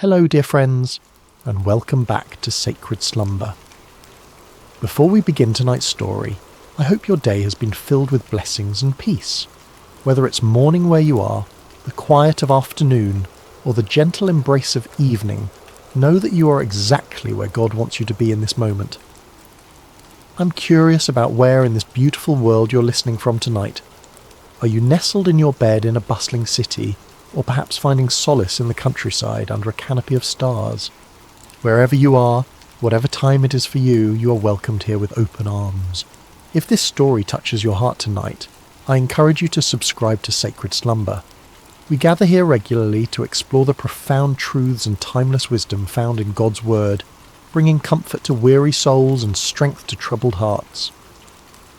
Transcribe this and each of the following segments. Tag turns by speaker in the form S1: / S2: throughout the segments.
S1: Hello dear friends, and welcome back to Sacred Slumber. Before we begin tonight's story, I hope your day has been filled with blessings and peace. Whether it's morning where you are, the quiet of afternoon, or the gentle embrace of evening, know that you are exactly where God wants you to be in this moment. I'm curious about where in this beautiful world you're listening from tonight. Are you nestled in your bed in a bustling city, or perhaps finding solace in the countryside under a canopy of stars? Wherever you are, whatever time it is for you, you are welcomed here with open arms. If this story touches your heart tonight, I encourage you to subscribe to Sacred Slumber. We gather here regularly to explore the profound truths and timeless wisdom found in God's Word, bringing comfort to weary souls and strength to troubled hearts.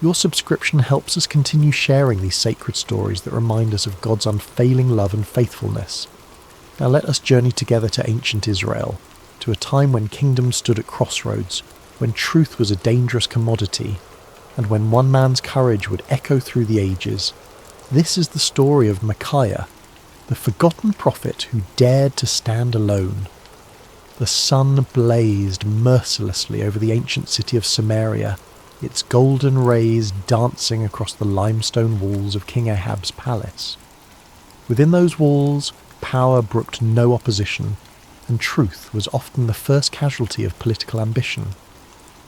S1: Your subscription helps us continue sharing these sacred stories that remind us of God's unfailing love and faithfulness. Now let us journey together to ancient Israel, to a time when kingdoms stood at crossroads, when truth was a dangerous commodity, and when one man's courage would echo through the ages. This is the story of Micaiah, the forgotten prophet who dared to stand alone. The sun blazed mercilessly over the ancient city of Samaria, its golden rays dancing across the limestone walls of King Ahab's palace. Within those walls, power brooked no opposition, and truth was often the first casualty of political ambition.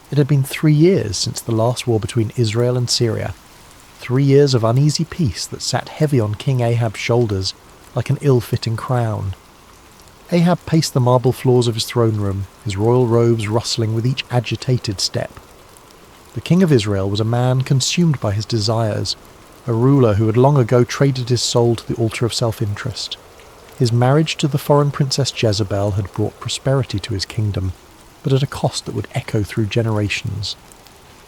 S1: It had been 3 years since the last war between Israel and Syria, 3 years of uneasy peace that sat heavy on King Ahab's shoulders like an ill-fitting crown. Ahab paced the marble floors of his throne room, his royal robes rustling with each agitated step. The king of Israel was a man consumed by his desires, a ruler who had long ago traded his soul to the altar of self-interest. His marriage to the foreign princess Jezebel had brought prosperity to his kingdom, but at a cost that would echo through generations.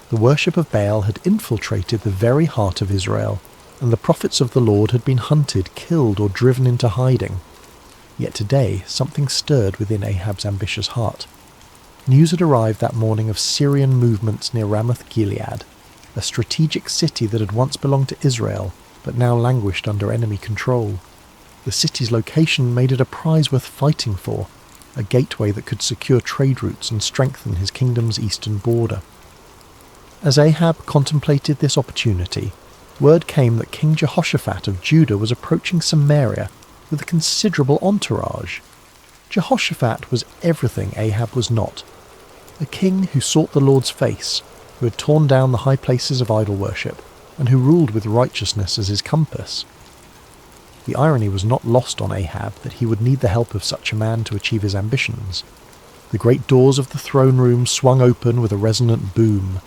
S1: The worship of Baal had infiltrated the very heart of Israel, and the prophets of the Lord had been hunted, killed, or driven into hiding. Yet today something stirred within Ahab's ambitious heart. News had arrived that morning of Syrian movements near Ramoth-Gilead, a strategic city that had once belonged to Israel, but now languished under enemy control. The city's location made it a prize worth fighting for, a gateway that could secure trade routes and strengthen his kingdom's eastern border. As Ahab contemplated this opportunity, word came that King Jehoshaphat of Judah was approaching Samaria with a considerable entourage. Jehoshaphat was everything Ahab was not. A king who sought the Lord's face, who had torn down the high places of idol worship, and who ruled with righteousness as his compass. The irony was not lost on Ahab that he would need the help of such a man to achieve his ambitions. The great doors of the throne room swung open with a resonant boom,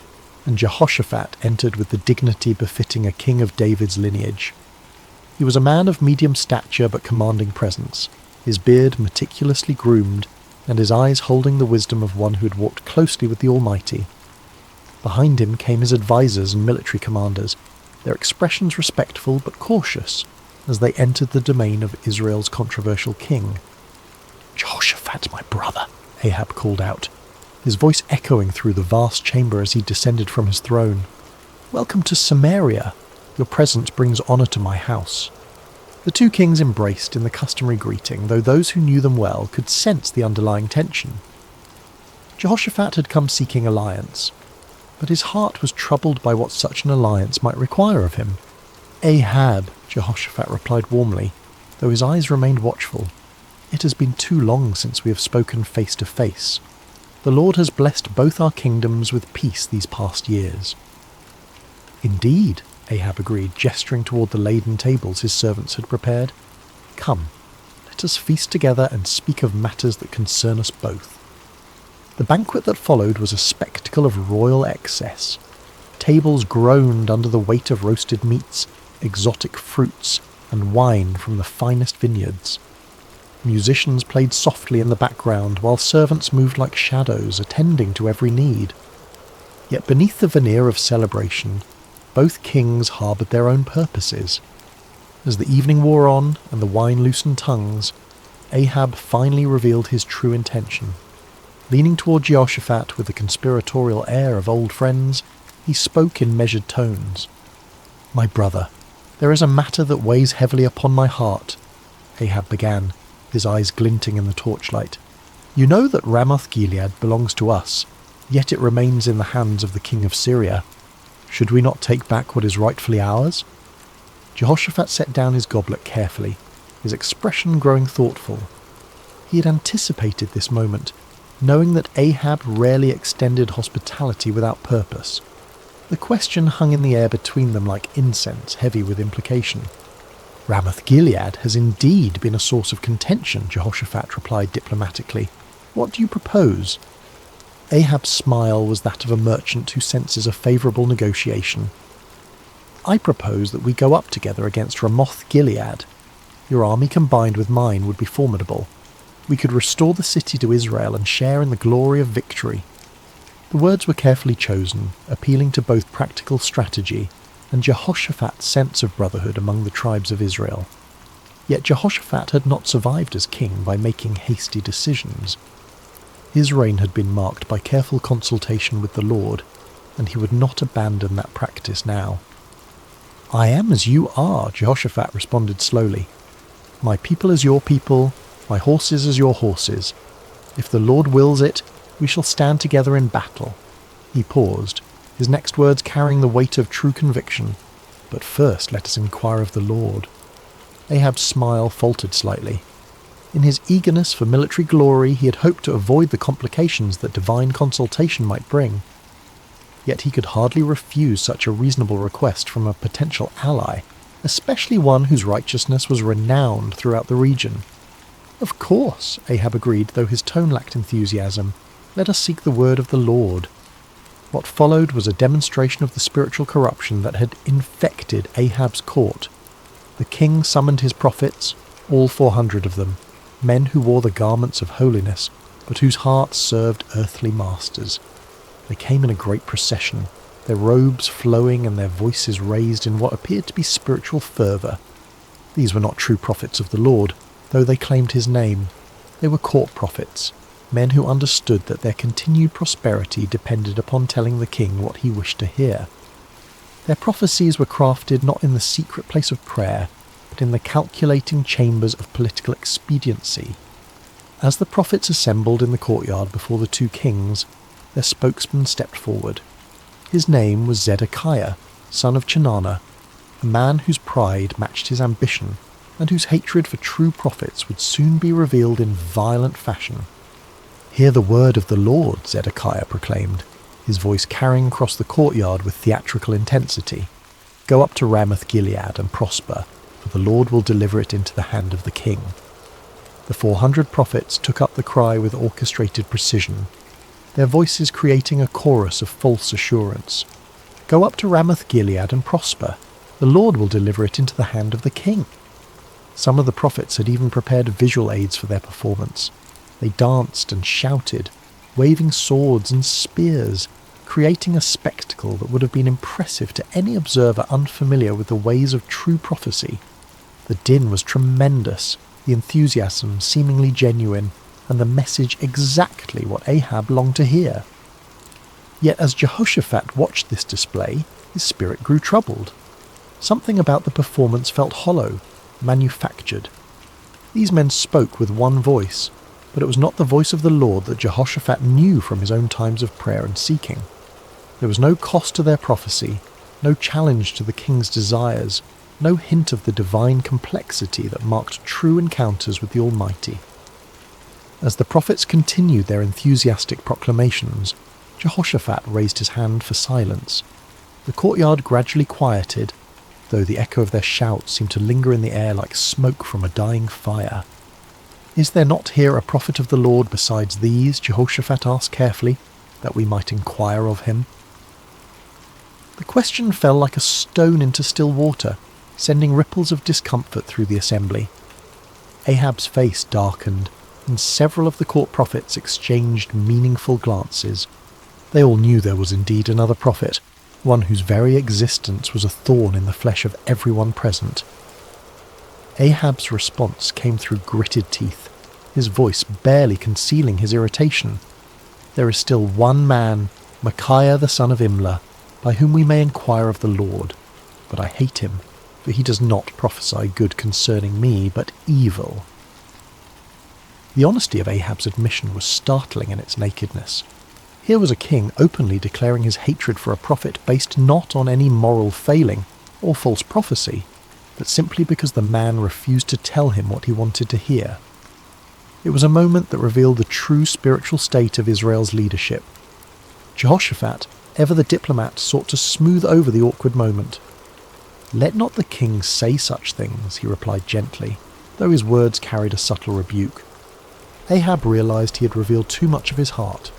S1: and Jehoshaphat entered with the dignity befitting a king of David's lineage. He was a man of medium stature but commanding presence, his beard meticulously groomed, and his eyes holding the wisdom of one who had walked closely with the Almighty. Behind him came his advisors and military commanders, their expressions respectful but cautious, as they entered the domain of Israel's controversial king. "Jehoshaphat, my brother," Ahab called out, his voice echoing through the vast chamber as he descended from his throne. "Welcome to Samaria. Your presence brings honour to my house." The two kings embraced in the customary greeting, though those who knew them well could sense the underlying tension. Jehoshaphat had come seeking alliance, but his heart was troubled by what such an alliance might require of him. "Ahab," Jehoshaphat replied warmly, though his eyes remained watchful. "It has been too long since we have spoken face to face. The Lord has blessed both our kingdoms with peace these past years." "Indeed," Ahab agreed, gesturing toward the laden tables his servants had prepared. "Come, let us feast together and speak of matters that concern us both." The banquet that followed was a spectacle of royal excess. Tables groaned under the weight of roasted meats, exotic fruits, and wine from the finest vineyards. Musicians played softly in the background, while servants moved like shadows, attending to every need. Yet beneath the veneer of celebration, both kings harboured their own purposes. As the evening wore on and the wine loosened tongues, Ahab finally revealed his true intention. Leaning toward Jehoshaphat with the conspiratorial air of old friends, he spoke in measured tones. "My brother, there is a matter that weighs heavily upon my heart," Ahab began, his eyes glinting in the torchlight. "You know that Ramoth-Gilead belongs to us, yet it remains in the hands of the king of Syria. Should we not take back what is rightfully ours?" Jehoshaphat set down his goblet carefully, his expression growing thoughtful. He had anticipated this moment, knowing that Ahab rarely extended hospitality without purpose. The question hung in the air between them like incense, heavy with implication. "Ramoth-Gilead has indeed been a source of contention," Jehoshaphat replied diplomatically. "What do you propose?" Ahab's smile was that of a merchant who senses a favourable negotiation. "I propose that we go up together against Ramoth-Gilead. Your army combined with mine would be formidable. We could restore the city to Israel and share in the glory of victory." The words were carefully chosen, appealing to both practical strategy and Jehoshaphat's sense of brotherhood among the tribes of Israel. Yet Jehoshaphat had not survived as king by making hasty decisions. His reign had been marked by careful consultation with the Lord, and he would not abandon that practice now. "I am as you are," Jehoshaphat responded slowly. "My people as your people, my horses as your horses. If the Lord wills it, we shall stand together in battle." He paused, his next words carrying the weight of true conviction. "But first let us inquire of the Lord." Ahab's smile faltered slightly. In his eagerness for military glory, he had hoped to avoid the complications that divine consultation might bring. Yet he could hardly refuse such a reasonable request from a potential ally, especially one whose righteousness was renowned throughout the region. "Of course," Ahab agreed, though his tone lacked enthusiasm. "Let us seek the word of the Lord." What followed was a demonstration of the spiritual corruption that had infected Ahab's court. The king summoned his prophets, all 400 of them, men who wore the garments of holiness, but whose hearts served earthly masters. They came in a great procession, their robes flowing and their voices raised in what appeared to be spiritual fervour. These were not true prophets of the Lord, though they claimed his name. They were court prophets, men who understood that their continued prosperity depended upon telling the king what he wished to hear. Their prophecies were crafted not in the secret place of prayer, but in the calculating chambers of political expediency. As the prophets assembled in the courtyard before the two kings, their spokesman stepped forward. His name was Zedekiah, son of Chenaanah, a man whose pride matched his ambition, and whose hatred for true prophets would soon be revealed in violent fashion. "Hear the word of the Lord," Zedekiah proclaimed, his voice carrying across the courtyard with theatrical intensity. "Go up to Ramoth-Gilead and prosper, for the Lord will deliver it into the hand of the king." The 400 prophets took up the cry with orchestrated precision, their voices creating a chorus of false assurance. "Go up to Ramoth-Gilead and prosper. The Lord will deliver it into the hand of the king." Some of the prophets had even prepared visual aids for their performance. They danced and shouted, waving swords and spears, creating a spectacle that would have been impressive to any observer unfamiliar with the ways of true prophecy. The din was tremendous, the enthusiasm seemingly genuine, and the message exactly what Ahab longed to hear. Yet as Jehoshaphat watched this display, his spirit grew troubled. Something about the performance felt hollow, manufactured. These men spoke with one voice, but it was not the voice of the Lord that Jehoshaphat knew from his own times of prayer and seeking. There was no cost to their prophecy, no challenge to the king's desires, no hint of the divine complexity that marked true encounters with the Almighty. As the prophets continued their enthusiastic proclamations, Jehoshaphat raised his hand for silence. The courtyard gradually quieted, though the echo of their shouts seemed to linger in the air like smoke from a dying fire. "Is there not here a prophet of the Lord besides these?" Jehoshaphat asked carefully, "that we might inquire of him?" The question fell like a stone into still water, sending ripples of discomfort through the assembly. Ahab's face darkened, and several of the court prophets exchanged meaningful glances. They all knew there was indeed another prophet, one whose very existence was a thorn in the flesh of everyone present. Ahab's response came through gritted teeth, his voice barely concealing his irritation. "There is still one man, Micaiah the son of Imlah, by whom we may inquire of the Lord, but I hate him, for he does not prophesy good concerning me, but evil." The honesty of Ahab's admission was startling in its nakedness. Here was a king openly declaring his hatred for a prophet based not on any moral failing or false prophecy, but simply because the man refused to tell him what he wanted to hear. It was a moment that revealed the true spiritual state of Israel's leadership. Jehoshaphat, ever the diplomat, sought to smooth over the awkward moment. "Let not the king say such things," he replied gently, though his words carried a subtle rebuke. Ahab realized he had revealed too much of his heart.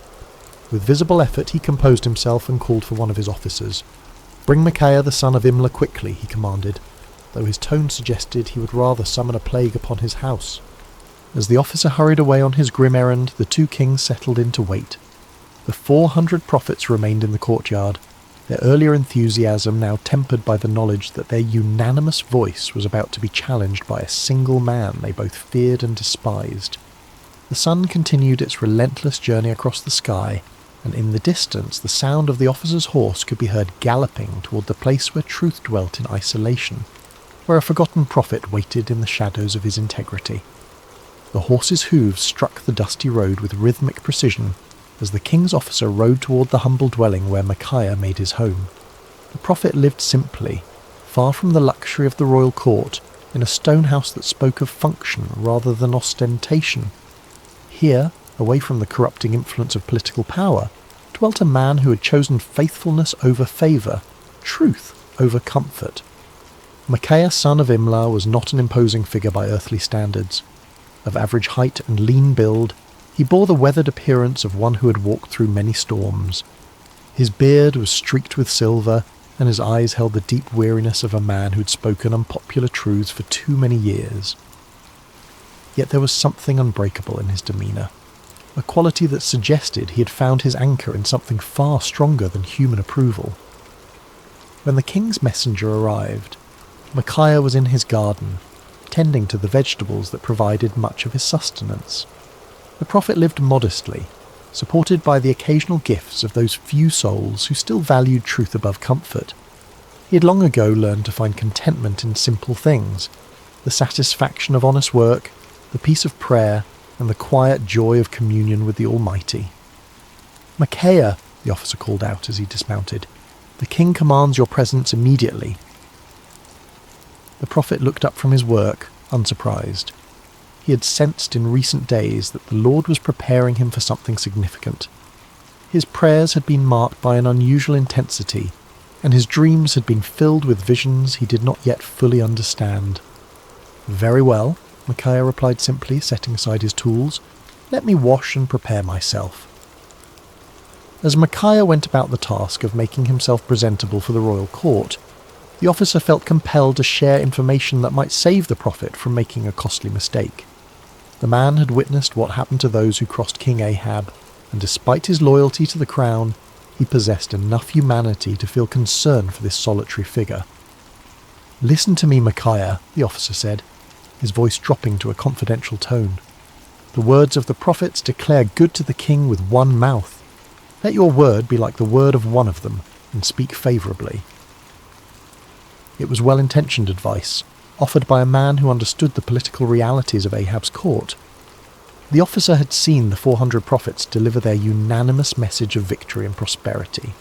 S1: With visible effort he composed himself and called for one of his officers. "Bring Micaiah the son of Imlah quickly," he commanded, though his tone suggested he would rather summon a plague upon his house. As the officer hurried away on his grim errand, the two kings settled in to wait. The 400 prophets remained in the courtyard, their earlier enthusiasm now tempered by the knowledge that their unanimous voice was about to be challenged by a single man they both feared and despised. The sun continued its relentless journey across the sky, and in the distance the sound of the officer's horse could be heard galloping toward the place where truth dwelt in isolation, where a forgotten prophet waited in the shadows of his integrity. The horse's hooves struck the dusty road with rhythmic precision as the king's officer rode toward the humble dwelling where Micaiah made his home. The prophet lived simply, far from the luxury of the royal court, in a stone house that spoke of function rather than ostentation. Here, away from the corrupting influence of political power, dwelt a man who had chosen faithfulness over favour, truth over comfort. Micaiah son of Imlah was not an imposing figure by earthly standards. Of average height and lean build, he bore the weathered appearance of one who had walked through many storms. His beard was streaked with silver, and his eyes held the deep weariness of a man who had spoken unpopular truths for too many years. Yet there was something unbreakable in his demeanour, a quality that suggested he had found his anchor in something far stronger than human approval. When the king's messenger arrived, Micaiah was in his garden, tending to the vegetables that provided much of his sustenance. The prophet lived modestly, supported by the occasional gifts of those few souls who still valued truth above comfort. He had long ago learned to find contentment in simple things, the satisfaction of honest work, the peace of prayer, and the quiet joy of communion with the Almighty. "Micaiah," the officer called out as he dismounted, "the king commands your presence immediately." The prophet looked up from his work, unsurprised. He had sensed in recent days that the Lord was preparing him for something significant. His prayers had been marked by an unusual intensity, and his dreams had been filled with visions he did not yet fully understand. "Very well," Micaiah replied simply, setting aside his tools. "Let me wash and prepare myself." As Micaiah went about the task of making himself presentable for the royal court, the officer felt compelled to share information that might save the prophet from making a costly mistake. The man had witnessed what happened to those who crossed King Ahab, and despite his loyalty to the crown, he possessed enough humanity to feel concern for this solitary figure. "Listen to me, Micaiah," the officer said, his voice dropping to a confidential tone. "The words of the prophets declare good to the king with one mouth. Let your word be like the word of one of them, and speak favourably." It was well-intentioned advice, offered by a man who understood the political realities of Ahab's court. The officer had seen the 400 prophets deliver their unanimous message of victory and prosperity.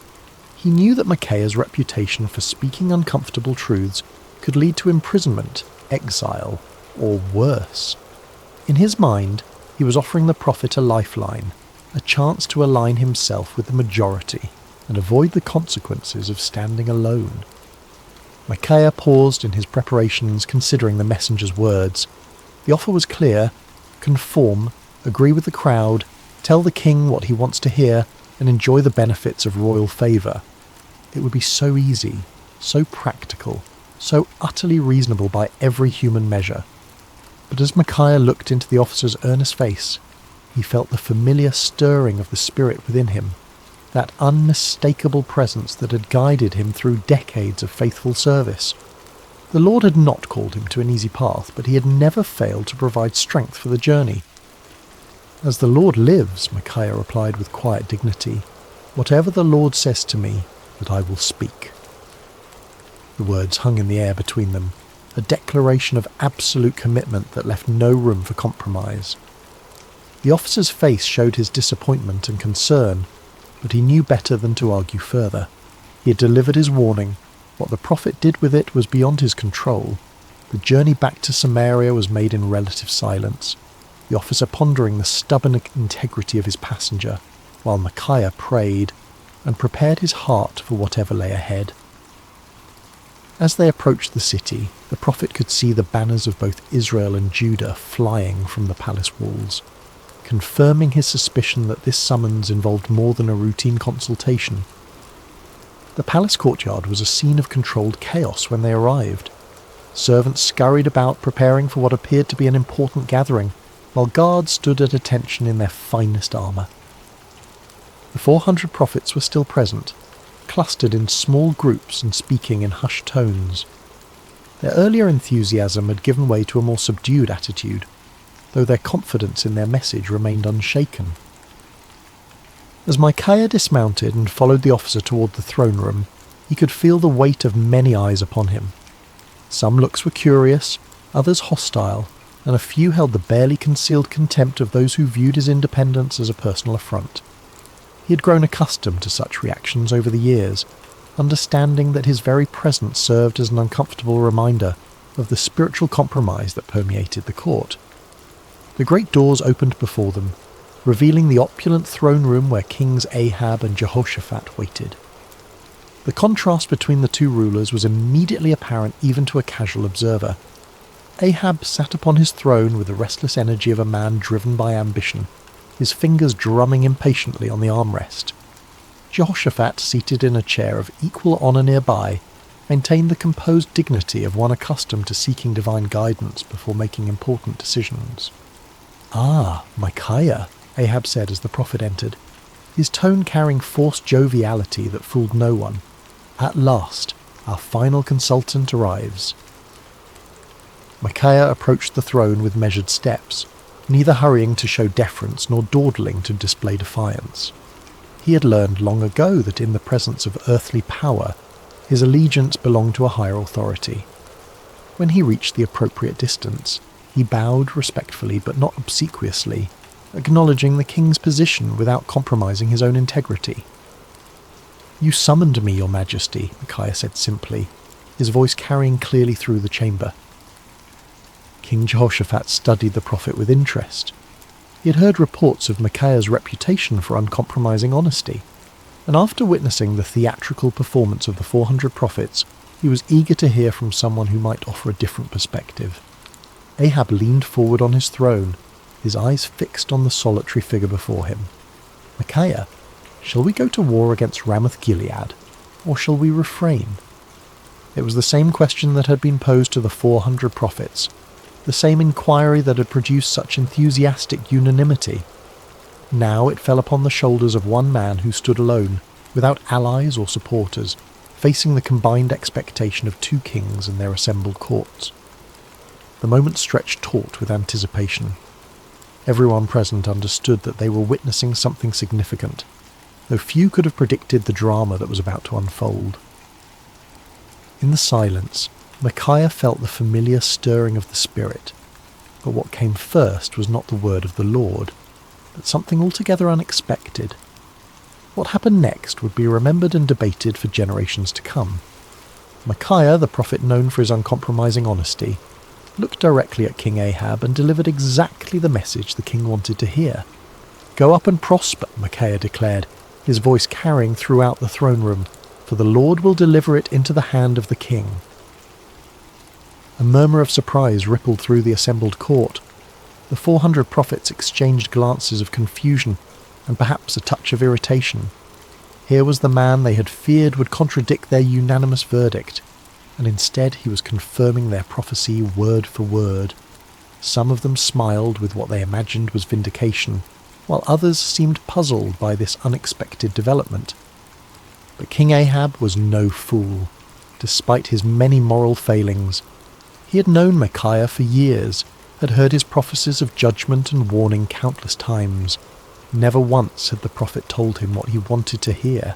S1: He knew that Micaiah's reputation for speaking uncomfortable truths could lead to imprisonment, exile, or worse. In his mind, he was offering the prophet a lifeline, a chance to align himself with the majority and avoid the consequences of standing alone. Micaiah paused in his preparations, considering the messenger's words. The offer was clear: conform, agree with the crowd, tell the king what he wants to hear, and enjoy the benefits of royal favour. It would be so easy, so practical, so utterly reasonable by every human measure. But as Micaiah looked into the officer's earnest face, he felt the familiar stirring of the spirit within him, that unmistakable presence that had guided him through decades of faithful service. The Lord had not called him to an easy path, but he had never failed to provide strength for the journey. "As the Lord lives," Micaiah replied with quiet dignity, "whatever the Lord says to me, that I will speak." The words hung in the air between them, a declaration of absolute commitment that left no room for compromise. The officer's face showed his disappointment and concern, but he knew better than to argue further. He had delivered his warning. What the prophet did with it was beyond his control. The journey back to Samaria was made in relative silence, the officer pondering the stubborn integrity of his passenger, while Micaiah prayed and prepared his heart for whatever lay ahead. As they approached the city, the prophet could see the banners of both Israel and Judah flying from the palace walls, confirming his suspicion that this summons involved more than a routine consultation. The palace courtyard was a scene of controlled chaos when they arrived. Servants scurried about preparing for what appeared to be an important gathering, while guards stood at attention in their finest armour. The 400 prophets were still present, clustered in small groups and speaking in hushed tones. Their earlier enthusiasm had given way to a more subdued attitude, though their confidence in their message remained unshaken. As Micaiah dismounted and followed the officer toward the throne room, he could feel the weight of many eyes upon him. Some looks were curious, others hostile, and a few held the barely concealed contempt of those who viewed his independence as a personal affront. He had grown accustomed to such reactions over the years, understanding that his very presence served as an uncomfortable reminder of the spiritual compromise that permeated the court. The great doors opened before them, revealing the opulent throne room where Kings Ahab and Jehoshaphat waited. The contrast between the two rulers was immediately apparent even to a casual observer. Ahab sat upon his throne with the restless energy of a man driven by ambition, his fingers drumming impatiently on the armrest. Jehoshaphat, seated in a chair of equal honour nearby, maintained the composed dignity of one accustomed to seeking divine guidance before making important decisions. "Ah, Micaiah," Ahab said as the prophet entered, his tone carrying forced joviality that fooled no one. "At last, our final consultant arrives." Micaiah approached the throne with measured steps, neither hurrying to show deference nor dawdling to display defiance. He had learned long ago that in the presence of earthly power, his allegiance belonged to a higher authority. When he reached the appropriate distance, he bowed respectfully but not obsequiously, acknowledging the king's position without compromising his own integrity. "You summoned me, your majesty," Micaiah said simply, his voice carrying clearly through the chamber. King Jehoshaphat studied the prophet with interest. He had heard reports of Micaiah's reputation for uncompromising honesty, and after witnessing the theatrical performance of the 400 prophets, he was eager to hear from someone who might offer a different perspective. Ahab leaned forward on his throne, his eyes fixed on the solitary figure before him. "Micaiah, shall we go to war against Ramoth-Gilead, or shall we refrain?" It was the same question that had been posed to the 400 prophets, the same inquiry that had produced such enthusiastic unanimity. Now it fell upon the shoulders of one man who stood alone, without allies or supporters, facing the combined expectation of two kings and their assembled courts. The moment stretched taut with anticipation. Everyone present understood that they were witnessing something significant, though few could have predicted the drama that was about to unfold. In the silence, Micaiah felt the familiar stirring of the spirit, but what came first was not the word of the Lord, but something altogether unexpected. What happened next would be remembered and debated for generations to come. Micaiah, the prophet known for his uncompromising honesty, looked directly at King Ahab and delivered exactly the message the king wanted to hear. "Go up and prosper," Micaiah declared, his voice carrying throughout the throne room, "for the Lord will deliver it into the hand of the king." A murmur of surprise rippled through the assembled court. The 400 prophets exchanged glances of confusion and perhaps a touch of irritation. Here was the man they had feared would contradict their unanimous verdict, and instead he was confirming their prophecy word for word. Some of them smiled with what they imagined was vindication, while others seemed puzzled by this unexpected development. But King Ahab was no fool. Despite his many moral failings, he had known Micaiah for years, had heard his prophecies of judgment and warning countless times. Never once had the prophet told him what he wanted to hear.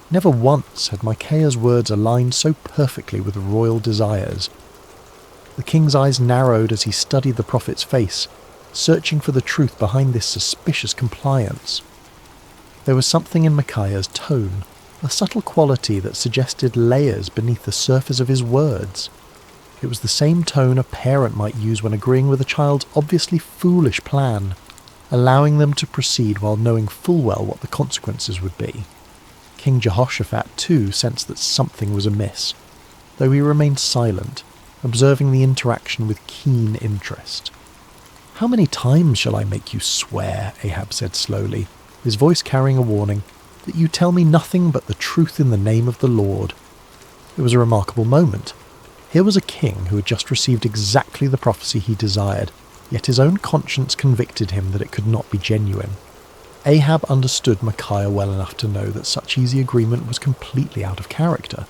S1: Never once had Micaiah's words aligned so perfectly with royal desires. The king's eyes narrowed as he studied the prophet's face, searching for the truth behind this suspicious compliance. There was something in Micaiah's tone, a subtle quality that suggested layers beneath the surface of his words. It was the same tone a parent might use when agreeing with a child's obviously foolish plan, allowing them to proceed while knowing full well what the consequences would be. King Jehoshaphat, too, sensed that something was amiss, though he remained silent, observing the interaction with keen interest. "How many times shall I make you swear," Ahab said slowly, his voice carrying a warning, "that you tell me nothing but the truth in the name of the Lord?" It was a remarkable moment. Here was a king who had just received exactly the prophecy he desired, yet his own conscience convicted him that it could not be genuine. Ahab understood Micaiah well enough to know that such easy agreement was completely out of character.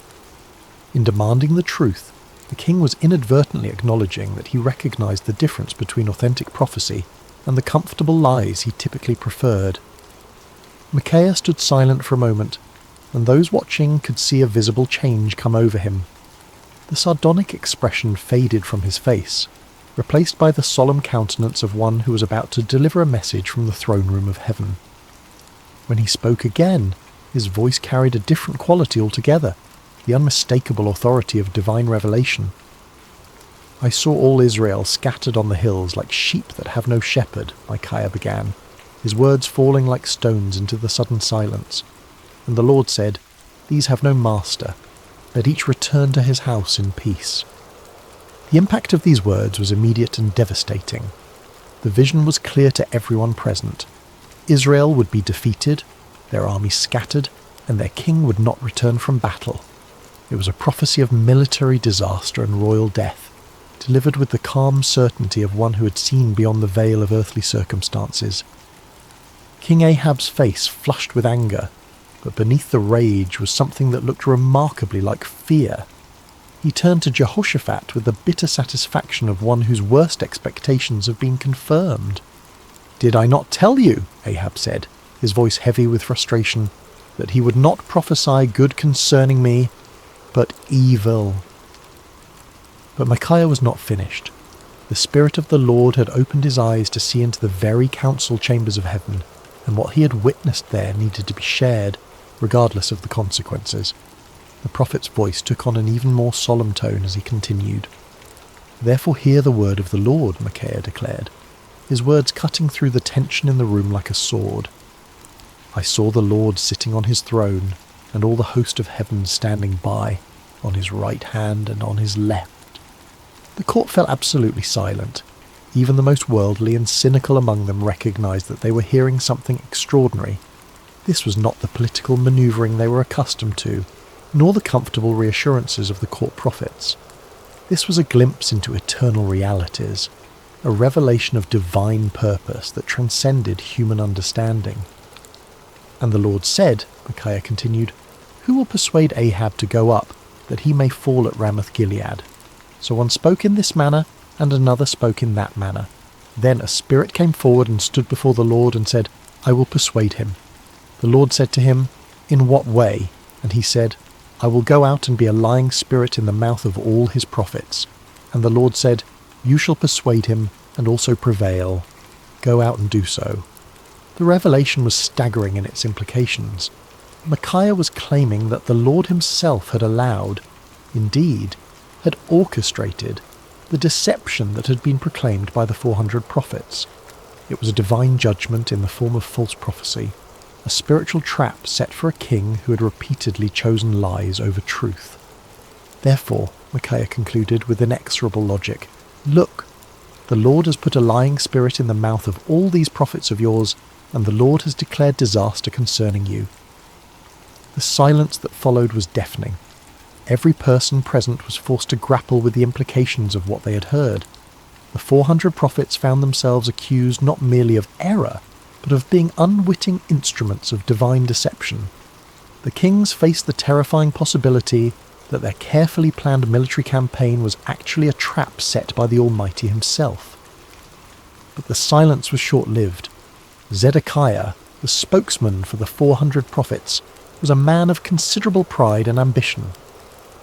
S1: In demanding the truth, the king was inadvertently acknowledging that he recognized the difference between authentic prophecy and the comfortable lies he typically preferred. Micaiah stood silent for a moment, and those watching could see a visible change come over him. The sardonic expression faded from his face, replaced by the solemn countenance of one who was about to deliver a message from the throne room of heaven. When he spoke again, his voice carried a different quality altogether, the unmistakable authority of divine revelation. "I saw all Israel scattered on the hills like sheep that have no shepherd," Micaiah began, his words falling like stones into the sudden silence. "And the Lord said, 'These have no master. Let each return to his house in peace.'" The impact of these words was immediate and devastating. The vision was clear to everyone present. Israel would be defeated, their army scattered, and their king would not return from battle. It was a prophecy of military disaster and royal death, delivered with the calm certainty of one who had seen beyond the veil of earthly circumstances. King Ahab's face flushed with anger, but beneath the rage was something that looked remarkably like fear. He turned to Jehoshaphat with the bitter satisfaction of one whose worst expectations have been confirmed. "Did I not tell you," Ahab said, his voice heavy with frustration, "that he would not prophesy good concerning me, but evil?" But Micaiah was not finished. The Spirit of the Lord had opened his eyes to see into the very council chambers of heaven, and what he had witnessed there needed to be shared, regardless of the consequences. The prophet's voice took on an even more solemn tone as he continued. "Therefore hear the word of the Lord," Micaiah declared, his words cutting through the tension in the room like a sword. "I saw the Lord sitting on his throne, and all the host of heaven standing by, on his right hand and on his left." The court fell absolutely silent. Even the most worldly and cynical among them recognized that they were hearing something extraordinary. This was not the political maneuvering they were accustomed to, nor the comfortable reassurances of the court prophets. This was a glimpse into eternal realities, a revelation of divine purpose that transcended human understanding. "And the Lord said," Micaiah continued, "Who will persuade Ahab to go up, that he may fall at Ramoth-Gilead?" So one spoke in this manner, and another spoke in that manner. Then a spirit came forward and stood before the Lord and said, "I will persuade him." The Lord said to him, "In what way?" And he said, "I will go out and be a lying spirit in the mouth of all his prophets." And the Lord said, "You shall persuade him and also prevail. Go out and do so." The revelation was staggering in its implications. Micaiah was claiming that the Lord himself had allowed, indeed, had orchestrated, the deception that had been proclaimed by the 400 prophets. It was a divine judgment in the form of false prophecy, a spiritual trap set for a king who had repeatedly chosen lies over truth. Therefore, Micaiah concluded with inexorable logic, "Look, the Lord has put a lying spirit in the mouth of all these prophets of yours, and the Lord has declared disaster concerning you." The silence that followed was deafening. Every person present was forced to grapple with the implications of what they had heard. The 400 prophets found themselves accused not merely of error, but of being unwitting instruments of divine deception. The kings faced the terrifying possibility that their carefully planned military campaign was actually a trap set by the Almighty himself. But the silence was short-lived. Zedekiah, the spokesman for the 400 prophets, was a man of considerable pride and ambition.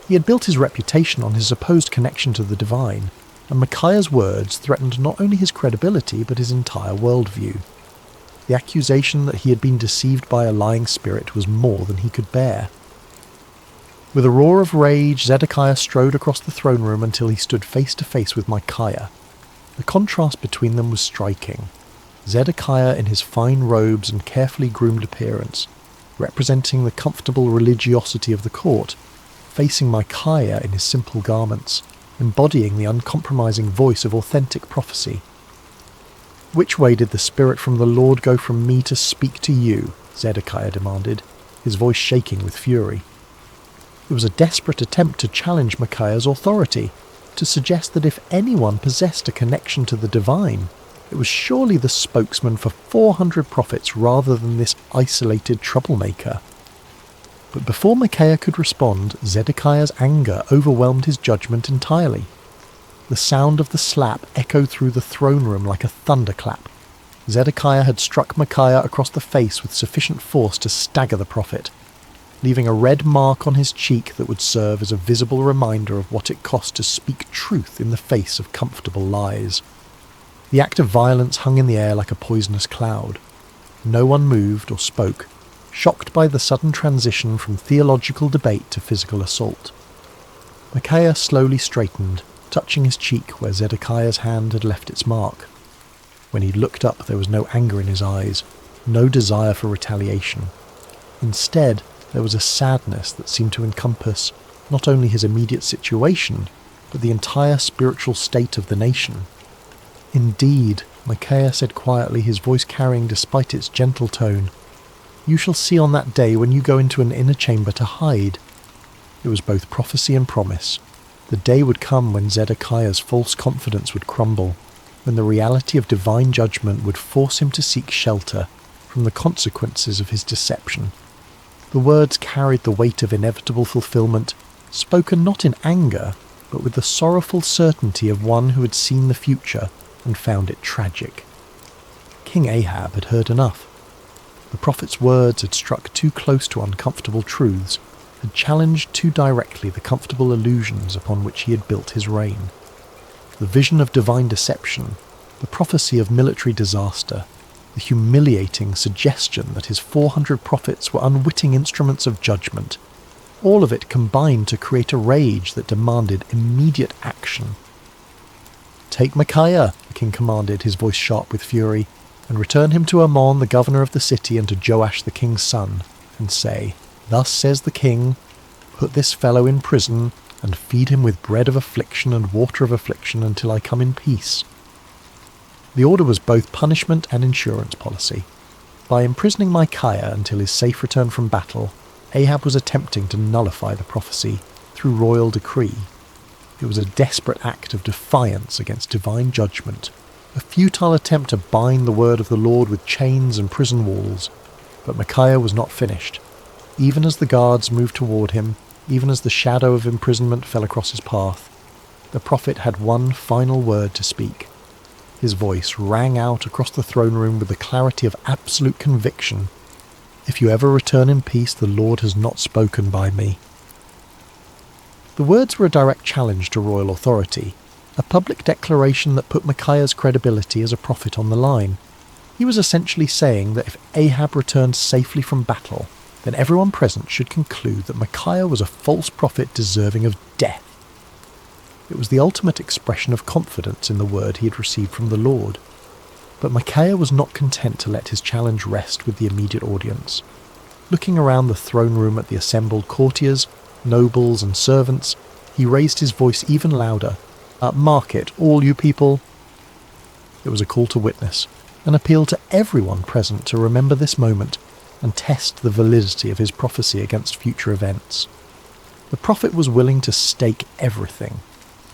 S1: He had built his reputation on his supposed connection to the divine, and Micaiah's words threatened not only his credibility but his entire worldview. The accusation that he had been deceived by a lying spirit was more than he could bear. With a roar of rage, Zedekiah strode across the throne room until he stood face to face with Micaiah. The contrast between them was striking. Zedekiah in his fine robes and carefully groomed appearance, representing the comfortable religiosity of the court, facing Micaiah in his simple garments, embodying the uncompromising voice of authentic prophecy. "Which way did the Spirit from the Lord go from me to speak to you?" Zedekiah demanded, his voice shaking with fury. It was a desperate attempt to challenge Micaiah's authority, to suggest that if anyone possessed a connection to the divine, it was surely the spokesman for 400 prophets rather than this isolated troublemaker. But before Micaiah could respond, Zedekiah's anger overwhelmed his judgment entirely. The sound of the slap echoed through the throne room like a thunderclap. Zedekiah had struck Micaiah across the face with sufficient force to stagger the prophet, leaving a red mark on his cheek that would serve as a visible reminder of what it cost to speak truth in the face of comfortable lies. The act of violence hung in the air like a poisonous cloud. No one moved or spoke, shocked by the sudden transition from theological debate to physical assault. Micaiah slowly straightened, touching his cheek where Zedekiah's hand had left its mark. When he looked up, there was no anger in his eyes, no desire for retaliation. Instead, there was a sadness that seemed to encompass not only his immediate situation, but the entire spiritual state of the nation. "Indeed," Micaiah said quietly, his voice carrying despite its gentle tone, "you shall see on that day when you go into an inner chamber to hide." It was both prophecy and promise. The day would come when Zedekiah's false confidence would crumble, when the reality of divine judgment would force him to seek shelter from the consequences of his deception. The words carried the weight of inevitable fulfillment, spoken not in anger, but with the sorrowful certainty of one who had seen the future and found it tragic. King Ahab had heard enough. The prophet's words had struck too close to uncomfortable truths, had challenged too directly the comfortable illusions upon which he had built his reign. The vision of divine deception, the prophecy of military disaster, the humiliating suggestion that his 400 prophets were unwitting instruments of judgment, all of it combined to create a rage that demanded immediate action. "Take Micaiah," the king commanded, his voice sharp with fury, "and return him to Ammon, the governor of the city, and to Joash the king's son, and say, 'Thus says the king, put this fellow in prison, and feed him with bread of affliction and water of affliction until I come in peace.'" The order was both punishment and insurance policy. By imprisoning Micaiah until his safe return from battle, Ahab was attempting to nullify the prophecy through royal decree. It was a desperate act of defiance against divine judgment, a futile attempt to bind the word of the Lord with chains and prison walls. But Micaiah was not finished. Even as the guards moved toward him, even as the shadow of imprisonment fell across his path, the prophet had one final word to speak. His voice rang out across the throne room with the clarity of absolute conviction. "If you ever return in peace, the Lord has not spoken by me." The words were a direct challenge to royal authority, a public declaration that put Micaiah's credibility as a prophet on the line. He was essentially saying that if Ahab returned safely from battle, then everyone present should conclude that Micaiah was a false prophet deserving of death. It was the ultimate expression of confidence in the word he had received from the Lord. But Micaiah was not content to let his challenge rest with the immediate audience. Looking around the throne room at the assembled courtiers, nobles and servants, he raised his voice even louder. "Mark it, all you people." It was a call to witness, an appeal to everyone present to remember this moment and test the validity of his prophecy against future events. The prophet was willing to stake everything,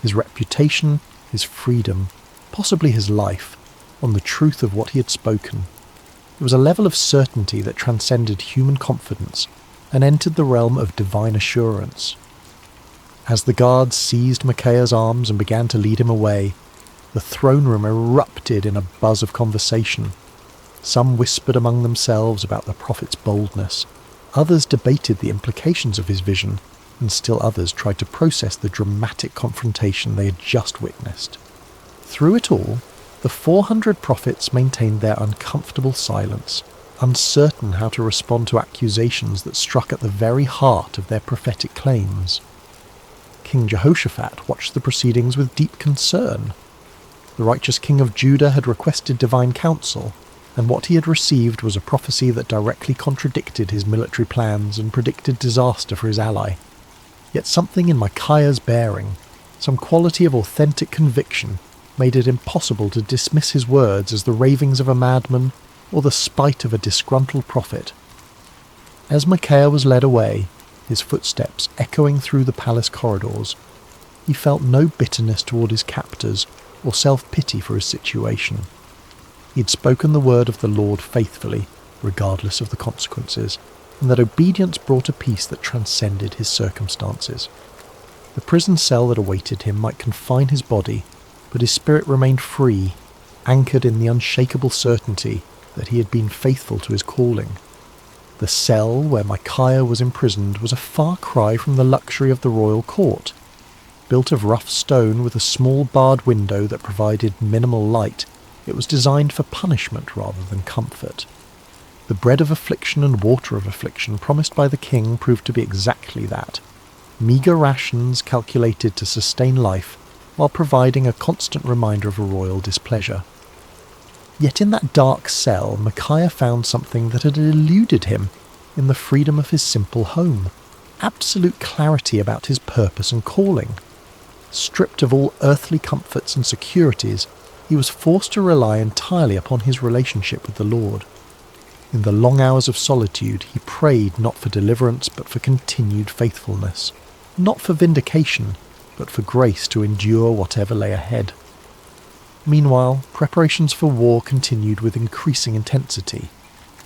S1: his reputation, his freedom, possibly his life, on the truth of what he had spoken. It was a level of certainty that transcended human confidence and entered the realm of divine assurance. As the guards seized Micaiah's arms and began to lead him away, the throne room erupted in a buzz of conversation. Some whispered among themselves about the prophet's boldness. Others debated the implications of his vision, and still others tried to process the dramatic confrontation they had just witnessed. Through it all, the 400 prophets maintained their uncomfortable silence, uncertain how to respond to accusations that struck at the very heart of their prophetic claims. King Jehoshaphat watched the proceedings with deep concern. The righteous king of Judah had requested divine counsel, and what he had received was a prophecy that directly contradicted his military plans and predicted disaster for his ally. Yet something in Micaiah's bearing, some quality of authentic conviction, made it impossible to dismiss his words as the ravings of a madman or the spite of a disgruntled prophet. As Micaiah was led away, his footsteps echoing through the palace corridors, he felt no bitterness toward his captors or self-pity for his situation. He had spoken the word of the Lord faithfully, regardless of the consequences, and that obedience brought a peace that transcended his circumstances. The prison cell that awaited him might confine his body, but his spirit remained free, anchored in the unshakable certainty that he had been faithful to his calling. The cell where Micaiah was imprisoned was a far cry from the luxury of the royal court. Built of rough stone with a small barred window that provided minimal light, it was designed for punishment rather than comfort. The bread of affliction and water of affliction promised by the king proved to be exactly that, meagre rations calculated to sustain life while providing a constant reminder of a royal displeasure. Yet in that dark cell, Micaiah found something that had eluded him in the freedom of his simple home, absolute clarity about his purpose and calling. Stripped of all earthly comforts and securities, he was forced to rely entirely upon his relationship with the Lord. In the long hours of solitude, he prayed not for deliverance but for continued faithfulness, not for vindication, but for grace to endure whatever lay ahead. Meanwhile, preparations for war continued with increasing intensity.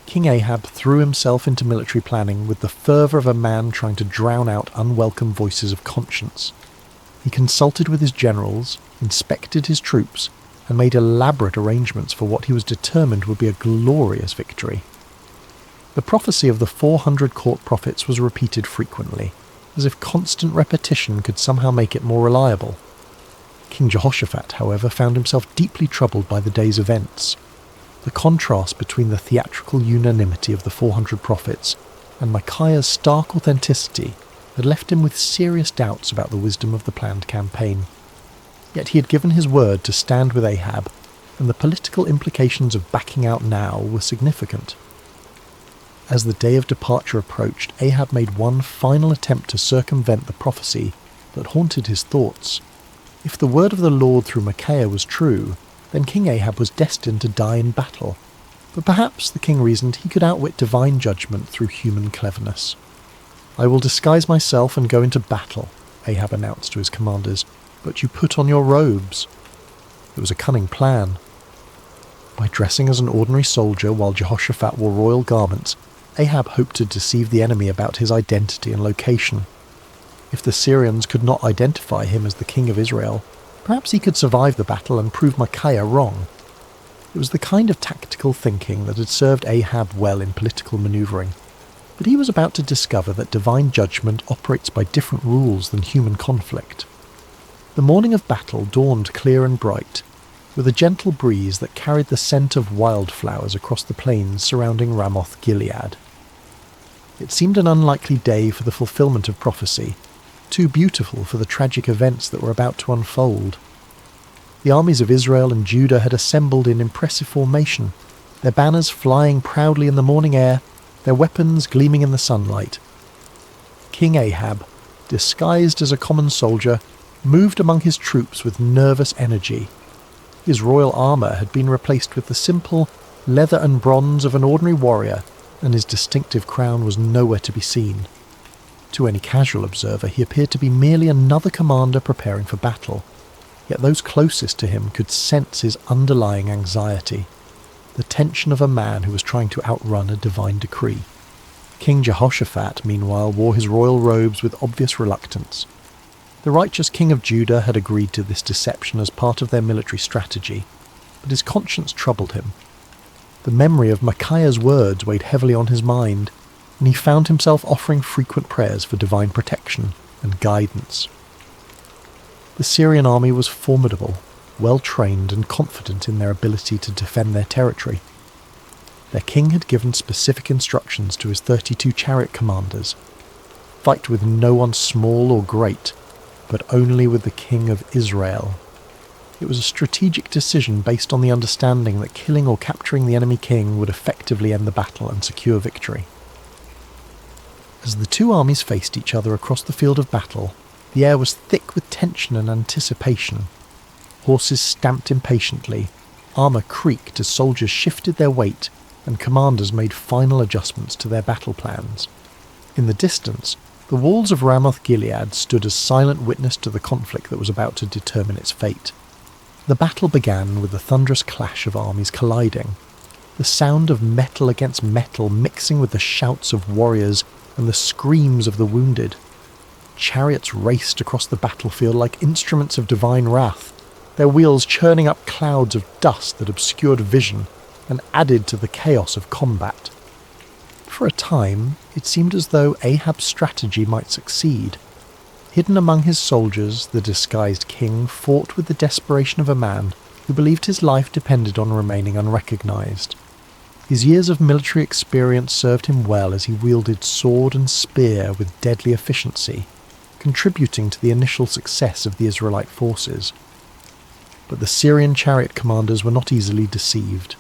S1: King Ahab threw himself into military planning with the fervour of a man trying to drown out unwelcome voices of conscience. He consulted with his generals, inspected his troops, and made elaborate arrangements for what he was determined would be a glorious victory. The prophecy of the 400 court prophets was repeated frequently, as if constant repetition could somehow make it more reliable. King Jehoshaphat, however, found himself deeply troubled by the day's events. The contrast between the theatrical unanimity of the 400 prophets and Micaiah's stark authenticity had left him with serious doubts about the wisdom of the planned campaign. Yet he had given his word to stand with Ahab, and the political implications of backing out now were significant. As the day of departure approached, Ahab made one final attempt to circumvent the prophecy that haunted his thoughts. If the word of the Lord through Micaiah was true, then King Ahab was destined to die in battle. But perhaps, the king reasoned, he could outwit divine judgment through human cleverness. "I will disguise myself and go into battle," Ahab announced to his commanders, "but you put on your robes." It was a cunning plan. By dressing as an ordinary soldier while Jehoshaphat wore royal garments, Ahab hoped to deceive the enemy about his identity and location. If the Syrians could not identify him as the king of Israel, perhaps he could survive the battle and prove Micaiah wrong. It was the kind of tactical thinking that had served Ahab well in political manoeuvring, but he was about to discover that divine judgment operates by different rules than human conflict. The morning of battle dawned clear and bright, with a gentle breeze that carried the scent of wildflowers across the plains surrounding Ramoth Gilead. It seemed an unlikely day for the fulfillment of prophecy, too beautiful for the tragic events that were about to unfold. The armies of Israel and Judah had assembled in impressive formation, their banners flying proudly in the morning air, their weapons gleaming in the sunlight. King Ahab, disguised as a common soldier, moved among his troops with nervous energy. His royal armour had been replaced with the simple leather and bronze of an ordinary warrior, and his distinctive crown was nowhere to be seen. To any casual observer, he appeared to be merely another commander preparing for battle, yet those closest to him could sense his underlying anxiety, the tension of a man who was trying to outrun a divine decree. King Jehoshaphat, meanwhile, wore his royal robes with obvious reluctance. The righteous king of Judah had agreed to this deception as part of their military strategy, but his conscience troubled him. The memory of Micaiah's words weighed heavily on his mind, and he found himself offering frequent prayers for divine protection, and guidance. The Syrian army was formidable, well-trained and confident in their ability to defend their territory. Their king had given specific instructions to his 32 chariot commanders: fight with no one small or great, but only with the king of Israel. It was a strategic decision based on the understanding that killing or capturing the enemy king would effectively end the battle and secure victory. As the two armies faced each other across the field of battle, the air was thick with tension and anticipation. Horses stamped impatiently, armour creaked as soldiers shifted their weight, and commanders made final adjustments to their battle plans. In the distance, the walls of Ramoth-Gilead stood as silent witness to the conflict that was about to determine its fate. The battle began with the thunderous clash of armies colliding, the sound of metal against metal mixing with the shouts of warriors and the screams of the wounded. Chariots raced across the battlefield like instruments of divine wrath, their wheels churning up clouds of dust that obscured vision and added to the chaos of combat. For a time, it seemed as though Ahab's strategy might succeed. Hidden among his soldiers, the disguised king fought with the desperation of a man who believed his life depended on remaining unrecognized. His years of military experience served him well as he wielded sword and spear with deadly efficiency, contributing to the initial success of the Israelite forces. But the Syrian chariot commanders were not easily deceived.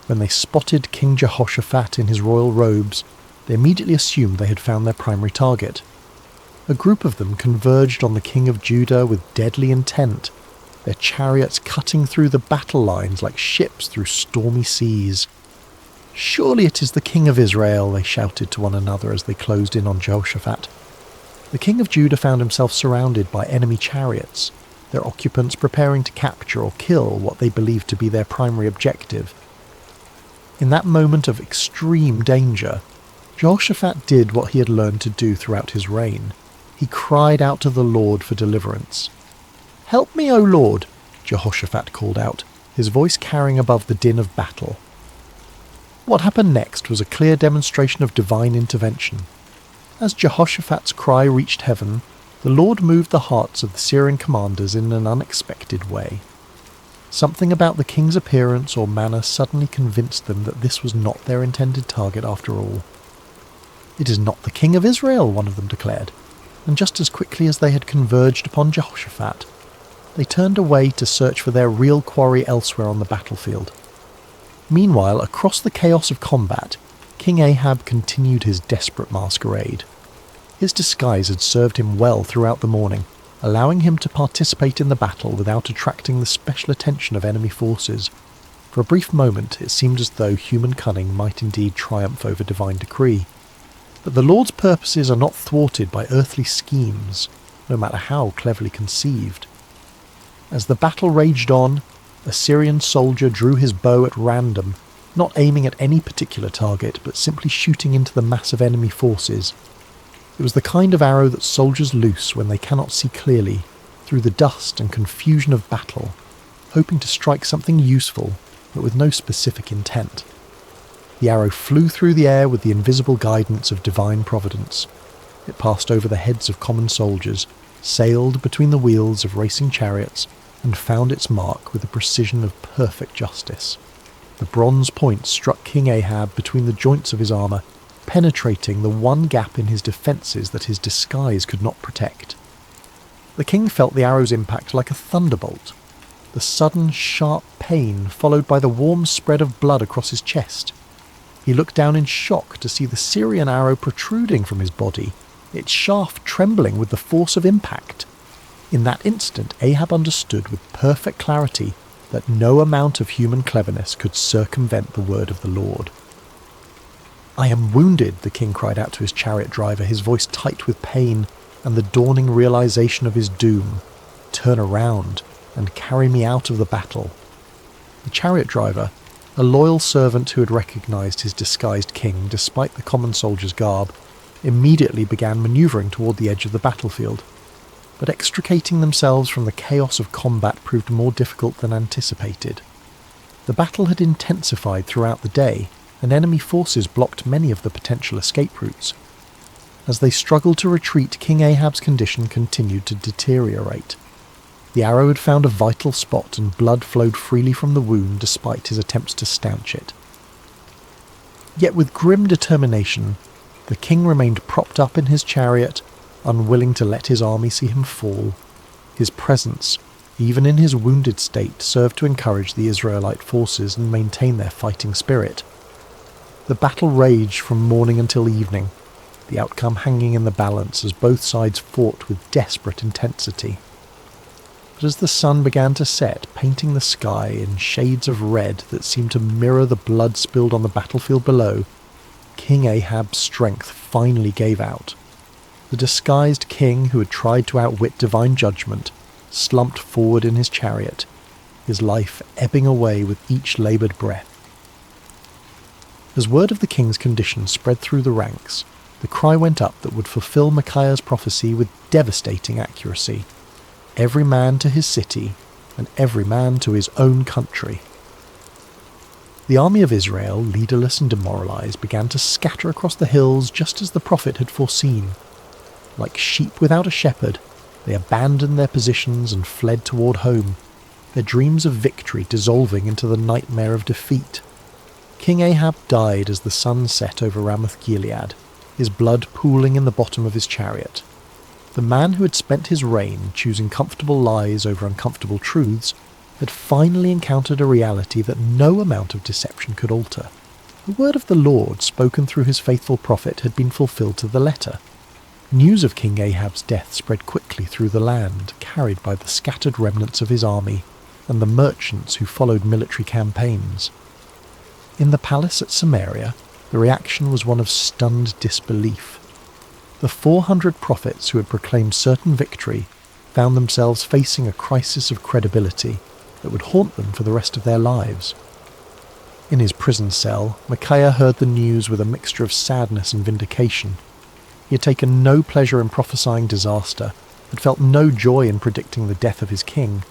S1: When they spotted King Jehoshaphat in his royal robes, they immediately assumed they had found their primary target. A group of them converged on the king of Judah with deadly intent, their chariots cutting through the battle lines like ships through stormy seas. "Surely it is the king of Israel," they shouted to one another as they closed in on Jehoshaphat. The king of Judah found himself surrounded by enemy chariots, their occupants preparing to capture or kill what they believed to be their primary objective. In that moment of extreme danger, Jehoshaphat did what he had learned to do throughout his reign. He cried out to the Lord for deliverance. "Help me, O Lord," Jehoshaphat called out, his voice carrying above the din of battle. What happened next was a clear demonstration of divine intervention. As Jehoshaphat's cry reached heaven, the Lord moved the hearts of the Syrian commanders in an unexpected way. Something about the king's appearance or manner suddenly convinced them that this was not their intended target after all. "It is not the king of Israel," one of them declared, and just as quickly as they had converged upon Jehoshaphat, they turned away to search for their real quarry elsewhere on the battlefield. Meanwhile, across the chaos of combat, King Ahab continued his desperate masquerade. His disguise had served him well throughout the morning, allowing him to participate in the battle without attracting the special attention of enemy forces. For a brief moment, it seemed as though human cunning might indeed triumph over divine decree. But the Lord's purposes are not thwarted by earthly schemes, no matter how cleverly conceived. As the battle raged on, a Syrian soldier drew his bow at random, not aiming at any particular target, but simply shooting into the mass of enemy forces. It was the kind of arrow that soldiers loose when they cannot see clearly, through the dust and confusion of battle, hoping to strike something useful, but with no specific intent. The arrow flew through the air with the invisible guidance of divine providence. It passed over the heads of common soldiers, sailed between the wheels of racing chariots, and found its mark with the precision of perfect justice. The bronze point struck King Ahab between the joints of his armour, penetrating the one gap in his defences that his disguise could not protect. The king felt the arrow's impact like a thunderbolt, the sudden sharp pain followed by the warm spread of blood across his chest. He looked down in shock to see the Syrian arrow protruding from his body, its shaft trembling with the force of impact. In that instant, Ahab understood with perfect clarity that no amount of human cleverness could circumvent the word of the Lord. "I am wounded," the king cried out to his chariot driver, his voice tight with pain and the dawning realization of his doom. "Turn around and carry me out of the battle." The chariot driver, a loyal servant who had recognized his disguised king despite the common soldier's garb, immediately began maneuvering toward the edge of the battlefield. But extricating themselves from the chaos of combat proved more difficult than anticipated. The battle had intensified throughout the day, and enemy forces blocked many of the potential escape routes. As they struggled to retreat, King Ahab's condition continued to deteriorate. The arrow had found a vital spot and blood flowed freely from the wound despite his attempts to stanch it. Yet with grim determination, the king remained propped up in his chariot, unwilling to let his army see him fall. His presence, even in his wounded state, served to encourage the Israelite forces and maintain their fighting spirit. The battle raged from morning until evening, the outcome hanging in the balance as both sides fought with desperate intensity. But as the sun began to set, painting the sky in shades of red that seemed to mirror the blood spilled on the battlefield below, King Ahab's strength finally gave out. The disguised king who had tried to outwit divine judgment slumped forward in his chariot, his life ebbing away with each laboured breath. As word of the king's condition spread through the ranks, the cry went up that would fulfill Micaiah's prophecy with devastating accuracy. Every man to his city, and every man to his own country. The army of Israel, leaderless and demoralized, began to scatter across the hills just as the prophet had foreseen. Like sheep without a shepherd, they abandoned their positions and fled toward home, their dreams of victory dissolving into the nightmare of defeat. King Ahab died as the sun set over Ramoth-Gilead, his blood pooling in the bottom of his chariot. The man who had spent his reign choosing comfortable lies over uncomfortable truths had finally encountered a reality that no amount of deception could alter. The word of the Lord, spoken through his faithful prophet, had been fulfilled to the letter. News of King Ahab's death spread quickly through the land, carried by the scattered remnants of his army and the merchants who followed military campaigns. In the palace at Samaria, the reaction was one of stunned disbelief. The 400 prophets who had proclaimed certain victory found themselves facing a crisis of credibility that would haunt them for the rest of their lives. In his prison cell, Micaiah heard the news with a mixture of sadness and vindication. He had taken no pleasure in prophesying disaster, had felt no joy in predicting the death of his king.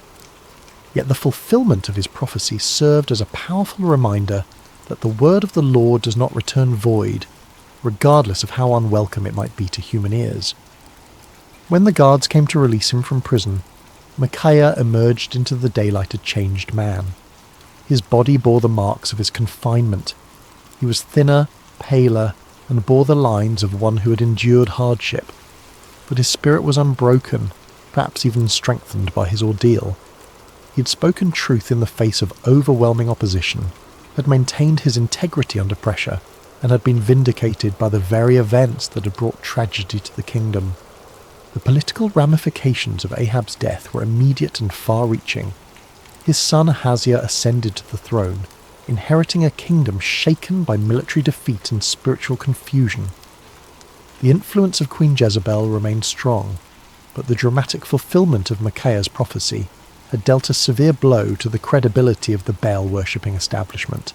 S1: Yet the fulfillment of his prophecy served as a powerful reminder that the word of the Lord does not return void, regardless of how unwelcome it might be to human ears. When the guards came to release him from prison, Micaiah emerged into the daylight a changed man. His body bore the marks of his confinement. He was thinner, paler, and bore the lines of one who had endured hardship. But his spirit was unbroken, perhaps even strengthened by his ordeal. He had spoken truth in the face of overwhelming opposition, had maintained his integrity under pressure, and had been vindicated by the very events that had brought tragedy to the kingdom. The political ramifications of Ahab's death were immediate and far-reaching. His son Ahaziah ascended to the throne, inheriting a kingdom shaken by military defeat and spiritual confusion. The influence of Queen Jezebel remained strong, but the dramatic fulfillment of Micaiah's prophecy had dealt a severe blow to the credibility of the Baal-worshipping establishment.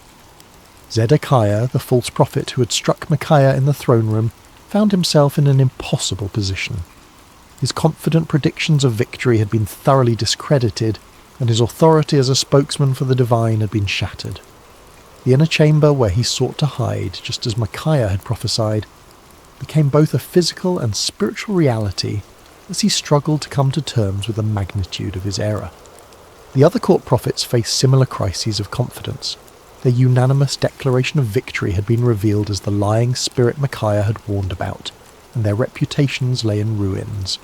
S1: Zedekiah, the false prophet who had struck Micaiah in the throne room, found himself in an impossible position. His confident predictions of victory had been thoroughly discredited, and his authority as a spokesman for the divine had been shattered. The inner chamber where he sought to hide, just as Micaiah had prophesied, became both a physical and spiritual reality as he struggled to come to terms with the magnitude of his error. The other court prophets faced similar crises of confidence. Their unanimous declaration of victory had been revealed as the lying spirit Micaiah had warned about, and their reputations lay in ruins.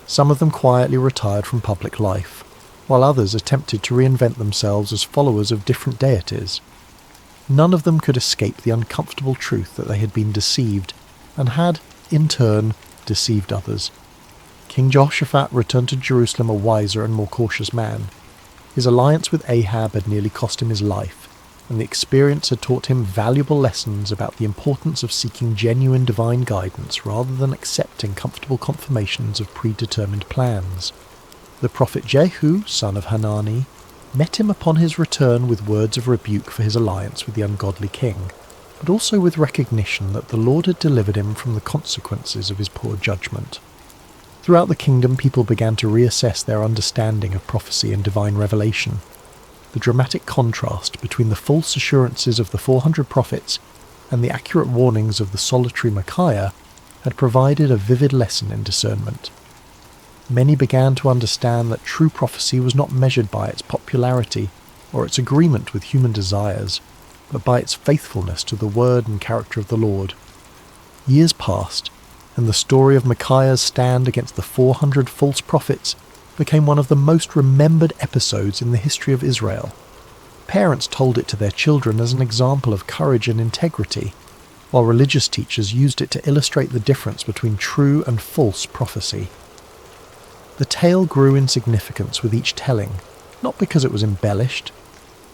S1: Some of them quietly retired from public life, while others attempted to reinvent themselves as followers of different deities. None of them could escape the uncomfortable truth that they had been deceived, and had, in turn, deceived others. King Jehoshaphat returned to Jerusalem a wiser and more cautious man. His alliance with Ahab had nearly cost him his life, and the experience had taught him valuable lessons about the importance of seeking genuine divine guidance rather than accepting comfortable confirmations of predetermined plans. The prophet Jehu, son of Hanani, met him upon his return with words of rebuke for his alliance with the ungodly king, but also with recognition that the Lord had delivered him from the consequences of his poor judgment. Throughout the kingdom, people began to reassess their understanding of prophecy and divine revelation. The dramatic contrast between the false assurances of the 400 prophets and the accurate warnings of the solitary Micaiah had provided a vivid lesson in discernment. Many began to understand that true prophecy was not measured by its popularity or its agreement with human desires, but by its faithfulness to the word and character of the Lord. Years passed, and the story of Micaiah's stand against the 400 false prophets became one of the most remembered episodes in the history of Israel. Parents told it to their children as an example of courage and integrity, while religious teachers used it to illustrate the difference between true and false prophecy. The tale grew in significance with each telling, not because it was embellished,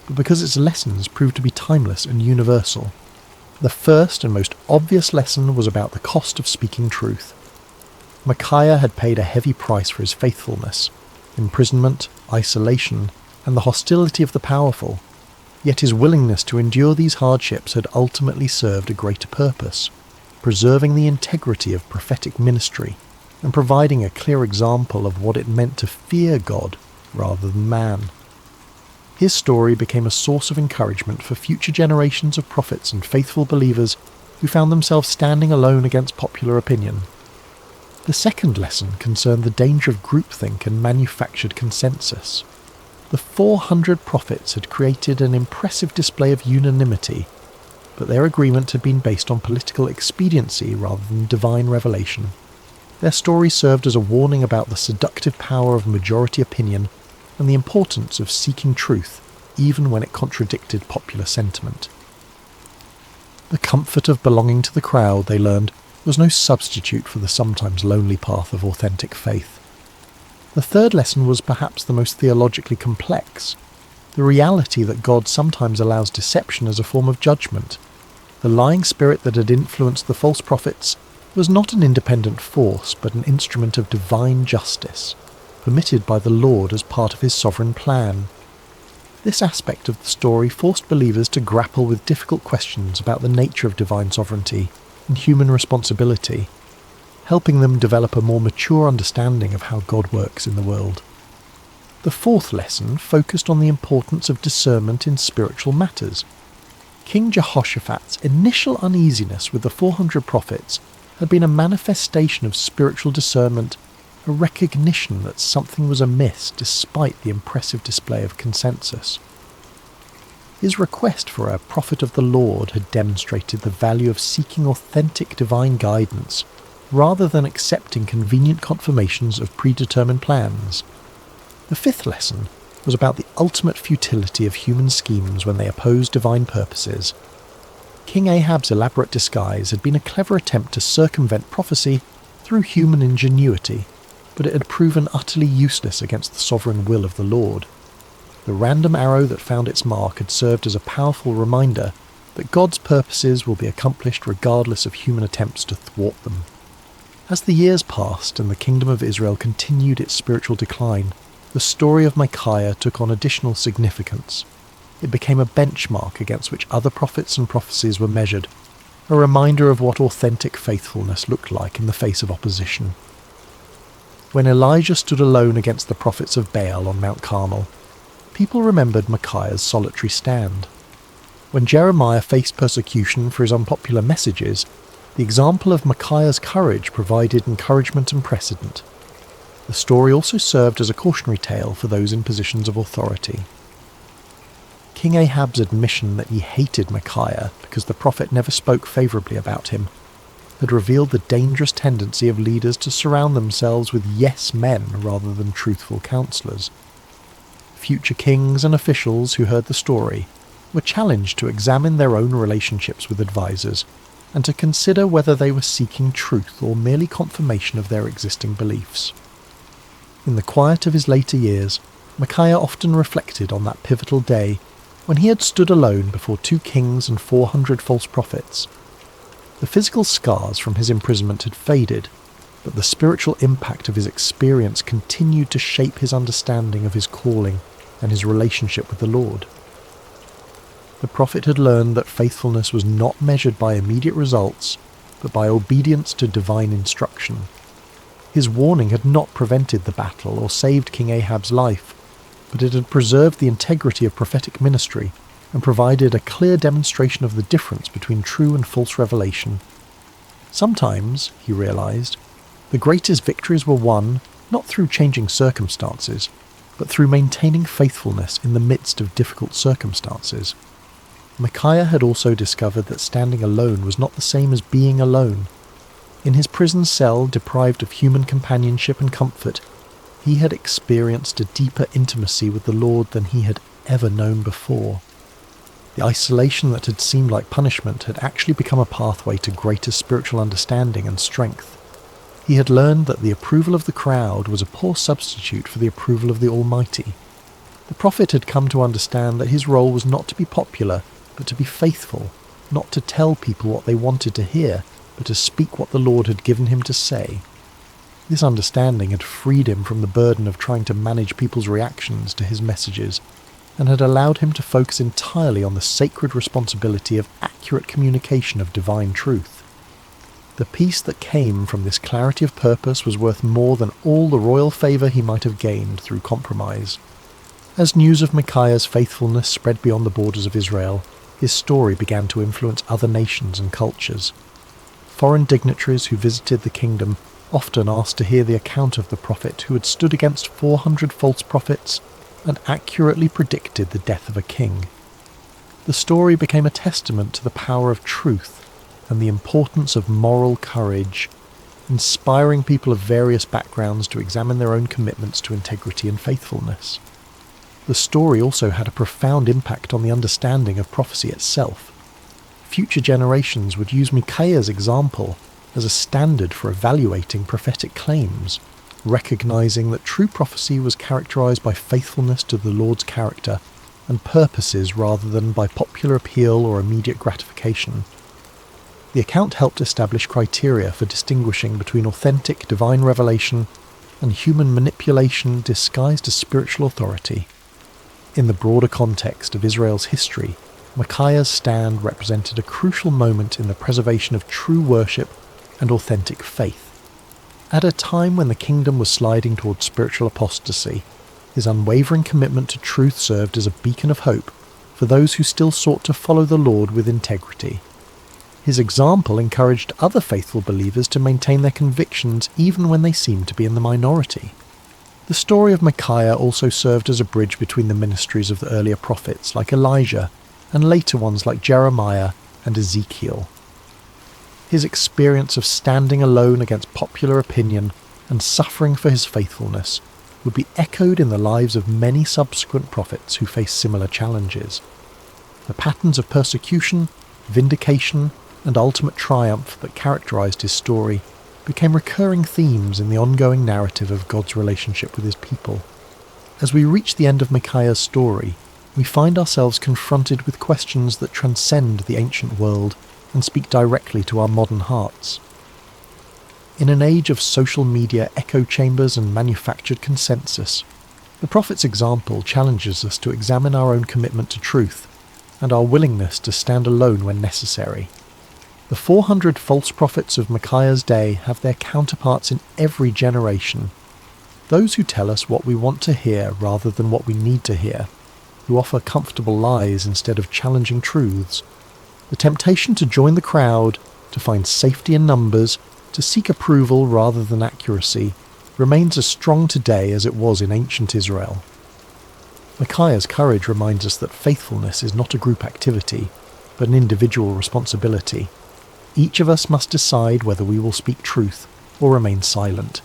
S1: but because its lessons proved to be timeless and universal. The first and most obvious lesson was about the cost of speaking truth. Micaiah had paid a heavy price for his faithfulness: imprisonment, isolation, and the hostility of the powerful. Yet his willingness to endure these hardships had ultimately served a greater purpose, preserving the integrity of prophetic ministry and providing a clear example of what it meant to fear God rather than man. His story became a source of encouragement for future generations of prophets and faithful believers who found themselves standing alone against popular opinion. The second lesson concerned the danger of groupthink and manufactured consensus. The 400 prophets had created an impressive display of unanimity, but their agreement had been based on political expediency rather than divine revelation. Their story served as a warning about the seductive power of majority opinion and the importance of seeking truth, even when it contradicted popular sentiment. The comfort of belonging to the crowd, they learned, was no substitute for the sometimes lonely path of authentic faith. The third lesson was perhaps the most theologically complex: the reality that God sometimes allows deception as a form of judgment. The lying spirit that had influenced the false prophets was not an independent force, but an instrument of divine justice, permitted by the Lord as part of his sovereign plan. This aspect of the story forced believers to grapple with difficult questions about the nature of divine sovereignty and human responsibility, helping them develop a more mature understanding of how God works in the world. The fourth lesson focused on the importance of discernment in spiritual matters. King Jehoshaphat's initial uneasiness with the 400 prophets had been a manifestation of spiritual discernment, a recognition that something was amiss despite the impressive display of consensus. His request for a prophet of the Lord had demonstrated the value of seeking authentic divine guidance, rather than accepting convenient confirmations of predetermined plans. The fifth lesson was about the ultimate futility of human schemes when they oppose divine purposes. King Ahab's elaborate disguise had been a clever attempt to circumvent prophecy through human ingenuity, but it had proven utterly useless against the sovereign will of the Lord. The random arrow that found its mark had served as a powerful reminder that God's purposes will be accomplished regardless of human attempts to thwart them. As the years passed and the kingdom of Israel continued its spiritual decline, the story of Micaiah took on additional significance. It became a benchmark against which other prophets and prophecies were measured, a reminder of what authentic faithfulness looked like in the face of opposition. When Elijah stood alone against the prophets of Baal on Mount Carmel, people remembered Micaiah's solitary stand. When Jeremiah faced persecution for his unpopular messages, the example of Micaiah's courage provided encouragement and precedent. The story also served as a cautionary tale for those in positions of authority. King Ahab's admission that he hated Micaiah because the prophet never spoke favourably about him had revealed the dangerous tendency of leaders to surround themselves with yes men rather than truthful counsellors. Future kings and officials who heard the story were challenged to examine their own relationships with advisors and to consider whether they were seeking truth or merely confirmation of their existing beliefs. In the quiet of his later years, Micaiah often reflected on that pivotal day when he had stood alone before 2 kings and 400 false prophets. The physical scars from his imprisonment had faded, but the spiritual impact of his experience continued to shape his understanding of his calling and his relationship with the Lord. The prophet had learned that faithfulness was not measured by immediate results, but by obedience to divine instruction. His warning had not prevented the battle or saved King Ahab's life, but it had preserved the integrity of prophetic ministry and provided a clear demonstration of the difference between true and false revelation. Sometimes, he realised, the greatest victories were won not through changing circumstances, but through maintaining faithfulness in the midst of difficult circumstances. Micaiah had also discovered that standing alone was not the same as being alone. In his prison cell, deprived of human companionship and comfort, he had experienced a deeper intimacy with the Lord than he had ever known before. The isolation that had seemed like punishment had actually become a pathway to greater spiritual understanding and strength. He had learned that the approval of the crowd was a poor substitute for the approval of the Almighty. The prophet had come to understand that his role was not to be popular, but to be faithful, not to tell people what they wanted to hear, but to speak what the Lord had given him to say. This understanding had freed him from the burden of trying to manage people's reactions to his messages, and had allowed him to focus entirely on the sacred responsibility of accurate communication of divine truth. The peace that came from this clarity of purpose was worth more than all the royal favour he might have gained through compromise. As news of Micaiah's faithfulness spread beyond the borders of Israel, his story began to influence other nations and cultures. Foreign dignitaries who visited the kingdom often asked to hear the account of the prophet who had stood against 400 false prophets and accurately predicted the death of a king. The story became a testament to the power of truth and the importance of moral courage, inspiring people of various backgrounds to examine their own commitments to integrity and faithfulness. The story also had a profound impact on the understanding of prophecy itself. Future generations would use Micaiah's example as a standard for evaluating prophetic claims, recognizing that true prophecy was characterized by faithfulness to the Lord's character and purposes rather than by popular appeal or immediate gratification. The account helped establish criteria for distinguishing between authentic divine revelation and human manipulation disguised as spiritual authority. In the broader context of Israel's history, Micaiah's stand represented a crucial moment in the preservation of true worship and authentic faith. At a time when the kingdom was sliding towards spiritual apostasy, his unwavering commitment to truth served as a beacon of hope for those who still sought to follow the Lord with integrity. His example encouraged other faithful believers to maintain their convictions even when they seemed to be in the minority. The story of Micaiah also served as a bridge between the ministries of the earlier prophets like Elijah and later ones like Jeremiah and Ezekiel. His experience of standing alone against popular opinion and suffering for his faithfulness would be echoed in the lives of many subsequent prophets who faced similar challenges. The patterns of persecution, vindication, and ultimate triumph that characterized his story became recurring themes in the ongoing narrative of God's relationship with his people. As we reach the end of Micaiah's story, we find ourselves confronted with questions that transcend the ancient world and speak directly to our modern hearts. In an age of social media echo chambers and manufactured consensus, the prophet's example challenges us to examine our own commitment to truth and our willingness to stand alone when necessary. The 400 false prophets of Micaiah's day have their counterparts in every generation. Those who tell us what we want to hear rather than what we need to hear, who offer comfortable lies instead of challenging truths. The temptation to join the crowd, to find safety in numbers, to seek approval rather than accuracy, remains as strong today as it was in ancient Israel. Micaiah's courage reminds us that faithfulness is not a group activity, but an individual responsibility. Each of us must decide whether we will speak truth or remain silent,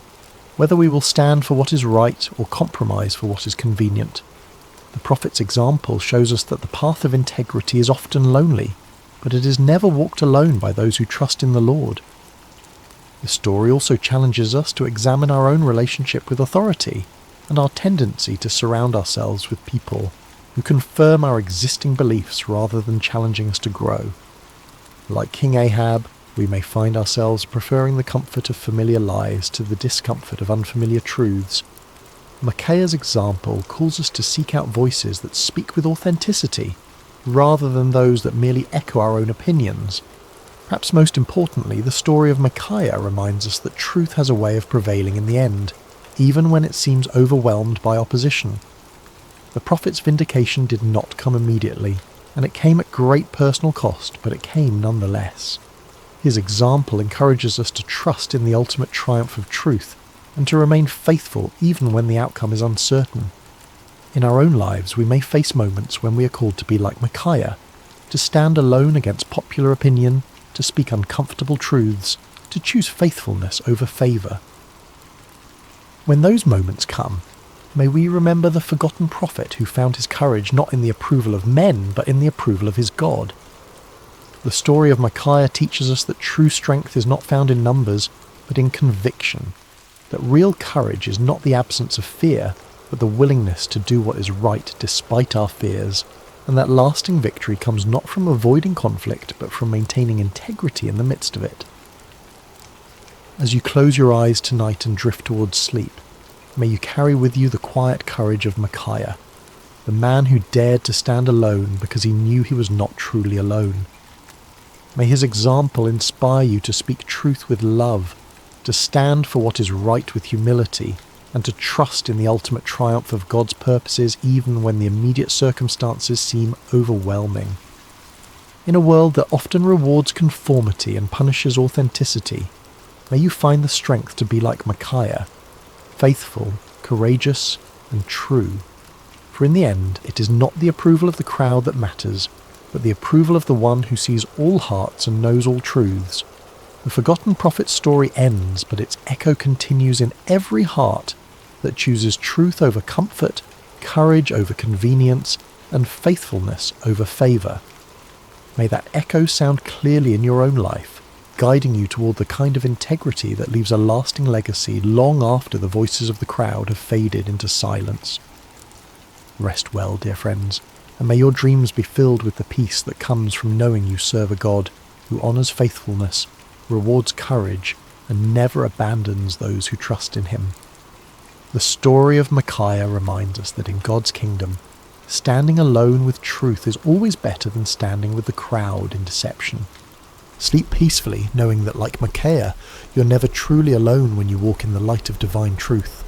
S1: whether we will stand for what is right or compromise for what is convenient. The prophet's example shows us that the path of integrity is often lonely, but it is never walked alone by those who trust in the Lord. The story also challenges us to examine our own relationship with authority and our tendency to surround ourselves with people who confirm our existing beliefs rather than challenging us to grow. Like King Ahab, we may find ourselves preferring the comfort of familiar lies to the discomfort of unfamiliar truths. Micaiah's example calls us to seek out voices that speak with authenticity, rather than those that merely echo our own opinions. Perhaps most importantly, the story of Micaiah reminds us that truth has a way of prevailing in the end, even when it seems overwhelmed by opposition. The prophet's vindication did not come immediately, and it came at great personal cost, but it came nonetheless. His example encourages us to trust in the ultimate triumph of truth and to remain faithful even when the outcome is uncertain. In our own lives, we may face moments when we are called to be like Micaiah, to stand alone against popular opinion, to speak uncomfortable truths, to choose faithfulness over favour. When those moments come, may we remember the forgotten prophet who found his courage not in the approval of men, but in the approval of his God. The story of Micaiah teaches us that true strength is not found in numbers, but in conviction, that real courage is not the absence of fear, but the willingness to do what is right despite our fears, and that lasting victory comes not from avoiding conflict, but from maintaining integrity in the midst of it. As you close your eyes tonight and drift towards sleep, may you carry with you the quiet courage of Micaiah, the man who dared to stand alone because he knew he was not truly alone. May his example inspire you to speak truth with love, to stand for what is right with humility, and to trust in the ultimate triumph of God's purposes even when the immediate circumstances seem overwhelming. In a world that often rewards conformity and punishes authenticity, may you find the strength to be like Micaiah, faithful, courageous, and true. For in the end, it is not the approval of the crowd that matters, but the approval of the one who sees all hearts and knows all truths. The forgotten prophet's story ends, but its echo continues in every heart that chooses truth over comfort, courage over convenience, and faithfulness over favour. May that echo sound clearly in your own life, guiding you toward the kind of integrity that leaves a lasting legacy long after the voices of the crowd have faded into silence. Rest well, dear friends, and may your dreams be filled with the peace that comes from knowing you serve a God who honours faithfulness, rewards courage, and never abandons those who trust in him. The story of Micaiah reminds us that in God's kingdom, standing alone with truth is always better than standing with the crowd in deception. Sleep peacefully, knowing that like Micaiah, you're never truly alone when you walk in the light of divine truth.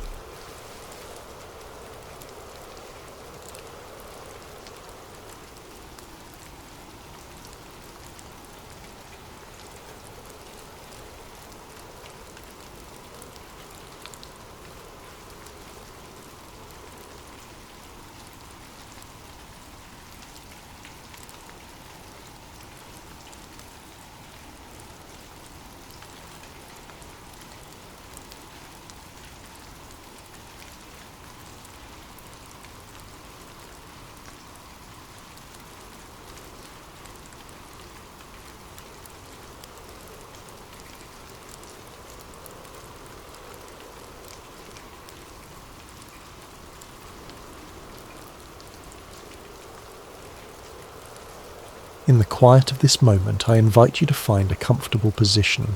S1: In the quiet of this moment, I invite you to find a comfortable position.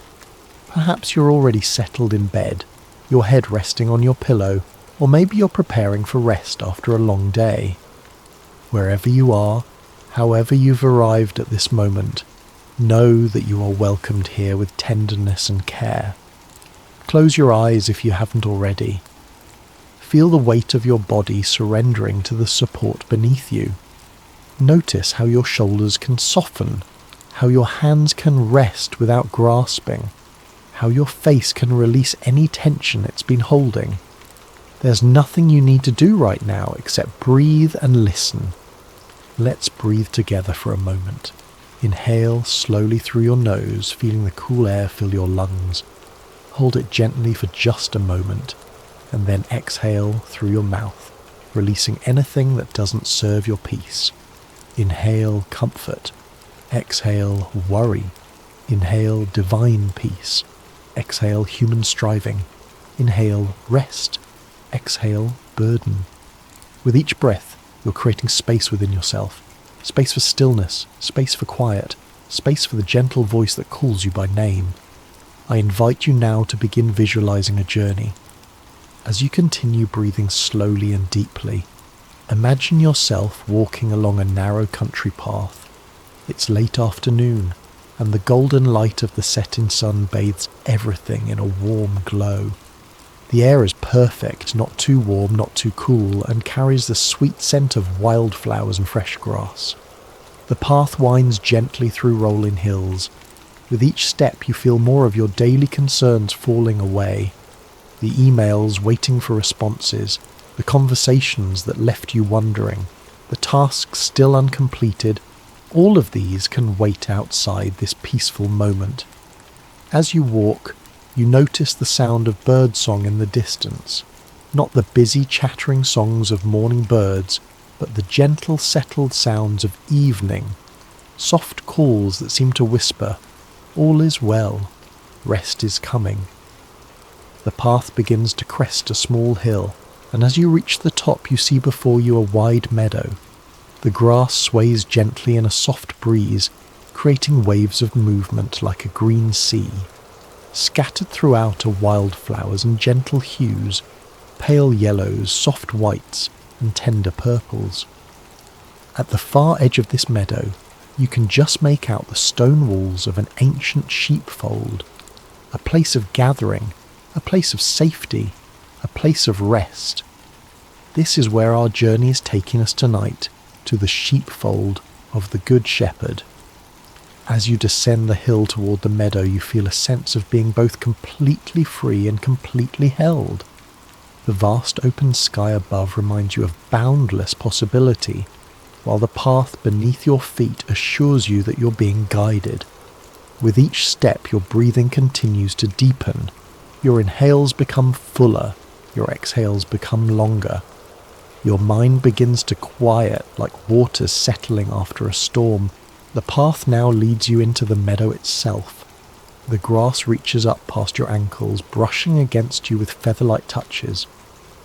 S1: Perhaps you're already settled in bed, your head resting on your pillow, or maybe you're preparing for rest after a long day. Wherever you are, however you've arrived at this moment, know that you are welcomed here with tenderness and care. Close your eyes if you haven't already. Feel the weight of your body surrendering to the support beneath you. Notice how your shoulders can soften, how your hands can rest without grasping, how your face can release any tension it's been holding. There's nothing you need to do right now except breathe and listen. Let's breathe together for a moment. Inhale slowly through your nose, feeling the cool air fill your lungs. Hold it gently for just a moment, and then exhale through your mouth, releasing anything that doesn't serve your peace. Inhale comfort, exhale worry, inhale divine peace, exhale human striving, inhale rest, exhale burden. With each breath, you're creating space within yourself, space for stillness, space for quiet, space for the gentle voice that calls you by name. I invite you now to begin visualizing a journey. As you continue breathing slowly and deeply, imagine yourself walking along a narrow country path. It's late afternoon, and the golden light of the setting sun bathes everything in a warm glow. The air is perfect, not too warm, not too cool, and carries the sweet scent of wildflowers and fresh grass. The path winds gently through rolling hills, With each step you feel more of your daily concerns falling away. The emails waiting for responses, the conversations that left you wondering, the tasks still uncompleted, all of these can wait outside this peaceful moment. As you walk, you notice the sound of birdsong in the distance, not the busy chattering songs of morning birds, but the gentle settled sounds of evening, soft calls that seem to whisper, "All is well, rest is coming." The path begins to crest a small hill, and as you reach the top you see before you a wide meadow. The grass sways gently in a soft breeze, creating waves of movement like a green sea. Scattered throughout are wildflowers and gentle hues, pale yellows, soft whites, and tender purples. At the far edge of this meadow, you can just make out the stone walls of an ancient sheepfold, a place of gathering, a place of safety, a place of rest. This is where our journey is taking us tonight, to the sheepfold of the Good Shepherd. As you descend the hill toward the meadow, you feel a sense of being both completely free and completely held. The vast open sky above reminds you of boundless possibility, while the path beneath your feet assures you that you're being guided. With each step, your breathing continues to deepen. Your inhales become fuller, your exhales become longer. Your mind begins to quiet like waters settling after a storm. The path now leads you into the meadow itself. The grass reaches up past your ankles, brushing against you with feather-like touches.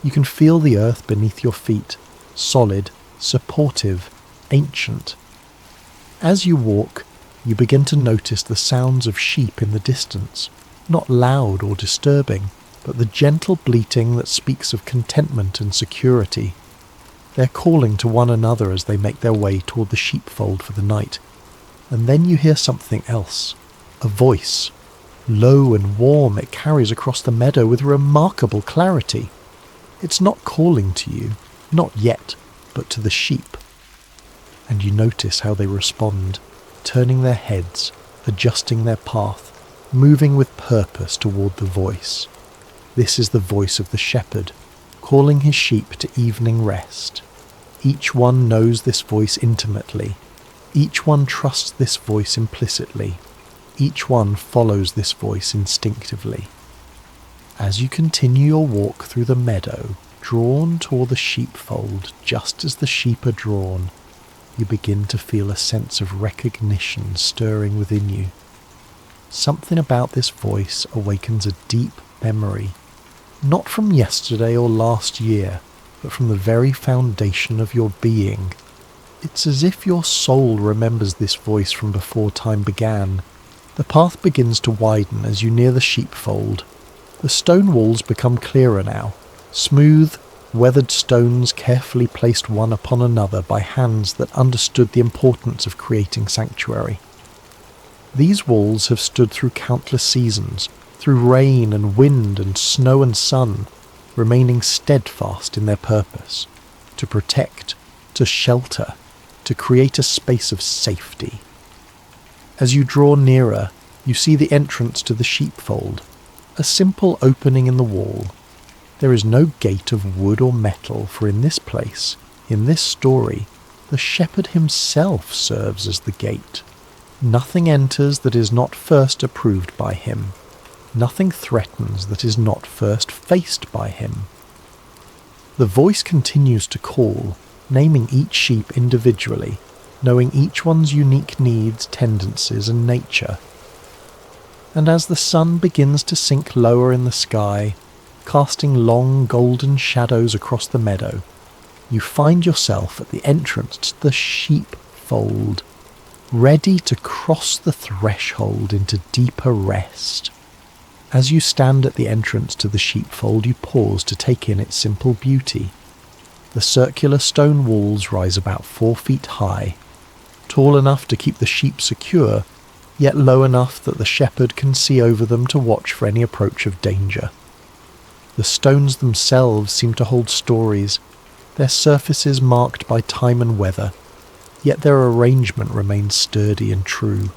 S1: You can feel the earth beneath your feet, solid, supportive, ancient. As you walk, you begin to notice the sounds of sheep in the distance, not loud or disturbing, but the gentle bleating that speaks of contentment and security. They're calling to one another as they make their way toward the sheepfold for the night. And then you hear something else, a voice. Low and warm, it carries across the meadow with remarkable clarity. It's not calling to you, not yet, but to the sheep. And you notice how they respond, turning their heads, adjusting their path, moving with purpose toward the voice. This is the voice of the shepherd, calling his sheep to evening rest. Each one knows this voice intimately. Each one trusts this voice implicitly. Each one follows this voice instinctively. As you continue your walk through the meadow, drawn toward the sheepfold just as the sheep are drawn, you begin to feel a sense of recognition stirring within you. Something about this voice awakens a deep memory, not from yesterday or last year, but from the very foundation of your being. It's as if your soul remembers this voice from before time began. The path begins to widen as you near the sheepfold. The stone walls become clearer now, smooth, weathered stones carefully placed one upon another by hands that understood the importance of creating sanctuary. These walls have stood through countless seasons, through rain and wind and snow and sun, remaining steadfast in their purpose, to protect, to shelter, to create a space of safety. As you draw nearer, you see the entrance to the sheepfold, a simple opening in the wall. There is no gate of wood or metal, for in this place, in this story, the shepherd himself serves as the gate. Nothing enters that is not first approved by him. Nothing threatens that is not first faced by him. The voice continues to call, naming each sheep individually, knowing each one's unique needs, tendencies, and nature. And as the sun begins to sink lower in the sky, casting long golden shadows across the meadow, you find yourself at the entrance to the sheepfold, ready to cross the threshold into deeper rest. As you stand at the entrance to the sheepfold, you pause to take in its simple beauty. The circular stone walls rise about 4 feet high, tall enough to keep the sheep secure, yet low enough that the shepherd can see over them to watch for any approach of danger. The stones themselves seem to hold stories, their surfaces marked by time and weather, yet their arrangement remains sturdy and true.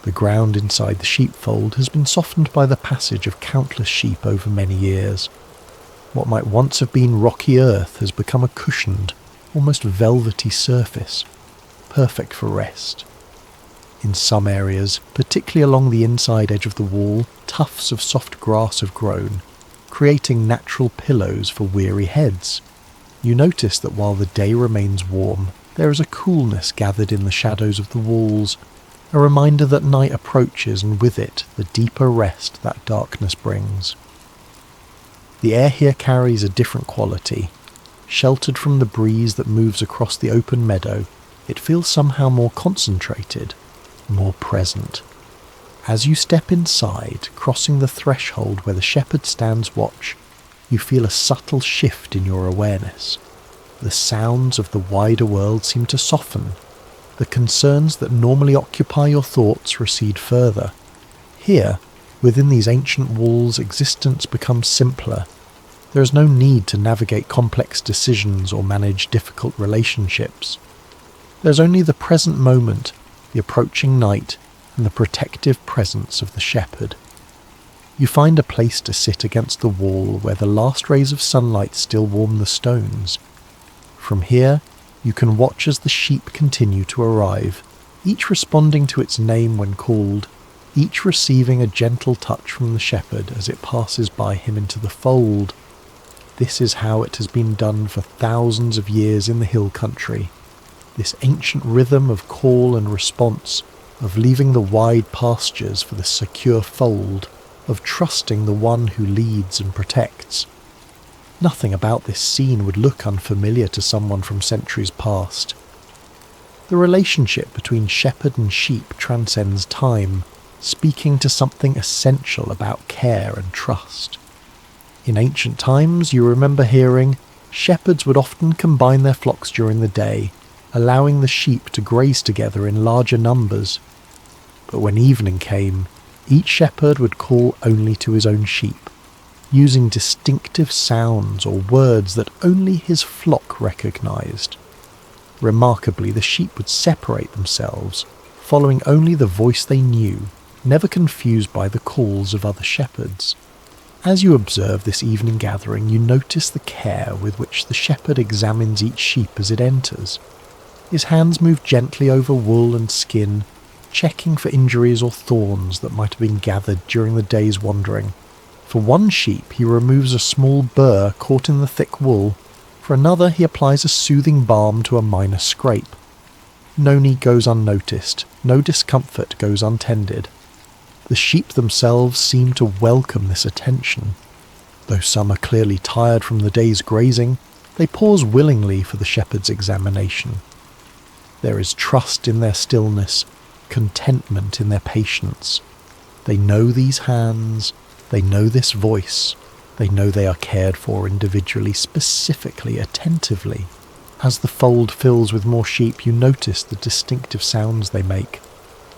S1: The ground inside the sheepfold has been softened by the passage of countless sheep over many years. What might once have been rocky earth has become a cushioned, almost velvety surface, perfect for rest. In some areas, particularly along the inside edge of the wall, tufts of soft grass have grown, creating natural pillows for weary heads. You notice that while the day remains warm, there is a coolness gathered in the shadows of the walls, a reminder that night approaches and with it the deeper rest that darkness brings. The air here carries a different quality. Sheltered from the breeze that moves across the open meadow, it feels somehow more concentrated, more present. As you step inside, crossing the threshold where the shepherd stands watch, you feel a subtle shift in your awareness. The sounds of the wider world seem to soften. The concerns that normally occupy your thoughts recede further. Here, within these ancient walls, existence becomes simpler. There is no need to navigate complex decisions or manage difficult relationships. There is only the present moment, the approaching night, and the protective presence of the shepherd. You find a place to sit against the wall where the last rays of sunlight still warm the stones. From here, you can watch as the sheep continue to arrive, each responding to its name when called, each receiving a gentle touch from the shepherd as it passes by him into the fold. This is how it has been done for thousands of years in the hill country. This ancient rhythm of call and response, of leaving the wide pastures for the secure fold, of trusting the one who leads and protects. Nothing about this scene would look unfamiliar to someone from centuries past. The relationship between shepherd and sheep transcends time, speaking to something essential about care and trust. In ancient times, you remember hearing, shepherds would often combine their flocks during the day, allowing the sheep to graze together in larger numbers. But when evening came, each shepherd would call only to his own sheep, using distinctive sounds or words that only his flock recognized. Remarkably, the sheep would separate themselves, following only the voice they knew, never confused by the calls of other shepherds. As you observe this evening gathering, you notice the care with which the shepherd examines each sheep as it enters. His hands move gently over wool and skin, checking for injuries or thorns that might have been gathered during the day's wandering. For one sheep, he removes a small burr caught in the thick wool. For another, he applies a soothing balm to a minor scrape. No need goes unnoticed, no discomfort goes untended. The sheep themselves seem to welcome this attention. Though some are clearly tired from the day's grazing, they pause willingly for the shepherd's examination. There is trust in their stillness, contentment in their patience. They know these hands, they know this voice, they know they are cared for individually, specifically, attentively. As the fold fills with more sheep, you notice the distinctive sounds they make.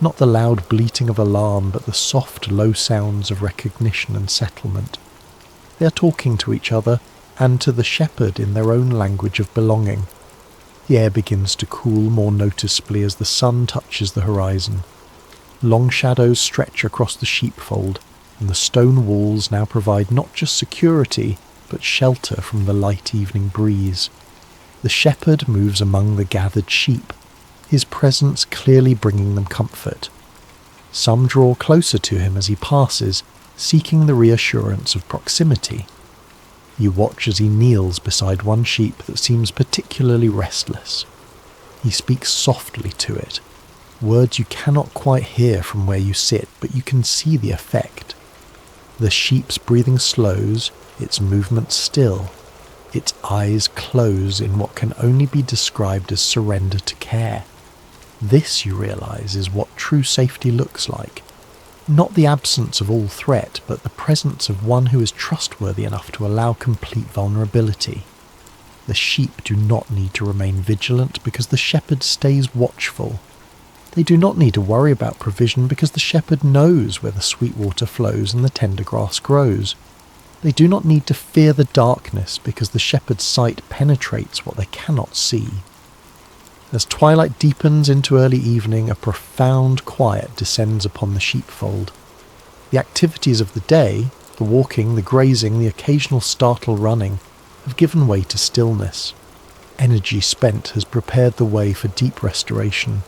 S1: Not the loud bleating of alarm, but the soft, low sounds of recognition and settlement. They are talking to each other and to the shepherd in their own language of belonging. The air begins to cool more noticeably as the sun touches the horizon. Long shadows stretch across the sheepfold, and the stone walls now provide not just security, but shelter from the light evening breeze. The shepherd moves among the gathered sheep, his presence clearly bringing them comfort. Some draw closer to him as he passes, seeking the reassurance of proximity. You watch as he kneels beside one sheep that seems particularly restless. He speaks softly to it, words you cannot quite hear from where you sit, but you can see the effect. The sheep's breathing slows, its movements still, its eyes close in what can only be described as surrender to care. This, you realize, is what true safety looks like. Not the absence of all threat, but the presence of one who is trustworthy enough to allow complete vulnerability. The sheep do not need to remain vigilant because the shepherd stays watchful. They do not need to worry about provision because the shepherd knows where the sweet water flows and the tender grass grows. They do not need to fear the darkness because the shepherd's sight penetrates what they cannot see. As twilight deepens into early evening, a profound quiet descends upon the sheepfold. The activities of the day, the walking, the grazing, the occasional startle running, have given way to stillness. Energy spent has prepared the way for deep restoration.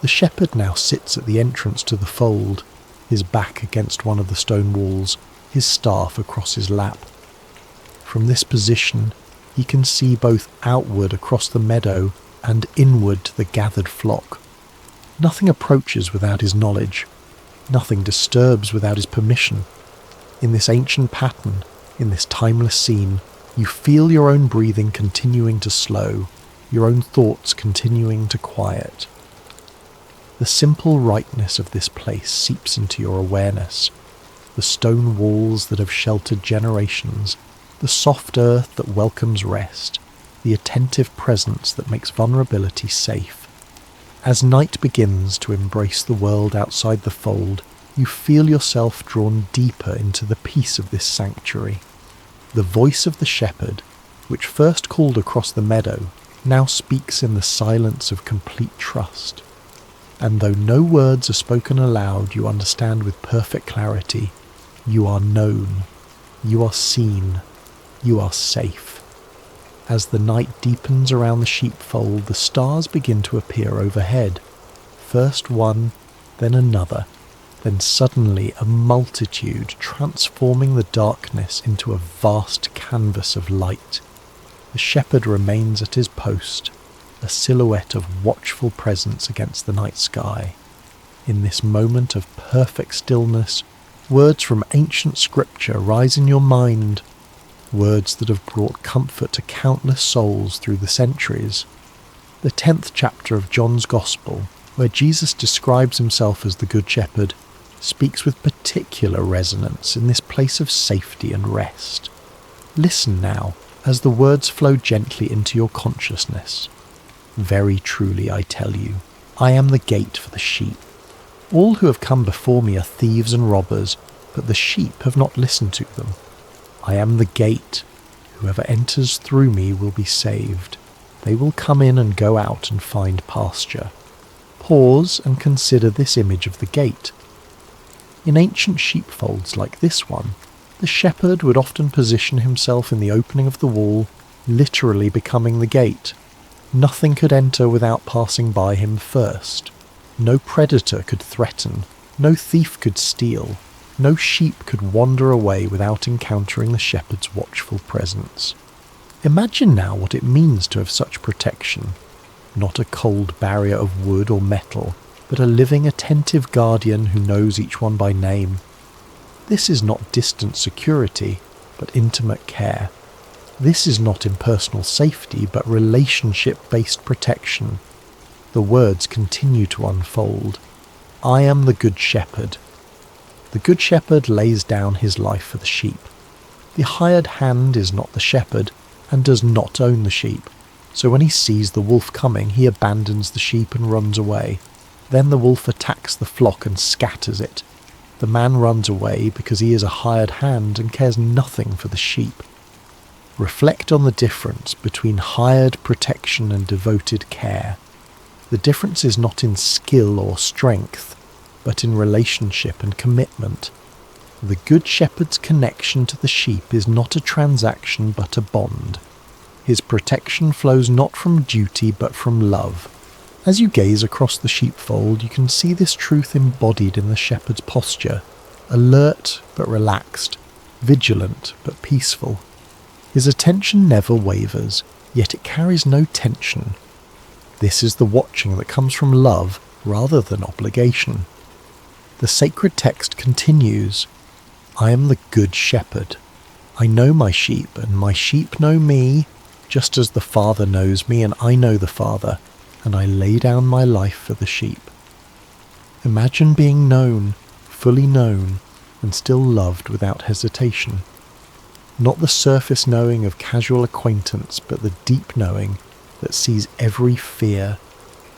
S1: The shepherd now sits at the entrance to the fold, his back against one of the stone walls, his staff across his lap. From this position, he can see both outward across the meadow and inward to the gathered flock. Nothing approaches without his knowledge. Nothing disturbs without his permission. In this ancient pattern, in this timeless scene, you feel your own breathing continuing to slow, your own thoughts continuing to quiet. The simple rightness of this place seeps into your awareness. The stone walls that have sheltered generations, the soft earth that welcomes rest, the attentive presence that makes vulnerability safe. As night begins to embrace the world outside the fold, you feel yourself drawn deeper into the peace of this sanctuary. The voice of the shepherd, which first called across the meadow, now speaks in the silence of complete trust. And though no words are spoken aloud, you understand with perfect clarity. You are known. You are seen. You are safe. As the night deepens around the sheepfold, the stars begin to appear overhead. First one, then another, then suddenly a multitude, transforming the darkness into a vast canvas of light. The shepherd remains at his post, a silhouette of watchful presence against the night sky. In this moment of perfect stillness, words from ancient scripture rise in your mind, words that have brought comfort to countless souls through the centuries. The 10th chapter of John's Gospel, where Jesus describes himself as the Good Shepherd, speaks with particular resonance in this place of safety and rest. Listen now as the words flow gently into your consciousness. Very truly I tell you, I am the gate for the sheep. All who have come before me are thieves and robbers, but the sheep have not listened to them. I am the gate. Whoever enters through me will be saved. They will come in and go out and find pasture. Pause and consider this image of the gate. In ancient sheepfolds like this one, the shepherd would often position himself in the opening of the wall, literally becoming the gate. Nothing could enter without passing by him first. No predator could threaten, no thief could steal, no sheep could wander away without encountering the shepherd's watchful presence. Imagine now what it means to have such protection. Not a cold barrier of wood or metal, but a living, attentive guardian who knows each one by name. This is not distant security, but intimate care. This is not impersonal safety, but relationship-based protection. The words continue to unfold. I am the Good Shepherd. The Good Shepherd lays down his life for the sheep. The hired hand is not the shepherd, and does not own the sheep. So when he sees the wolf coming, he abandons the sheep and runs away. Then the wolf attacks the flock and scatters it. The man runs away because he is a hired hand and cares nothing for the sheep. Reflect on the difference between hired protection and devoted care. The difference is not in skill or strength, but in relationship and commitment. The Good Shepherd's connection to the sheep is not a transaction but a bond. His protection flows not from duty but from love. As you gaze across the sheepfold, you can see this truth embodied in the shepherd's posture, alert but relaxed, vigilant but peaceful. His attention never wavers, yet it carries no tension. This is the watching that comes from love rather than obligation. The sacred text continues, I am the Good Shepherd. I know my sheep, and my sheep know me, just as the Father knows me, and I know the Father, and I lay down my life for the sheep. Imagine being known, fully known, and still loved without hesitation. Not the surface knowing of casual acquaintance, but the deep knowing that sees every fear,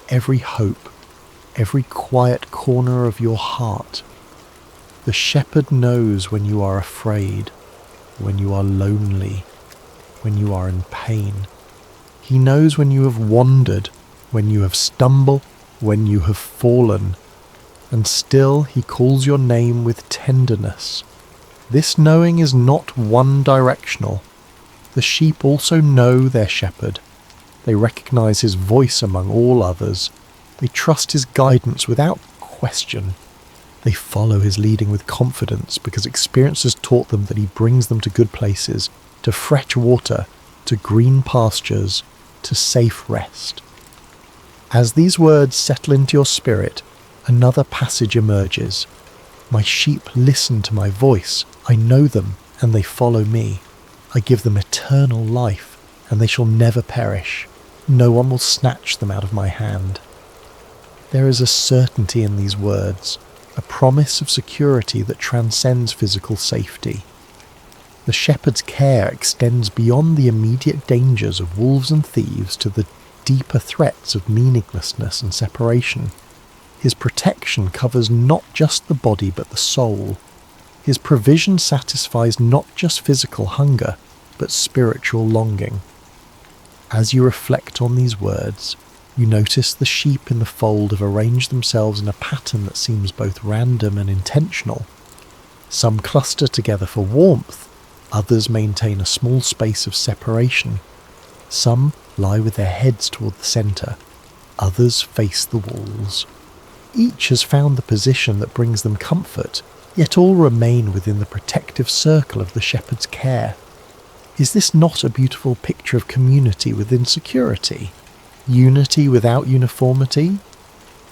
S1: every hope, every quiet corner of your heart. The shepherd knows when you are afraid, when you are lonely, when you are in pain. He knows when you have wandered, when you have stumbled, when you have fallen, and still he calls your name with tenderness. This knowing is not one-directional. The sheep also know their shepherd. They recognize his voice among all others. They trust his guidance without question. They follow his leading with confidence because experience has taught them that he brings them to good places, to fresh water, to green pastures, to safe rest. As these words settle into your spirit, another passage emerges. My sheep listen to my voice. I know them, and they follow me. I give them eternal life, and they shall never perish. No one will snatch them out of my hand. There is a certainty in these words, a promise of security that transcends physical safety. The shepherd's care extends beyond the immediate dangers of wolves and thieves to the deeper threats of meaninglessness and separation. His protection covers not just the body but the soul. His provision satisfies not just physical hunger, but spiritual longing. As you reflect on these words, you notice the sheep in the fold have arranged themselves in a pattern that seems both random and intentional. Some cluster together for warmth, others maintain a small space of separation. Some lie with their heads toward the centre, others face the walls. Each has found the position that brings them comfort, yet all remain within the protective circle of the shepherd's care. Is this not a beautiful picture of community within security? Unity without uniformity?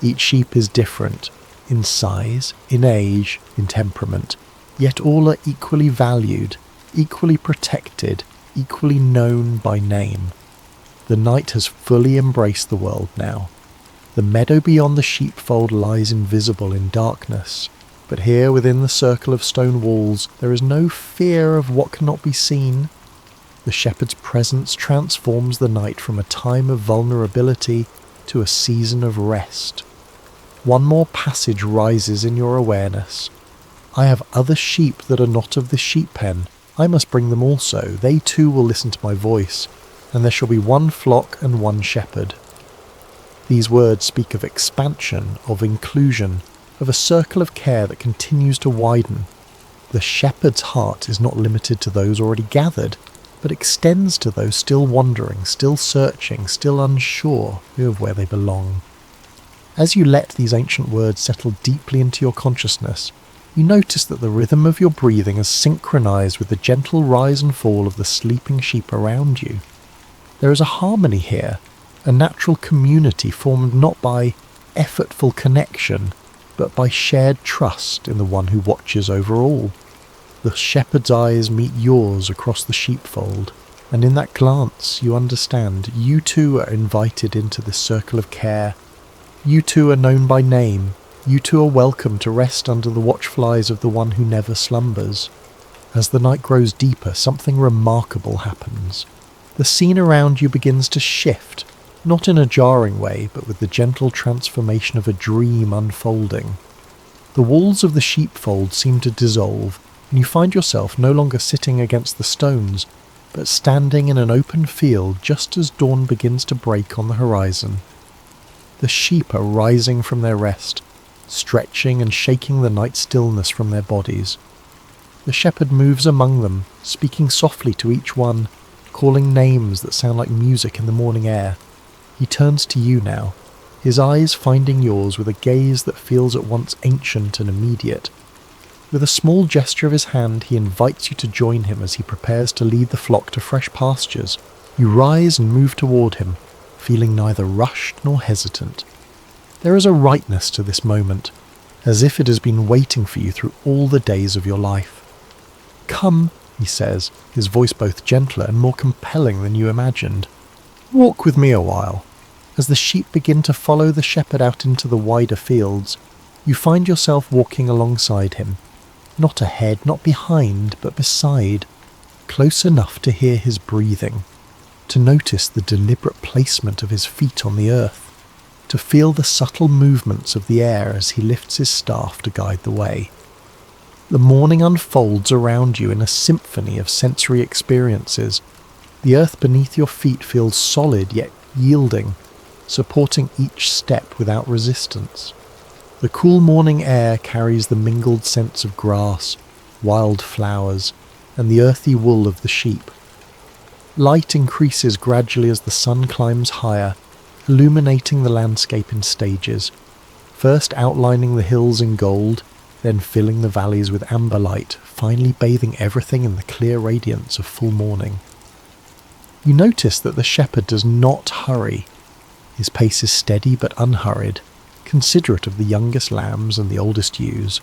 S1: Each sheep is different, in size, in age, in temperament, yet all are equally valued, equally protected, equally known by name. The night has fully embraced the world now. The meadow beyond the sheepfold lies invisible in darkness, but here within the circle of stone walls there is no fear of what cannot be seen. The shepherd's presence transforms the night from a time of vulnerability to a season of rest. One more passage rises in your awareness. I have other sheep that are not of this sheep pen. I must bring them also. They too will listen to my voice, and there shall be one flock and one shepherd. These words speak of expansion, of inclusion, of a circle of care that continues to widen. The shepherd's heart is not limited to those already gathered, but extends to those still wandering, still searching, still unsure of where they belong. As you let these ancient words settle deeply into your consciousness, you notice that the rhythm of your breathing is synchronized with the gentle rise and fall of the sleeping sheep around you. There is a harmony here, a natural community formed not by effortful connection, but by shared trust in the one who watches over all. The shepherd's eyes meet yours across the sheepfold, and in that glance you understand you too are invited into this circle of care. You too are known by name. You too are welcome to rest under the watchflies of the one who never slumbers. As the night grows deeper, something remarkable happens. The scene around you begins to shift, not in a jarring way, but with the gentle transformation of a dream unfolding. The walls of the sheepfold seem to dissolve, and you find yourself no longer sitting against the stones, but standing in an open field just as dawn begins to break on the horizon. The sheep are rising from their rest, stretching and shaking the night stillness from their bodies. The shepherd moves among them, speaking softly to each one, calling names that sound like music in the morning air. He turns to you now, his eyes finding yours with a gaze that feels at once ancient and immediate. With a small gesture of his hand, he invites you to join him as he prepares to lead the flock to fresh pastures. You rise and move toward him, feeling neither rushed nor hesitant. There is a rightness to this moment, as if it has been waiting for you through all the days of your life. "Come," he says, his voice both gentler and more compelling than you imagined. "Walk with me a while." As the sheep begin to follow the shepherd out into the wider fields, you find yourself walking alongside him, not ahead, not behind, but beside, close enough to hear his breathing, to notice the deliberate placement of his feet on the earth, to feel the subtle movements of the air as he lifts his staff to guide the way. The morning unfolds around you in a symphony of sensory experiences. The earth beneath your feet feels solid yet yielding. supporting each step without resistance. The cool morning air carries the mingled scents of grass, wild flowers, and the earthy wool of the sheep. Light increases gradually as the sun climbs higher, illuminating the landscape in stages, first outlining the hills in gold, then filling the valleys with amber light, finally bathing everything in the clear radiance of full morning. You notice that the shepherd does not hurry. His pace is steady but unhurried, considerate of the youngest lambs and the oldest ewes.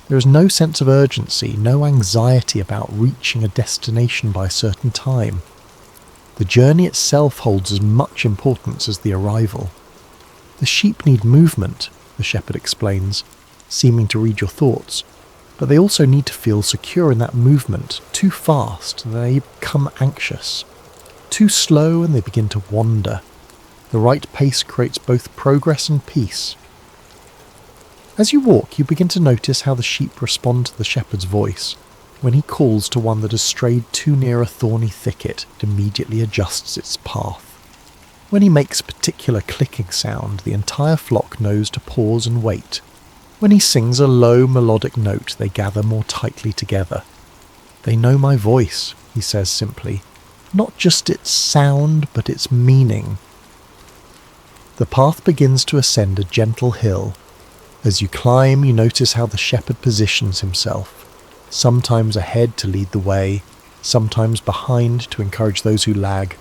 S1: There is no sense of urgency, no anxiety about reaching a destination by a certain time. The journey itself holds as much importance as the arrival. The sheep need movement, the shepherd explains, seeming to read your thoughts, but they also need to feel secure in that movement. Too fast, and they become anxious. Too slow, and they begin to wander. The right pace creates both progress and peace. As you walk, you begin to notice how the sheep respond to the shepherd's voice. When he calls to one that has strayed too near a thorny thicket, it immediately adjusts its path. When he makes a particular clicking sound, the entire flock knows to pause and wait. When he sings a low melodic note, they gather more tightly together. "They know my voice," he says simply. "Not just its sound, but its meaning." The path begins to ascend a gentle hill. As you climb, you notice how the shepherd positions himself, sometimes ahead to lead the way, sometimes behind to encourage those who lag,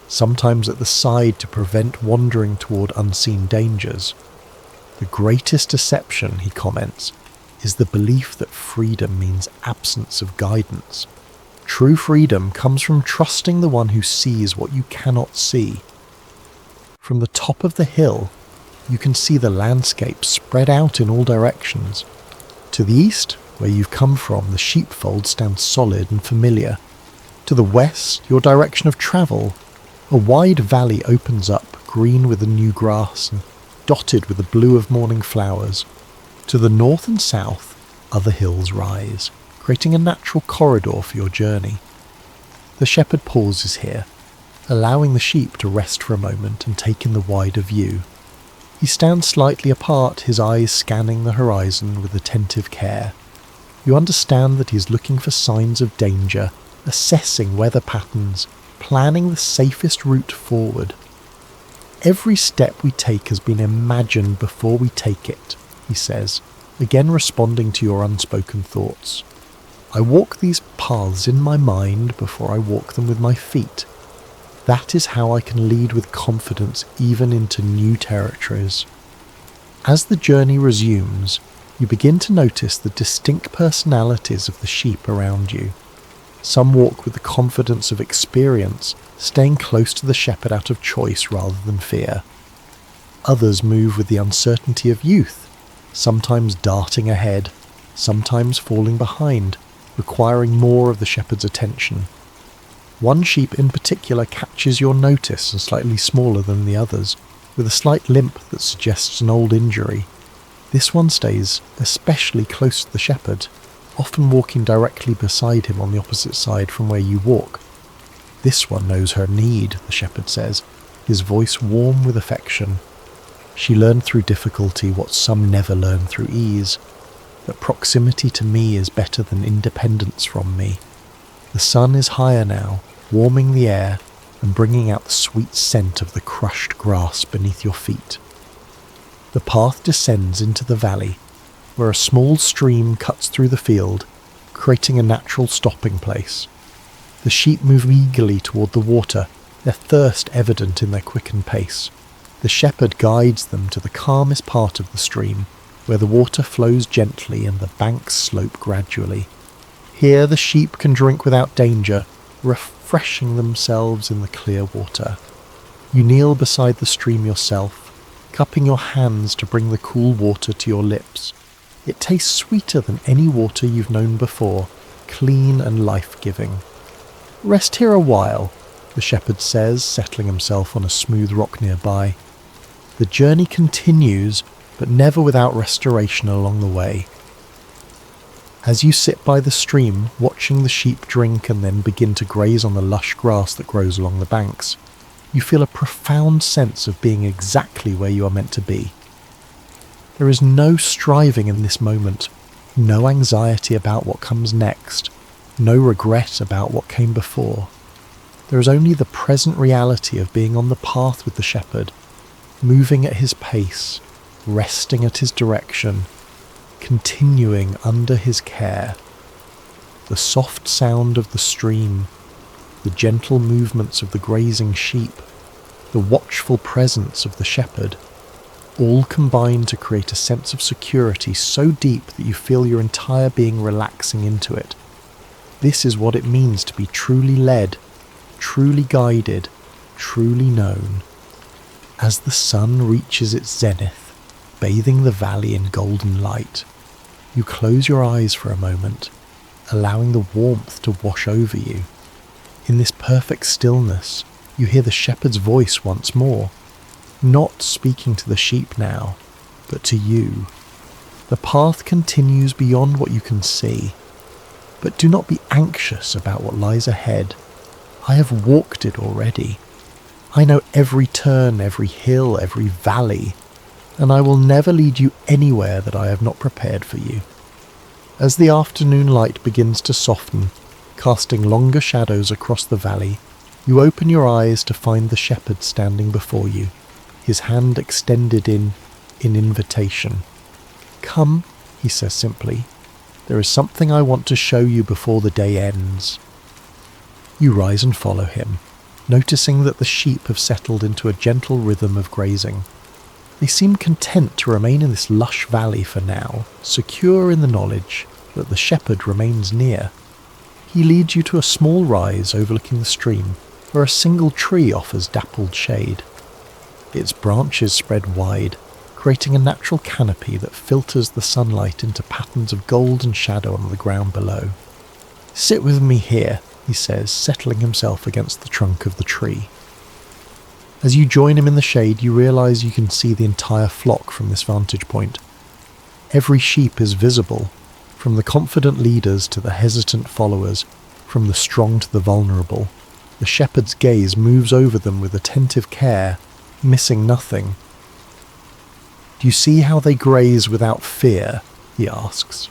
S1: sometimes at the side to prevent wandering toward unseen dangers. The greatest deception, he comments, is the belief that freedom means absence of guidance. True freedom comes from trusting the one who sees what you cannot see. From the top of the hill, you can see the landscape spread out in all directions. To the east, where you've come from, the sheepfold stands solid and familiar. To the west, your direction of travel, a wide valley opens up, green with the new grass and dotted with the blue of morning flowers. To the north and south, other hills rise, creating a natural corridor for your journey. The shepherd pauses here, allowing the sheep to rest for a moment and take in the wider view. He stands slightly apart, his eyes scanning the horizon with attentive care. You understand that he is looking for signs of danger, assessing weather patterns, planning the safest route forward. "Every step we take has been imagined before we take it," he says, again responding to your unspoken thoughts. "I walk these paths in my mind before I walk them with my feet. That is how I can lead with confidence even into new territories." As the journey resumes, you begin to notice the distinct personalities of the sheep around you. Some walk with the confidence of experience, staying close to the shepherd out of choice rather than fear. Others move with the uncertainty of youth, sometimes darting ahead, sometimes falling behind, requiring more of the shepherd's attention. One sheep in particular catches your notice and slightly smaller than the others, with a slight limp that suggests an old injury. This one stays especially close to the shepherd, often walking directly beside him on the opposite side from where you walk. "This one knows her need," the shepherd says, his voice warm with affection. "She learned through difficulty what some never learn through ease, that proximity to me is better than independence from me. The sun is higher now, warming the air and bringing out the sweet scent of the crushed grass beneath your feet." The path descends into the valley, where a small stream cuts through the field, creating a natural stopping place. The sheep move eagerly toward the water, their thirst evident in their quickened pace. The shepherd guides them to the calmest part of the stream, where the water flows gently and the banks slope gradually. Here the sheep can drink without danger, refreshing themselves in the clear water. You kneel beside the stream yourself, cupping your hands to bring the cool water to your lips. It tastes sweeter than any water you've known before, clean and life-giving. "Rest here a while," the shepherd says, settling himself on a smooth rock nearby. The journey continues, but never without restoration along the way. As you sit by the stream, watching the sheep drink and then begin to graze on the lush grass that grows along the banks, you feel a profound sense of being exactly where you are meant to be. There is no striving in this moment, no anxiety about what comes next, no regret about what came before. There is only the present reality of being on the path with the shepherd, moving at his pace, resting at his direction, continuing under his care. The soft sound of the stream, the gentle movements of the grazing sheep, the watchful presence of the shepherd, all combine to create a sense of security so deep that you feel your entire being relaxing into it. This is what it means to be truly led, truly guided, truly known. As the sun reaches its zenith, bathing the valley in golden light, you close your eyes for a moment, allowing the warmth to wash over you. In this perfect stillness, you hear the shepherd's voice once more, not speaking to the sheep now, but to you. The path continues beyond what you can see, but do not be anxious about what lies ahead. I have walked it already. I know every turn, every hill, every valley, and I will never lead you anywhere that I have not prepared for you. As the afternoon light begins to soften, casting longer shadows across the valley, you open your eyes to find the shepherd standing before you, his hand extended in invitation. "Come," he says simply. "There is something I want to show you before the day ends." You rise and follow him, noticing that the sheep have settled into a gentle rhythm of grazing. They seem content to remain in this lush valley for now, secure in the knowledge that the shepherd remains near. He leads you to a small rise overlooking the stream, where a single tree offers dappled shade. Its branches spread wide, creating a natural canopy that filters the sunlight into patterns of gold and shadow on the ground below. "Sit with me here," he says, settling himself against the trunk of the tree. As you join him in the shade, you realise you can see the entire flock from this vantage point. Every sheep is visible, from the confident leaders to the hesitant followers, from the strong to the vulnerable. The shepherd's gaze moves over them with attentive care, missing nothing. "Do you see how they graze without fear?" he asks.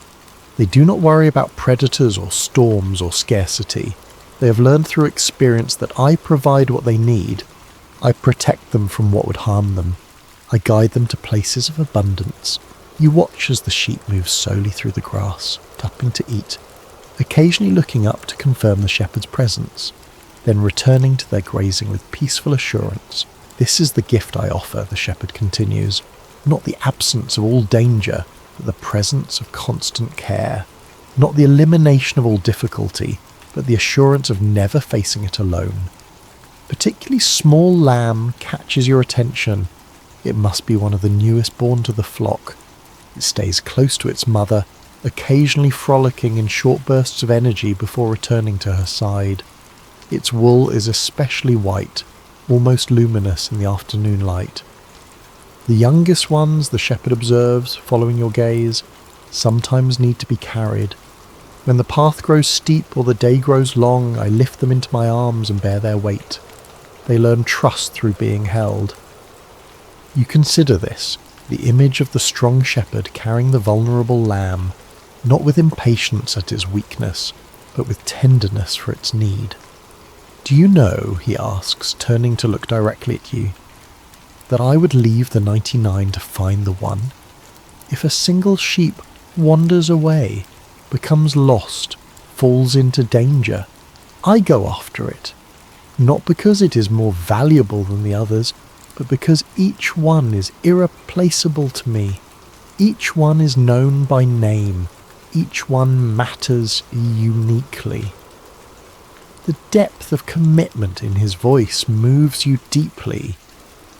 S1: "They do not worry about predators or storms or scarcity. They have learned through experience that I provide what they need. I protect them from what would harm them. I guide them to places of abundance." You watch as the sheep move slowly through the grass, tapping to eat, occasionally looking up to confirm the shepherd's presence, then returning to their grazing with peaceful assurance. "This is the gift I offer," the shepherd continues, "not the absence of all danger, but the presence of constant care, not the elimination of all difficulty, but the assurance of never facing it alone. Particularly small lamb catches your attention. It must be one of the newest born to the flock. It stays close to its mother, occasionally frolicking in short bursts of energy before returning to her side. Its wool is especially white, almost luminous in the afternoon light. The youngest ones, the shepherd observes, following your gaze, sometimes need to be carried. When the path grows steep or the day grows long, I lift them into my arms and bear their weight. They learn trust through being held. You consider this, the image of the strong shepherd carrying the vulnerable lamb, not with impatience at its weakness, but with tenderness for its need. "Do you know," he asks, turning to look directly at you, "that I would leave the 99 to find the one? If a single sheep wanders away, becomes lost, falls into danger, I go after it, not because it is more valuable than the others, but because each one is irreplaceable to me. Each one is known by name. Each one matters uniquely." The depth of commitment in his voice moves you deeply.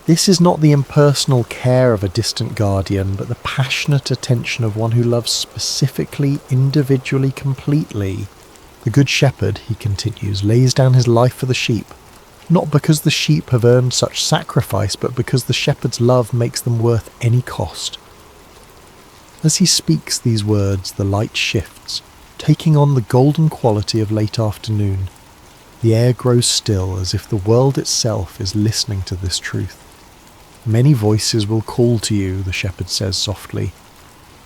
S1: This is not the impersonal care of a distant guardian, but the passionate attention of one who loves specifically, individually, completely. The good shepherd, he continues, lays down his life for the sheep, not because the sheep have earned such sacrifice, but because the shepherd's love makes them worth any cost. As he speaks these words, the light shifts, taking on the golden quality of late afternoon. The air grows still as if the world itself is listening to this truth. Many voices will call to you, the shepherd says softly.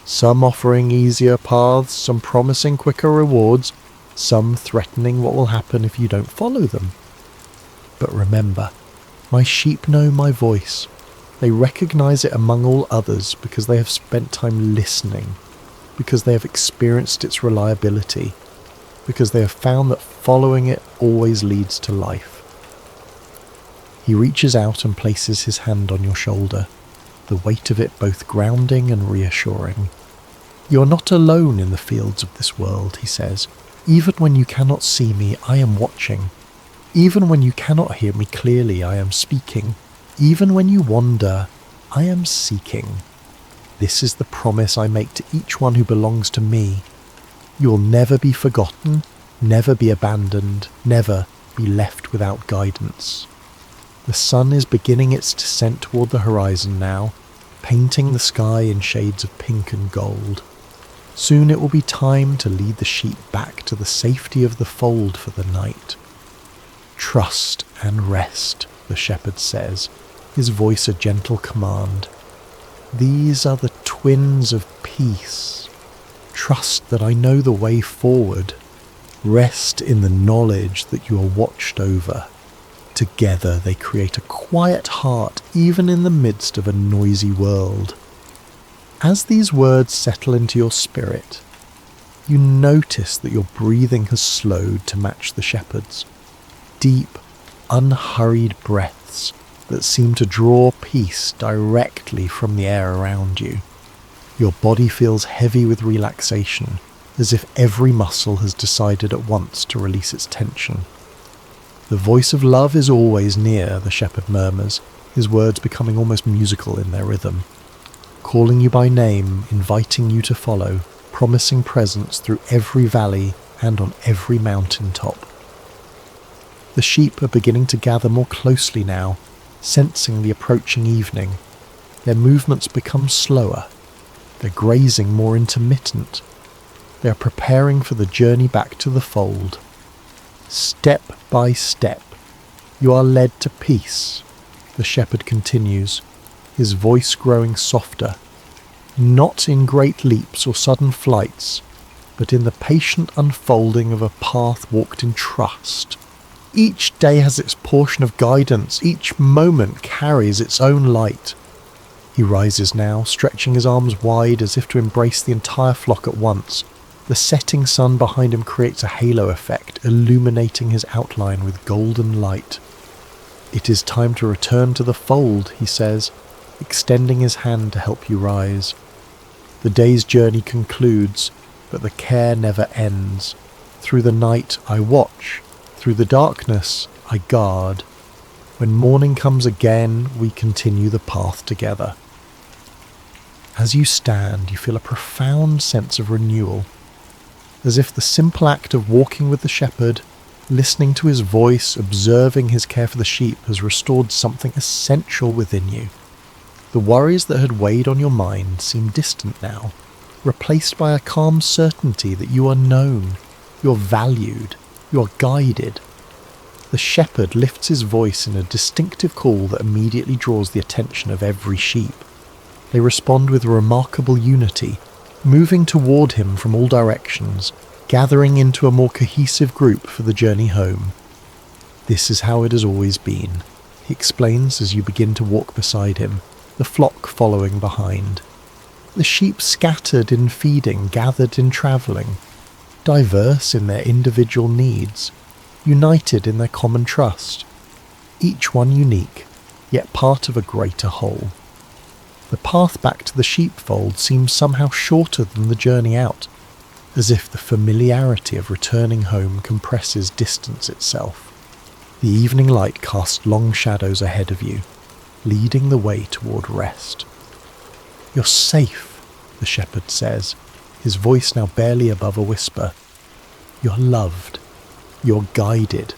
S1: Some offering easier paths, some promising quicker rewards, some threatening what will happen if you don't follow them. But remember, my sheep know my voice. They recognize it among all others because they have spent time listening, because they have experienced its reliability, because they have found that following it always leads to life. He reaches out and places his hand on your shoulder, the weight of it both grounding and reassuring. You are not alone in the fields of this world, he says. Even when you cannot see me, I am watching. Even when you cannot hear me clearly, I am speaking. Even when you wander, I am seeking. This is the promise I make to each one who belongs to me. You will never be forgotten, never be abandoned, never be left without guidance. The sun is beginning its descent toward the horizon now, painting the sky in shades of pink and gold. Soon it will be time to lead the sheep back to the safety of the fold for the night. Trust and rest, the shepherd says, his voice a gentle command. These are the twins of peace. Trust that I know the way forward. Rest in the knowledge that you are watched over. Together they create a quiet heart even in the midst of a noisy world. As these words settle into your spirit, you notice that your breathing has slowed to match the shepherd's. Deep, unhurried breaths that seem to draw peace directly from the air around you. Your body feels heavy with relaxation, as if every muscle has decided at once to release its tension. The voice of love is always near, the shepherd murmurs, his words becoming almost musical in their rhythm. Calling you by name, inviting you to follow, promising presence through every valley and on every mountain top. The sheep are beginning to gather more closely now, sensing the approaching evening. Their movements become slower, their grazing more intermittent. They are preparing for the journey back to the fold. Step by step, you are led to peace, the shepherd continues, his voice growing softer, not in great leaps or sudden flights, but in the patient unfolding of a path walked in trust. Each day has its portion of guidance, each moment carries its own light. He rises now, stretching his arms wide as if to embrace the entire flock at once. The setting sun behind him creates a halo effect, illuminating his outline with golden light. It is time to return to the fold, he says, extending his hand to help you rise. The day's journey concludes, but the care never ends. Through the night I watch, through the darkness I guard. When morning comes again, we continue the path together. As you stand, you feel a profound sense of renewal, as if the simple act of walking with the shepherd, listening to his voice, observing his care for the sheep has restored something essential within you. The worries that had weighed on your mind seem distant now, replaced by a calm certainty that you are known, you are valued, you are guided. The shepherd lifts his voice in a distinctive call that immediately draws the attention of every sheep. They respond with remarkable unity, moving toward him from all directions, gathering into a more cohesive group for the journey home. This is how it has always been, he explains as you begin to walk beside him, the flock following behind. The sheep scattered in feeding, gathered in travelling, diverse in their individual needs, united in their common trust, each one unique, yet part of a greater whole. The path back to the sheepfold seems somehow shorter than the journey out, as if the familiarity of returning home compresses distance itself. The evening light casts long shadows ahead of you, leading the way toward rest. You're safe, the shepherd says, his voice now barely above a whisper. You're loved. You're guided.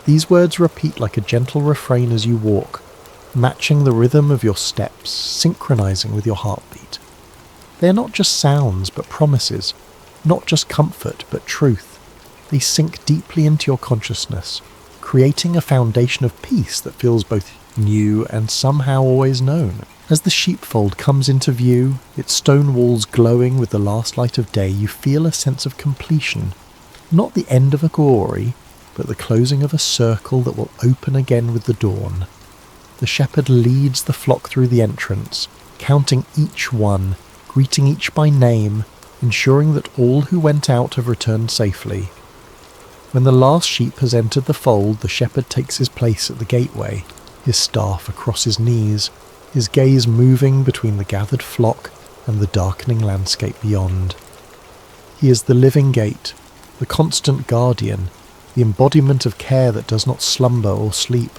S1: These words repeat like a gentle refrain as you walk, matching the rhythm of your steps, synchronizing with your heartbeat. They are not just sounds, but promises, not just comfort, but truth. They sink deeply into your consciousness, creating a foundation of peace that feels both new and somehow always known. As the sheepfold comes into view, its stone walls glowing with the last light of day, you feel a sense of completion. Not the end of a glory, but the closing of a circle that will open again with the dawn. The shepherd leads the flock through the entrance, counting each one, greeting each by name, ensuring that all who went out have returned safely. When the last sheep has entered the fold, the shepherd takes his place at the gateway, his staff across his knees, his gaze moving between the gathered flock and the darkening landscape beyond. He is the living gate, the constant guardian, the embodiment of care that does not slumber or sleep.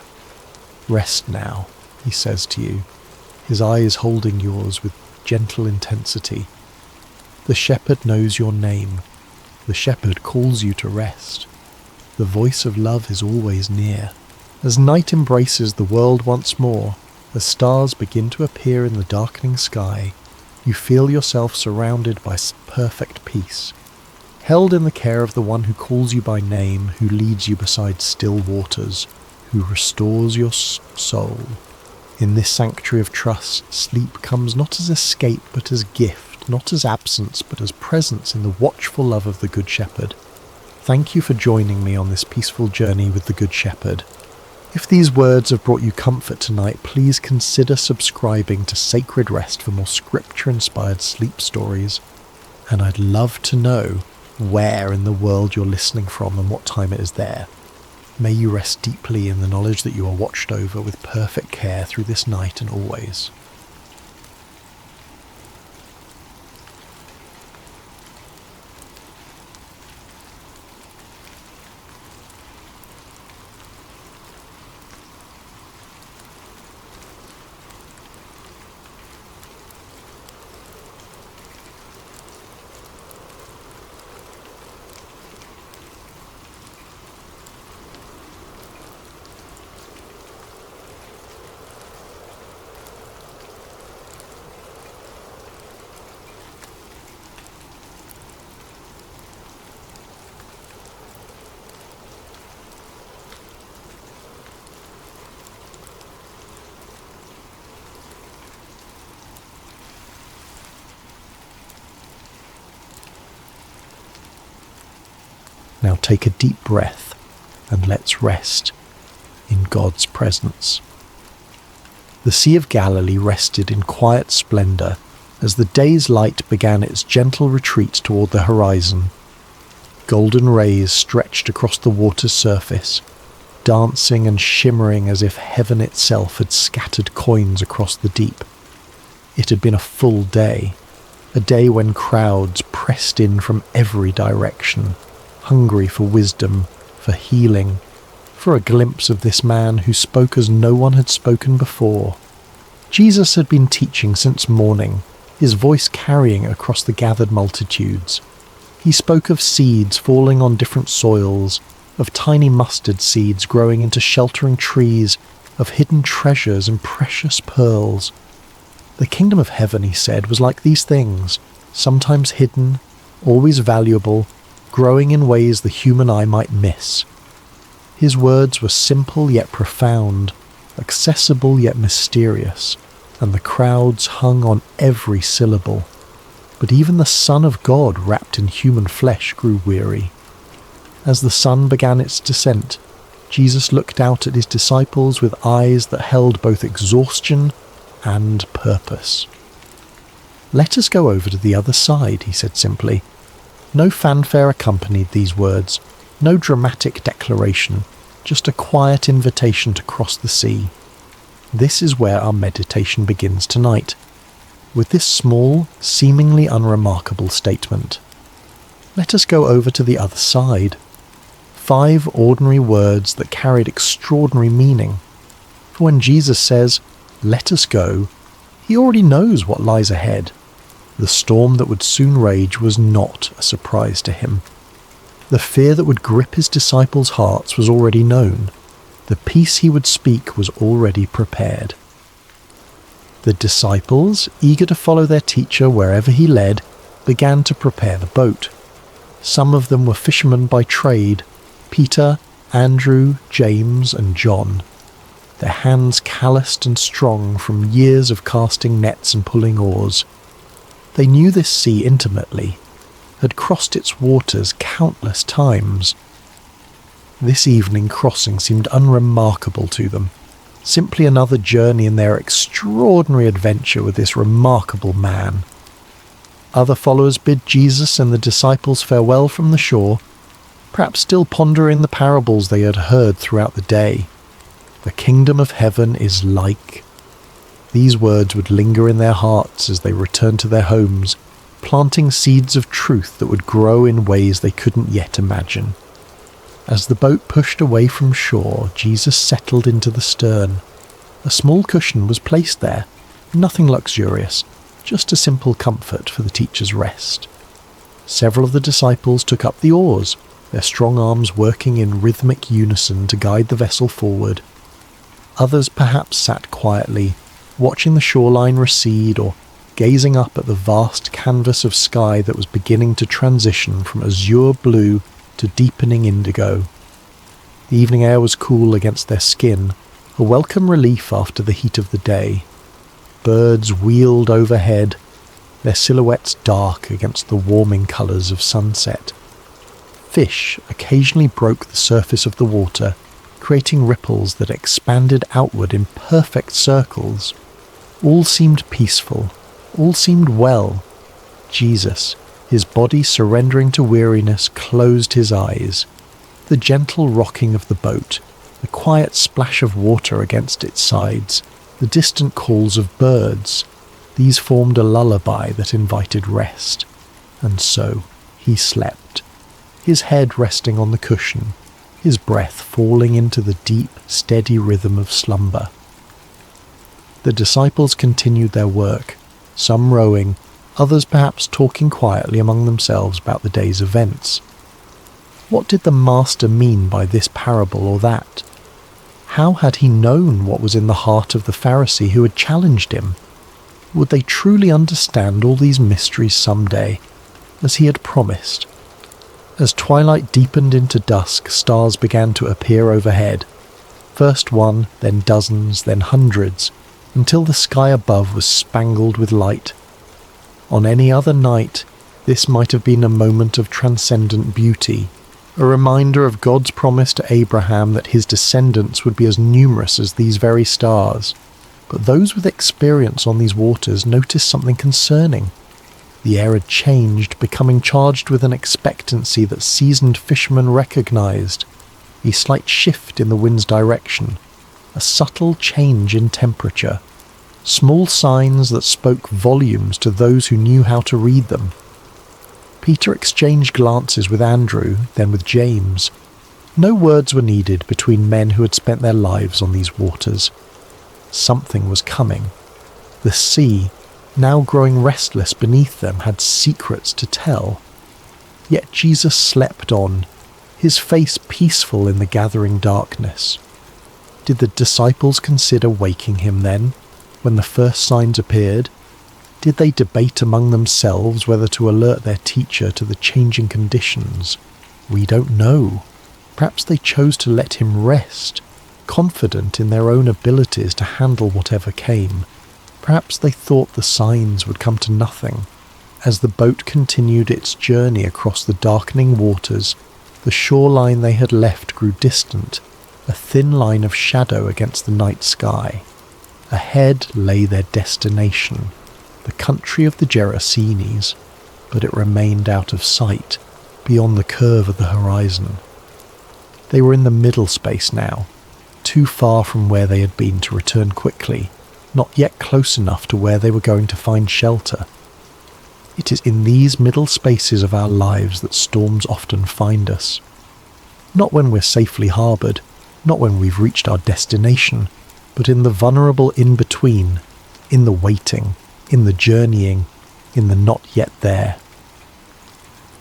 S1: Rest now, he says to you, his eyes holding yours with gentle intensity. The shepherd knows your name. The shepherd calls you to rest. The voice of love is always near. As night embraces the world once more, as stars begin to appear in the darkening sky, you feel yourself surrounded by perfect peace, held in the care of the one who calls you by name, who leads you beside still waters, who restores your soul. In this sanctuary of trust, sleep comes not as escape but as gift, not as absence but as presence in the watchful love of the Good Shepherd. Thank you for joining me on this peaceful journey with the Good Shepherd. If these words have brought you comfort tonight, please consider subscribing to Sacred Rest for more scripture-inspired sleep stories. And I'd love to know where in the world you're listening from and what time it is there. May you rest deeply in the knowledge that you are watched over with perfect care through this night and always. Now take a deep breath and let's rest in God's presence. The Sea of Galilee rested in quiet splendour as the day's light began its gentle retreat toward the horizon. Golden rays stretched across the water's surface, dancing and shimmering as if heaven itself had scattered coins across the deep. It had been a full day, a day when crowds pressed in from every direction, hungry for wisdom, for healing, for a glimpse of this man who spoke as no one had spoken before. Jesus had been teaching since morning, his voice carrying across the gathered multitudes. He spoke of seeds falling on different soils, of tiny mustard seeds growing into sheltering trees, of hidden treasures and precious pearls. The kingdom of heaven, he said, was like these things, sometimes hidden, always valuable, growing in ways the human eye might miss. His words were simple yet profound, accessible yet mysterious, and the crowds hung on every syllable. But even the Son of God, wrapped in human flesh, grew weary. As the sun began its descent, Jesus looked out at his disciples with eyes that held both exhaustion and purpose. "Let us go over to the other side," he said simply. No fanfare accompanied these words, no dramatic declaration, just a quiet invitation to cross the sea. This is where our meditation begins tonight, with this small, seemingly unremarkable statement. Let us go over to the other side. 5 ordinary words that carried extraordinary meaning. For when Jesus says, "Let us go," he already knows what lies ahead. The storm that would soon rage was not a surprise to him. The fear that would grip his disciples' hearts was already known. The peace he would speak was already prepared. The disciples, eager to follow their teacher wherever he led, began to prepare the boat. Some of them were fishermen by trade, Peter, Andrew, James, and John, their hands calloused and strong from years of casting nets and pulling oars. They knew this sea intimately, had crossed its waters countless times. This evening crossing seemed unremarkable to them, simply another journey in their extraordinary adventure with this remarkable man. Other followers bid Jesus and the disciples farewell from the shore, perhaps still pondering the parables they had heard throughout the day. The kingdom of heaven is like. These words would linger in their hearts as they returned to their homes, planting seeds of truth that would grow in ways they couldn't yet imagine. As the boat pushed away from shore, Jesus settled into the stern. A small cushion was placed there, nothing luxurious, just a simple comfort for the teacher's rest. Several of the disciples took up the oars, their strong arms working in rhythmic unison to guide the vessel forward. Others perhaps sat quietly, watching the shoreline recede or gazing up at the vast canvas of sky that was beginning to transition from azure blue to deepening indigo. The evening air was cool against their skin, a welcome relief after the heat of the day. Birds wheeled overhead, their silhouettes dark against the warming colours of sunset. Fish occasionally broke the surface of the water, creating ripples that expanded outward in perfect circles. All seemed peaceful, all seemed well. Jesus, his body surrendering to weariness, closed his eyes. The gentle rocking of the boat, the quiet splash of water against its sides, the distant calls of birds, these formed a lullaby that invited rest. And so he slept, his head resting on the cushion, his breath falling into the deep, steady rhythm of slumber. The disciples continued their work, some rowing, others perhaps talking quietly among themselves about the day's events. What did the Master mean by this parable or that? How had he known what was in the heart of the Pharisee who had challenged him? Would they truly understand all these mysteries someday, as he had promised? As twilight deepened into dusk, stars began to appear overhead. First one, then dozens, then hundreds, until the sky above was spangled with light. On any other night, this might have been a moment of transcendent beauty, a reminder of God's promise to Abraham that his descendants would be as numerous as these very stars. But those with experience on these waters noticed something concerning. The air had changed, becoming charged with an expectancy that seasoned fishermen recognized. A slight shift in the wind's direction, a subtle change in temperature, small signs that spoke volumes to those who knew how to read them. Peter exchanged glances with Andrew, then with James. No words were needed between men who had spent their lives on these waters. Something was coming. The sea, now growing restless beneath them, had secrets to tell. Yet Jesus slept on, his face peaceful in the gathering darkness. Did the disciples consider waking him then, when the first signs appeared? Did they debate among themselves whether to alert their teacher to the changing conditions? We don't know. Perhaps they chose to let him rest, confident in their own abilities to handle whatever came. Perhaps they thought the signs would come to nothing. As the boat continued its journey across the darkening waters, the shoreline they had left grew distant, a thin line of shadow against the night sky. Ahead lay their destination, the country of the Gerasenes, but it remained out of sight, beyond the curve of the horizon. They were in the middle space now, too far from where they had been to return quickly, not yet close enough to where they were going to find shelter. It is in these middle spaces of our lives that storms often find us. Not when we're safely harboured, not when we've reached our destination, but in the vulnerable in-between, in the waiting, in the journeying, in the not yet there.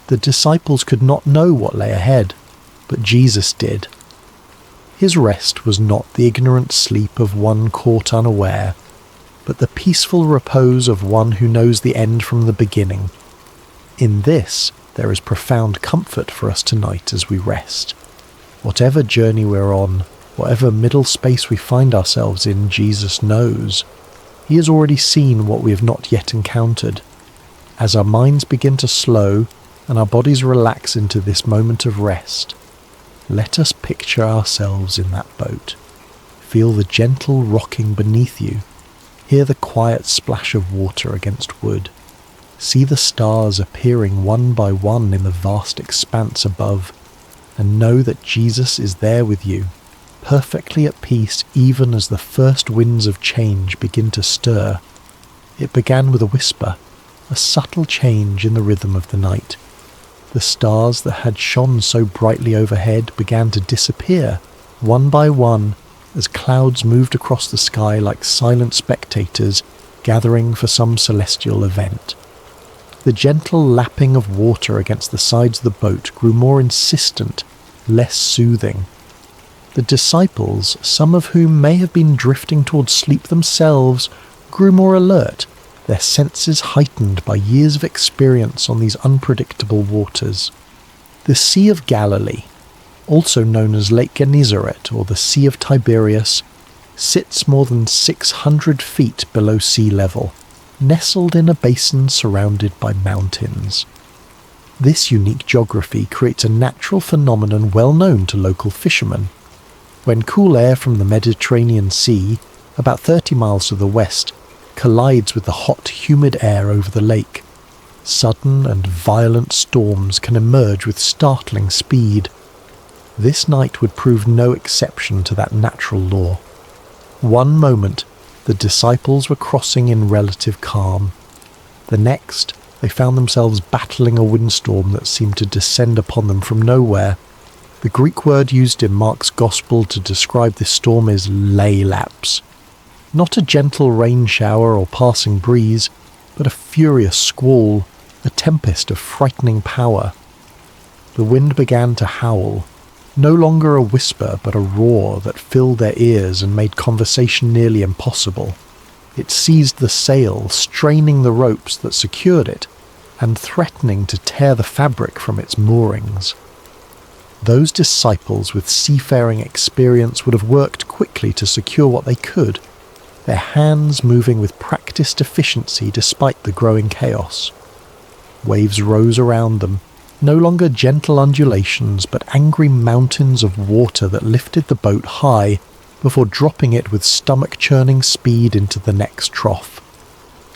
S1: The disciples could not know what lay ahead, but Jesus did. His rest was not the ignorant sleep of one caught unaware, but the peaceful repose of one who knows the end from the beginning. In this, there is profound comfort for us tonight as we rest. Whatever journey we're on, whatever middle space we find ourselves in, Jesus knows. He has already seen what we have not yet encountered. As our minds begin to slow and our bodies relax into this moment of rest, let us picture ourselves in that boat. Feel the gentle rocking beneath you. Hear the quiet splash of water against wood. See the stars appearing one by one in the vast expanse above, and know that Jesus is there with you, perfectly at peace even as the first winds of change begin to stir. It began with a whisper, a subtle change in the rhythm of the night. The stars that had shone so brightly overhead began to disappear, one by one, as clouds moved across the sky like silent spectators gathering for some celestial event. The gentle lapping of water against the sides of the boat grew more insistent, less soothing. The disciples, some of whom may have been drifting towards sleep themselves, grew more alert, their senses heightened by years of experience on these unpredictable waters. The Sea of Galilee, also known as Lake Gennesaret or the Sea of Tiberias, sits more than 600 feet below sea level, nestled in a basin surrounded by mountains. This unique geography creates a natural phenomenon well known to local fishermen. When cool air from the Mediterranean Sea, about 30 miles to the west, collides with the hot, humid air over the lake, sudden and violent storms can emerge with startling speed. This night would prove no exception to that natural law. One moment, the disciples were crossing in relative calm. The next, they found themselves battling a windstorm that seemed to descend upon them from nowhere. The Greek word used in Mark's Gospel to describe this storm is leilaps. Not a gentle rain shower or passing breeze, but a furious squall, a tempest of frightening power. The wind began to howl, no longer a whisper but a roar that filled their ears and made conversation nearly impossible. It seized the sail, straining the ropes that secured it, and threatening to tear the fabric from its moorings. Those disciples with seafaring experience would have worked quickly to secure what they could, their hands moving with practiced efficiency despite the growing chaos. Waves rose around them, no longer gentle undulations but angry mountains of water that lifted the boat high before dropping it with stomach-churning speed into the next trough.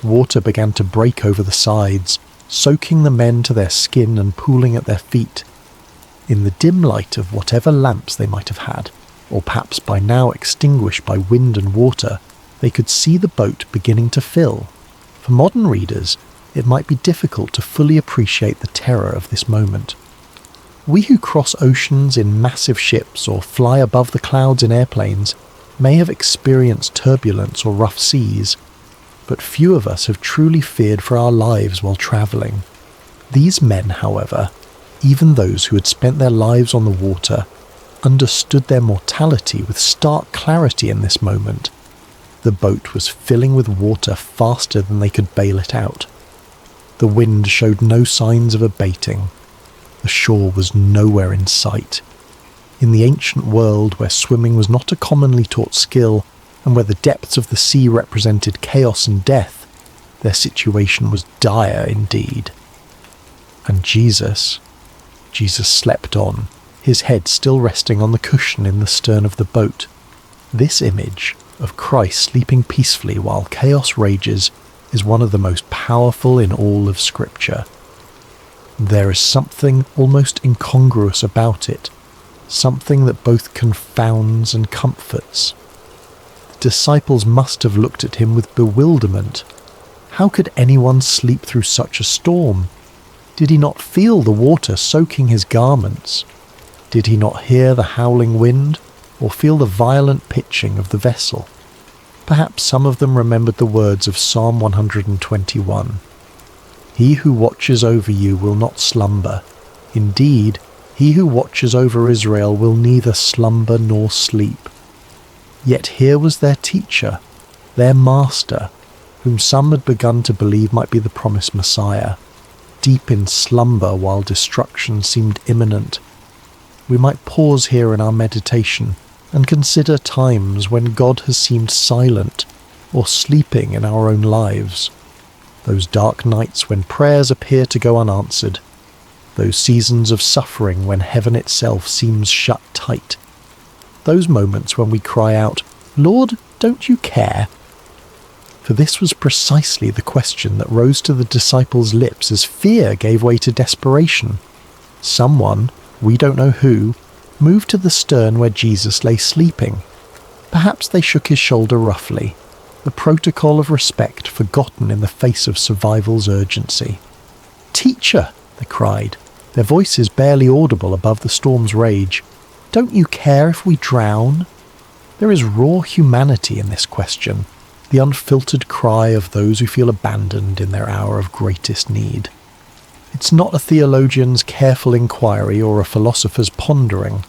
S1: Water began to break over the sides, soaking the men to their skin and pooling at their feet. In the dim light of whatever lamps they might have had, or perhaps by now extinguished by wind and water, they could see the boat beginning to fill. For modern readers, it might be difficult to fully appreciate the terror of this moment. We who cross oceans in massive ships or fly above the clouds in airplanes may have experienced turbulence or rough seas, but few of us have truly feared for our lives while travelling. These men, however, even those who had spent their lives on the water, understood their mortality with stark clarity in this moment. The boat was filling with water faster than they could bail it out. The wind showed no signs of abating. The shore was nowhere in sight. In the ancient world where swimming was not a commonly taught skill, and where the depths of the sea represented chaos and death, their situation was dire indeed. And Jesus slept on, his head still resting on the cushion in the stern of the boat. This image of Christ sleeping peacefully while chaos rages is one of the most powerful in all of Scripture. There is something almost incongruous about it, something that both confounds and comforts. The disciples must have looked at him with bewilderment. How could anyone sleep through such a storm? Did he not feel the water soaking his garments? Did he not hear the howling wind, or feel the violent pitching of the vessel? Perhaps some of them remembered the words of Psalm 121. He who watches over you will not slumber. Indeed, he who watches over Israel will neither slumber nor sleep. Yet here was their teacher, their master, whom some had begun to believe might be the promised Messiah, deep in slumber while destruction seemed imminent, we might pause here in our meditation and consider times when God has seemed silent or sleeping in our own lives. Those dark nights when prayers appear to go unanswered. Those seasons of suffering when heaven itself seems shut tight. Those moments when we cry out, "Lord, don't you care?" For this was precisely the question that rose to the disciples' lips as fear gave way to desperation. Someone, we don't know who, moved to the stern where Jesus lay sleeping. Perhaps they shook his shoulder roughly, the protocol of respect forgotten in the face of survival's urgency. "Teacher," they cried, their voices barely audible above the storm's rage, "don't you care if we drown?" There is raw humanity in this question, the unfiltered cry of those who feel abandoned in their hour of greatest need. It's not a theologian's careful inquiry or a philosopher's pondering,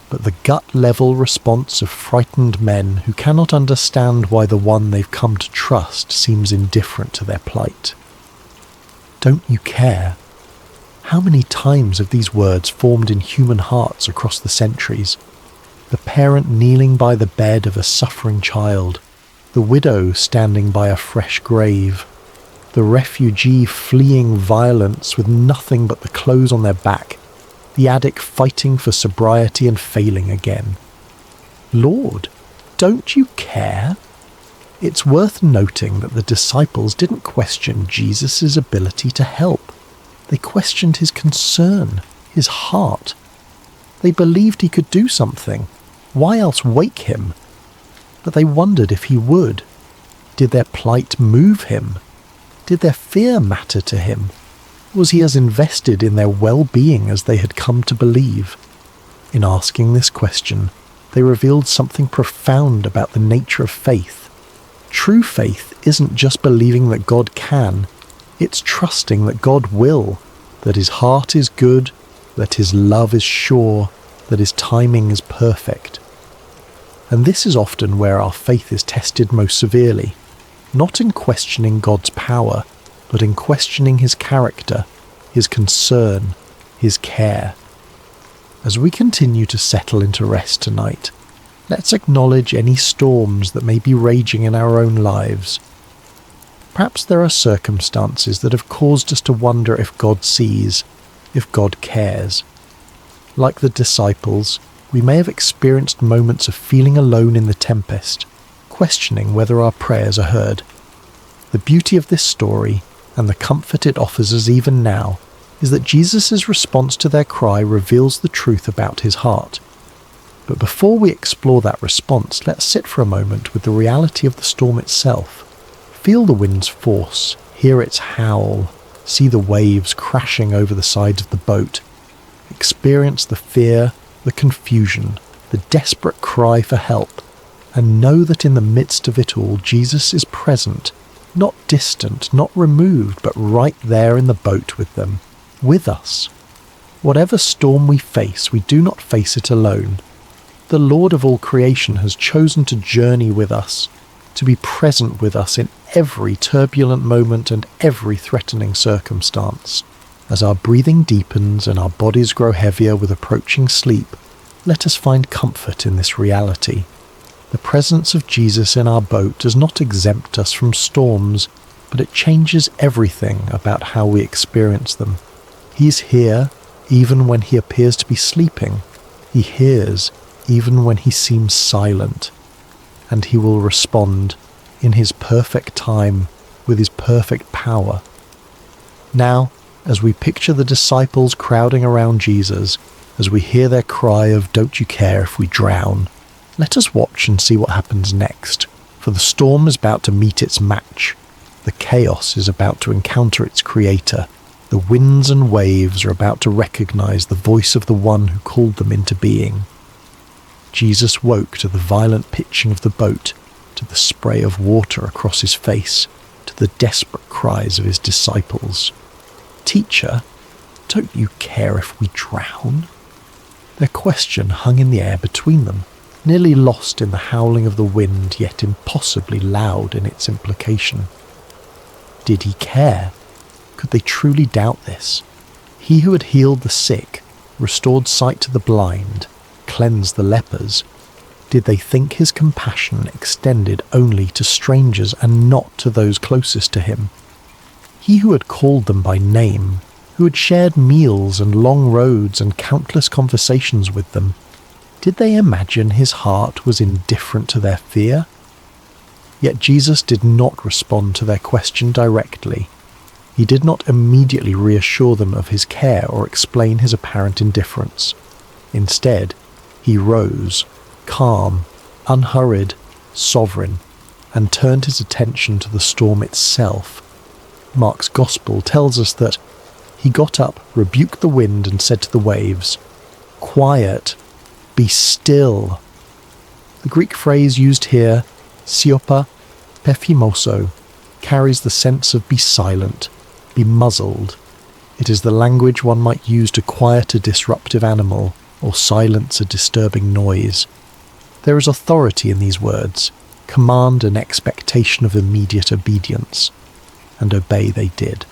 S1: but the gut-level response of frightened men who cannot understand why the one they've come to trust seems indifferent to their plight. Don't you care? How many times have these words formed in human hearts across the centuries? The parent kneeling by the bed of a suffering child, the widow standing by a fresh grave, the refugee fleeing violence with nothing but the clothes on their back, the addict fighting for sobriety and failing again. Lord, don't you care? It's worth noting that the disciples didn't question Jesus' ability to help. They questioned his concern, his heart. They believed he could do something. Why else wake him? But they wondered if he would. Did their plight move him? Did their fear matter to him? Was he as invested in their well-being as they had come to believe? In asking this question, they revealed something profound about the nature of faith. True faith isn't just believing that God can, it's trusting that God will, that his heart is good, that his love is sure, that his timing is perfect. And this is often where our faith is tested most severely, not in questioning God's power, but in questioning his character, his concern, his care. As we continue to settle into rest tonight, let's acknowledge any storms that may be raging in our own lives. Perhaps there are circumstances that have caused us to wonder if God sees, if God cares. Like the disciples, we may have experienced moments of feeling alone in the tempest, questioning whether our prayers are heard. The beauty of this story, and the comfort it offers us even now, is that Jesus' response to their cry reveals the truth about his heart. But before we explore that response, let's sit for a moment with the reality of the storm itself. Feel the wind's force, hear its howl, see the waves crashing over the sides of the boat, experience the fear, the confusion, the desperate cry for help, and know that in the midst of it all, Jesus is present, not distant, not removed, but right there in the boat with them, with us. Whatever storm we face, we do not face it alone. The Lord of all creation has chosen to journey with us, to be present with us in every turbulent moment and every threatening circumstance. As our breathing deepens and our bodies grow heavier with approaching sleep, let us find comfort in this reality. The presence of Jesus in our boat does not exempt us from storms, but it changes everything about how we experience them. He's here even when he appears to be sleeping. He hears even when he seems silent. And he will respond in his perfect time with his perfect power. Now, as we picture the disciples crowding around Jesus, as we hear their cry of "Don't you care if we drown?" let us watch and see what happens next, for the storm is about to meet its match. The chaos is about to encounter its creator. The winds and waves are about to recognize the voice of the one who called them into being. Jesus woke to the violent pitching of the boat, to the spray of water across his face, to the desperate cries of his disciples. "Teacher, don't you care if we drown?" Their question hung in the air between them, nearly lost in the howling of the wind, yet impossibly loud in its implication. Did he care? Could they truly doubt this? He who had healed the sick, restored sight to the blind, cleansed the lepers, did they think his compassion extended only to strangers and not to those closest to him? He who had called them by name, who had shared meals and long roads and countless conversations with them, did they imagine his heart was indifferent to their fear? Yet Jesus did not respond to their question directly. He did not immediately reassure them of his care or explain his apparent indifference. Instead, he rose, calm, unhurried, sovereign, and turned his attention to the storm itself. Mark's Gospel tells us that he got up, rebuked the wind, and said to the waves, "Quiet, be still." The Greek phrase used here, siopa pephimoso, carries the sense of be silent, be muzzled. It is the language one might use to quiet a disruptive animal or silence a disturbing noise. There is authority in these words, command and expectation of immediate obedience, and obey they did.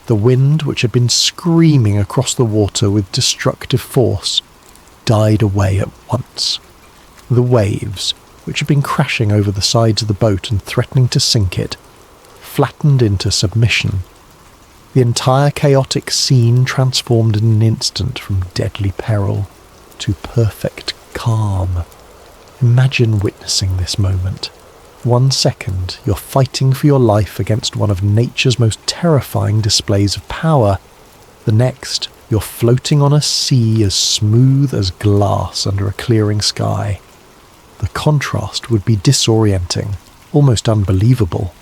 S1: The wind, which had been screaming across the water with destructive force, died away at once. The waves, which had been crashing over the sides of the boat and threatening to sink it, flattened into submission. The entire chaotic scene transformed in an instant from deadly peril to perfect calm. Imagine witnessing this moment. 1 second, you're fighting for your life against one of nature's most terrifying displays of power. The next, you're floating on a sea as smooth as glass under a clearing sky. The contrast would be disorienting, almost unbelievable.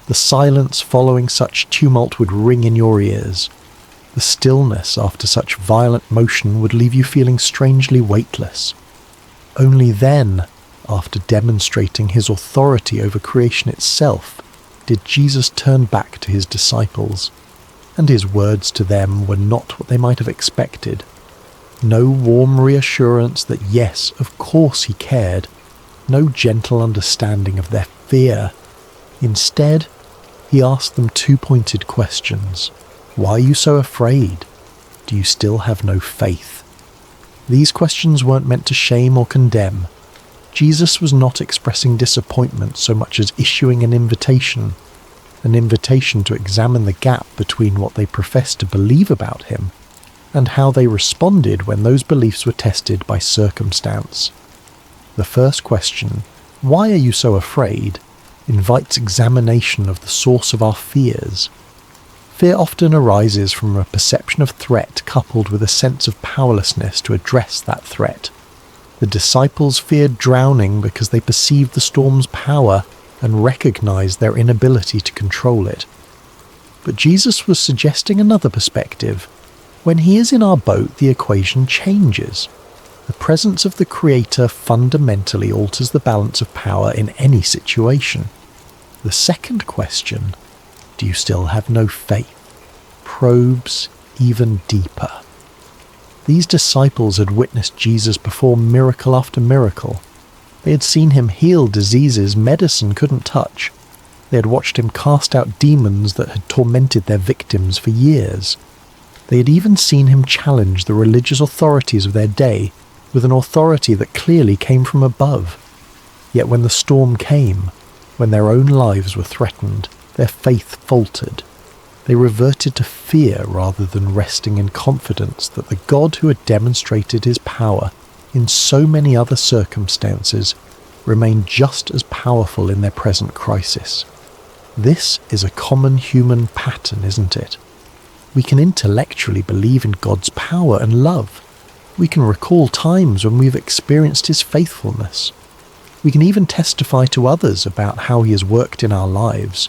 S1: The silence following such tumult would ring in your ears. The stillness after such violent motion would leave you feeling strangely weightless. Only then, after demonstrating his authority over creation itself, did Jesus turn back to his disciples, and his words to them were not what they might have expected. No warm reassurance that yes, of course he cared, no gentle understanding of their fear. Instead, he asked them 2 pointed questions. Why are you so afraid? Do you still have no faith? These questions weren't meant to shame or condemn. Jesus was not expressing disappointment so much as issuing an invitation to examine the gap between what they professed to believe about him and how they responded when those beliefs were tested by circumstance. The first question, why are you so afraid, invites examination of the source of our fears. Fear often arises from a perception of threat coupled with a sense of powerlessness to address that threat. The disciples feared drowning because they perceived the storm's power and recognized their inability to control it. But Jesus was suggesting another perspective. When he is in our boat, the equation changes. The presence of the Creator fundamentally alters the balance of power in any situation. The second question, do you still have no faith, probes even deeper. These disciples had witnessed Jesus perform miracle after miracle. They had seen him heal diseases medicine couldn't touch. They had watched him cast out demons that had tormented their victims for years. They had even seen him challenge the religious authorities of their day with an authority that clearly came from above. Yet when the storm came, when their own lives were threatened, their faith faltered. They reverted to fear rather than resting in confidence that the God who had demonstrated his power in so many other circumstances remained just as powerful in their present crisis. This is a common human pattern, isn't it? We can intellectually believe in God's power and love. We can recall times when we've experienced his faithfulness. We can even testify to others about how he has worked in our lives.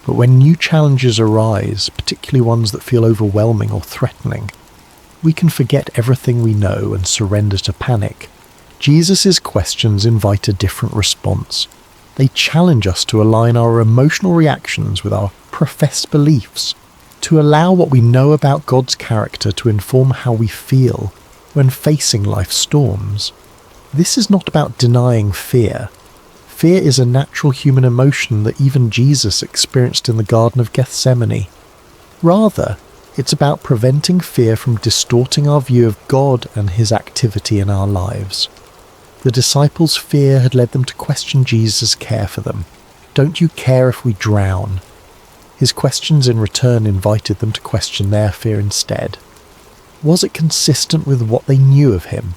S1: But when new challenges arise, particularly ones that feel overwhelming or threatening, we can forget everything we know and surrender to panic. Jesus' questions invite a different response. They challenge us to align our emotional reactions with our professed beliefs, to allow what we know about God's character to inform how we feel when facing life's storms. This is not about denying fear. Fear is a natural human emotion that even Jesus experienced in the Garden of Gethsemane. Rather, it's about preventing fear from distorting our view of God and his activity in our lives. The disciples' fear had led them to question Jesus' care for them. "Don't you care if we drown?" His questions in return invited them to question their fear instead. Was it consistent with what they knew of him?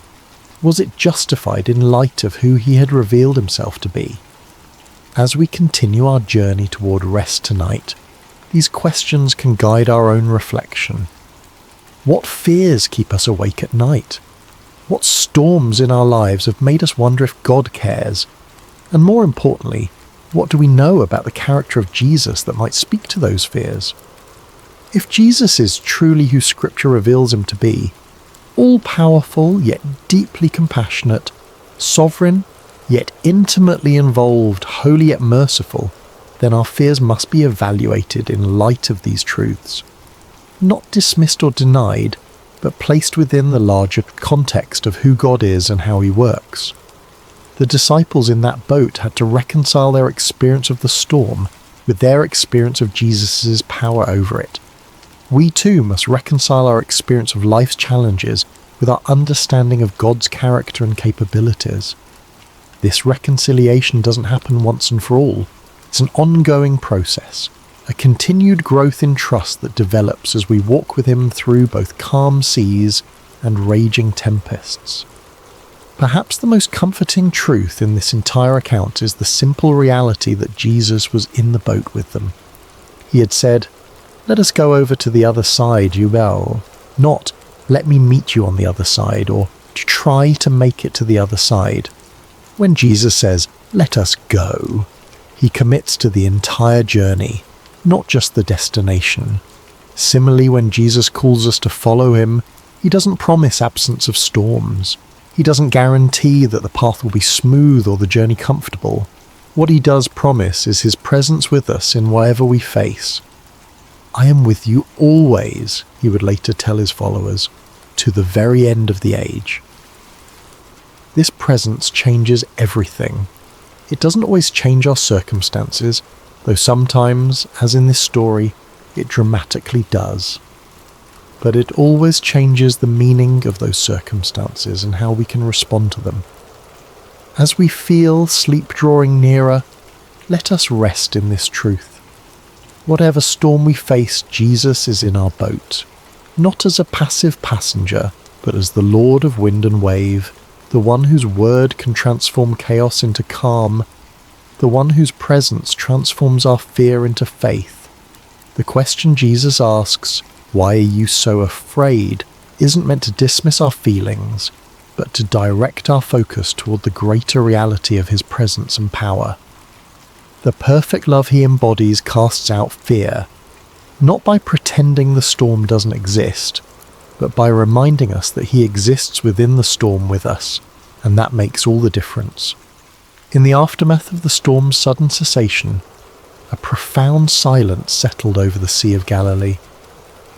S1: Was it justified in light of who he had revealed himself to be? As we continue our journey toward rest tonight, these questions can guide our own reflection. What fears keep us awake at night? What storms in our lives have made us wonder if God cares? And more importantly, what do we know about the character of Jesus that might speak to those fears? If Jesus is truly who Scripture reveals him to be, all-powerful yet deeply compassionate, sovereign yet intimately involved, holy yet merciful, then our fears must be evaluated in light of these truths. Not dismissed or denied, but placed within the larger context of who God is and how he works. The disciples in that boat had to reconcile their experience of the storm with their experience of Jesus' power over it. We too must reconcile our experience of life's challenges with our understanding of God's character and capabilities. This reconciliation doesn't happen once and for all. It's an ongoing process, a continued growth in trust that develops as we walk with him through both calm seas and raging tempests. Perhaps the most comforting truth in this entire account is the simple reality that Jesus was in the boat with them. He had said, "Let us go over to the other side, you will," not "let me meet you on the other side," or to try to make it to the other side. When Jesus says, "let us go," he commits to the entire journey, not just the destination. Similarly, when Jesus calls us to follow him, he doesn't promise absence of storms. He doesn't guarantee that the path will be smooth or the journey comfortable. What he does promise is his presence with us in whatever we face. "I am with you always," he would later tell his followers, "to the very end of the age." This presence changes everything. It doesn't always change our circumstances, though sometimes, as in this story, it dramatically does. But it always changes the meaning of those circumstances and how we can respond to them. As we feel sleep drawing nearer, let us rest in this truth. Whatever storm we face, Jesus is in our boat, not as a passive passenger, but as the Lord of wind and wave, the one whose word can transform chaos into calm, the one whose presence transforms our fear into faith. The question Jesus asks, "Why are you so afraid?" isn't meant to dismiss our feelings, but to direct our focus toward the greater reality of his presence and power. The perfect love he embodies casts out fear, not by pretending the storm doesn't exist, but by reminding us that he exists within the storm with us, and that makes all the difference. In the aftermath of the storm's sudden cessation, a profound silence settled over the Sea of Galilee.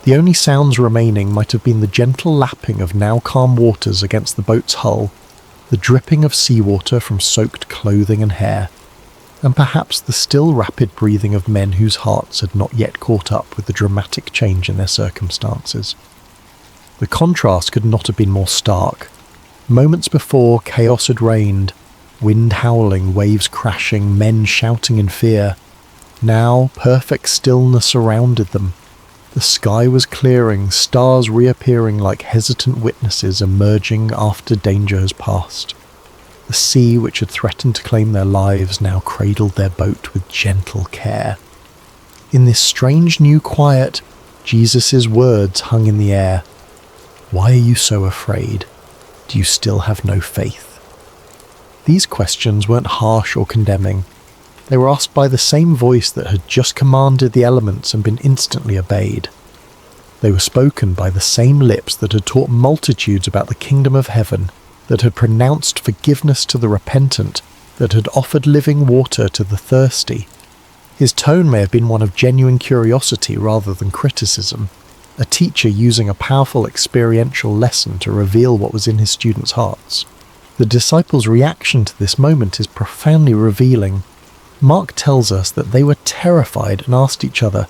S1: The only sounds remaining might have been the gentle lapping of now calm waters against the boat's hull, the dripping of seawater from soaked clothing and hair, and perhaps the still rapid breathing of men whose hearts had not yet caught up with the dramatic change in their circumstances. The contrast could not have been more stark. Moments before, chaos had reigned, wind howling, waves crashing, men shouting in fear. Now, perfect stillness surrounded them. The sky was clearing, stars reappearing like hesitant witnesses emerging after danger has passed. The sea, which had threatened to claim their lives, now cradled their boat with gentle care. In this strange new quiet, Jesus' words hung in the air. "Why are you so afraid? Do you still have no faith?" These questions weren't harsh or condemning. They were asked by the same voice that had just commanded the elements and been instantly obeyed. They were spoken by the same lips that had taught multitudes about the kingdom of heaven, that had pronounced forgiveness to the repentant, that had offered living water to the thirsty. His tone may have been one of genuine curiosity rather than criticism, a teacher using a powerful experiential lesson to reveal what was in his students' hearts. The disciples' reaction to this moment is profoundly revealing. Mark tells us that they were terrified and asked each other,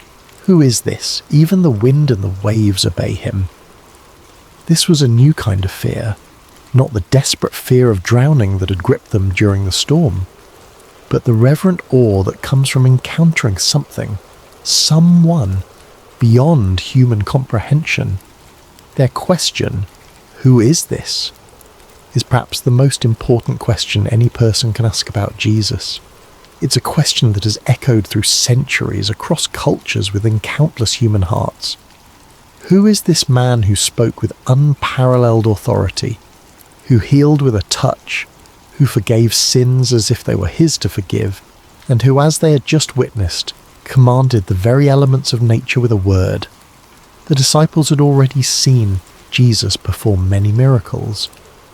S1: "Who is this? Even the wind and the waves obey him." This was a new kind of fear, not the desperate fear of drowning that had gripped them during the storm, but the reverent awe that comes from encountering something, someone, beyond human comprehension. Their question, "Who is this?" is perhaps the most important question any person can ask about Jesus. It's a question that has echoed through centuries across cultures within countless human hearts. Who is this man who spoke with unparalleled authority, who healed with a touch, who forgave sins as if they were his to forgive, and who, as they had just witnessed, commanded the very elements of nature with a word? The disciples had already seen Jesus perform many miracles.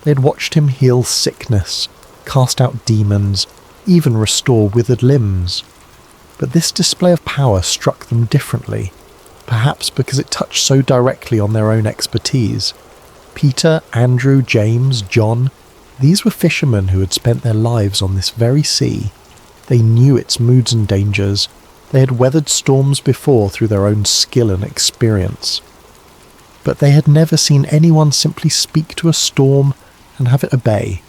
S1: They had watched him heal sickness, cast out demons, even restore withered limbs. But this display of power struck them differently, perhaps because it touched so directly on their own expertise. Peter, Andrew, James, John, these were fishermen who had spent their lives on this very sea. They knew its moods and dangers. They had weathered storms before through their own skill and experience. But they had never seen anyone simply speak to a storm and have it obey.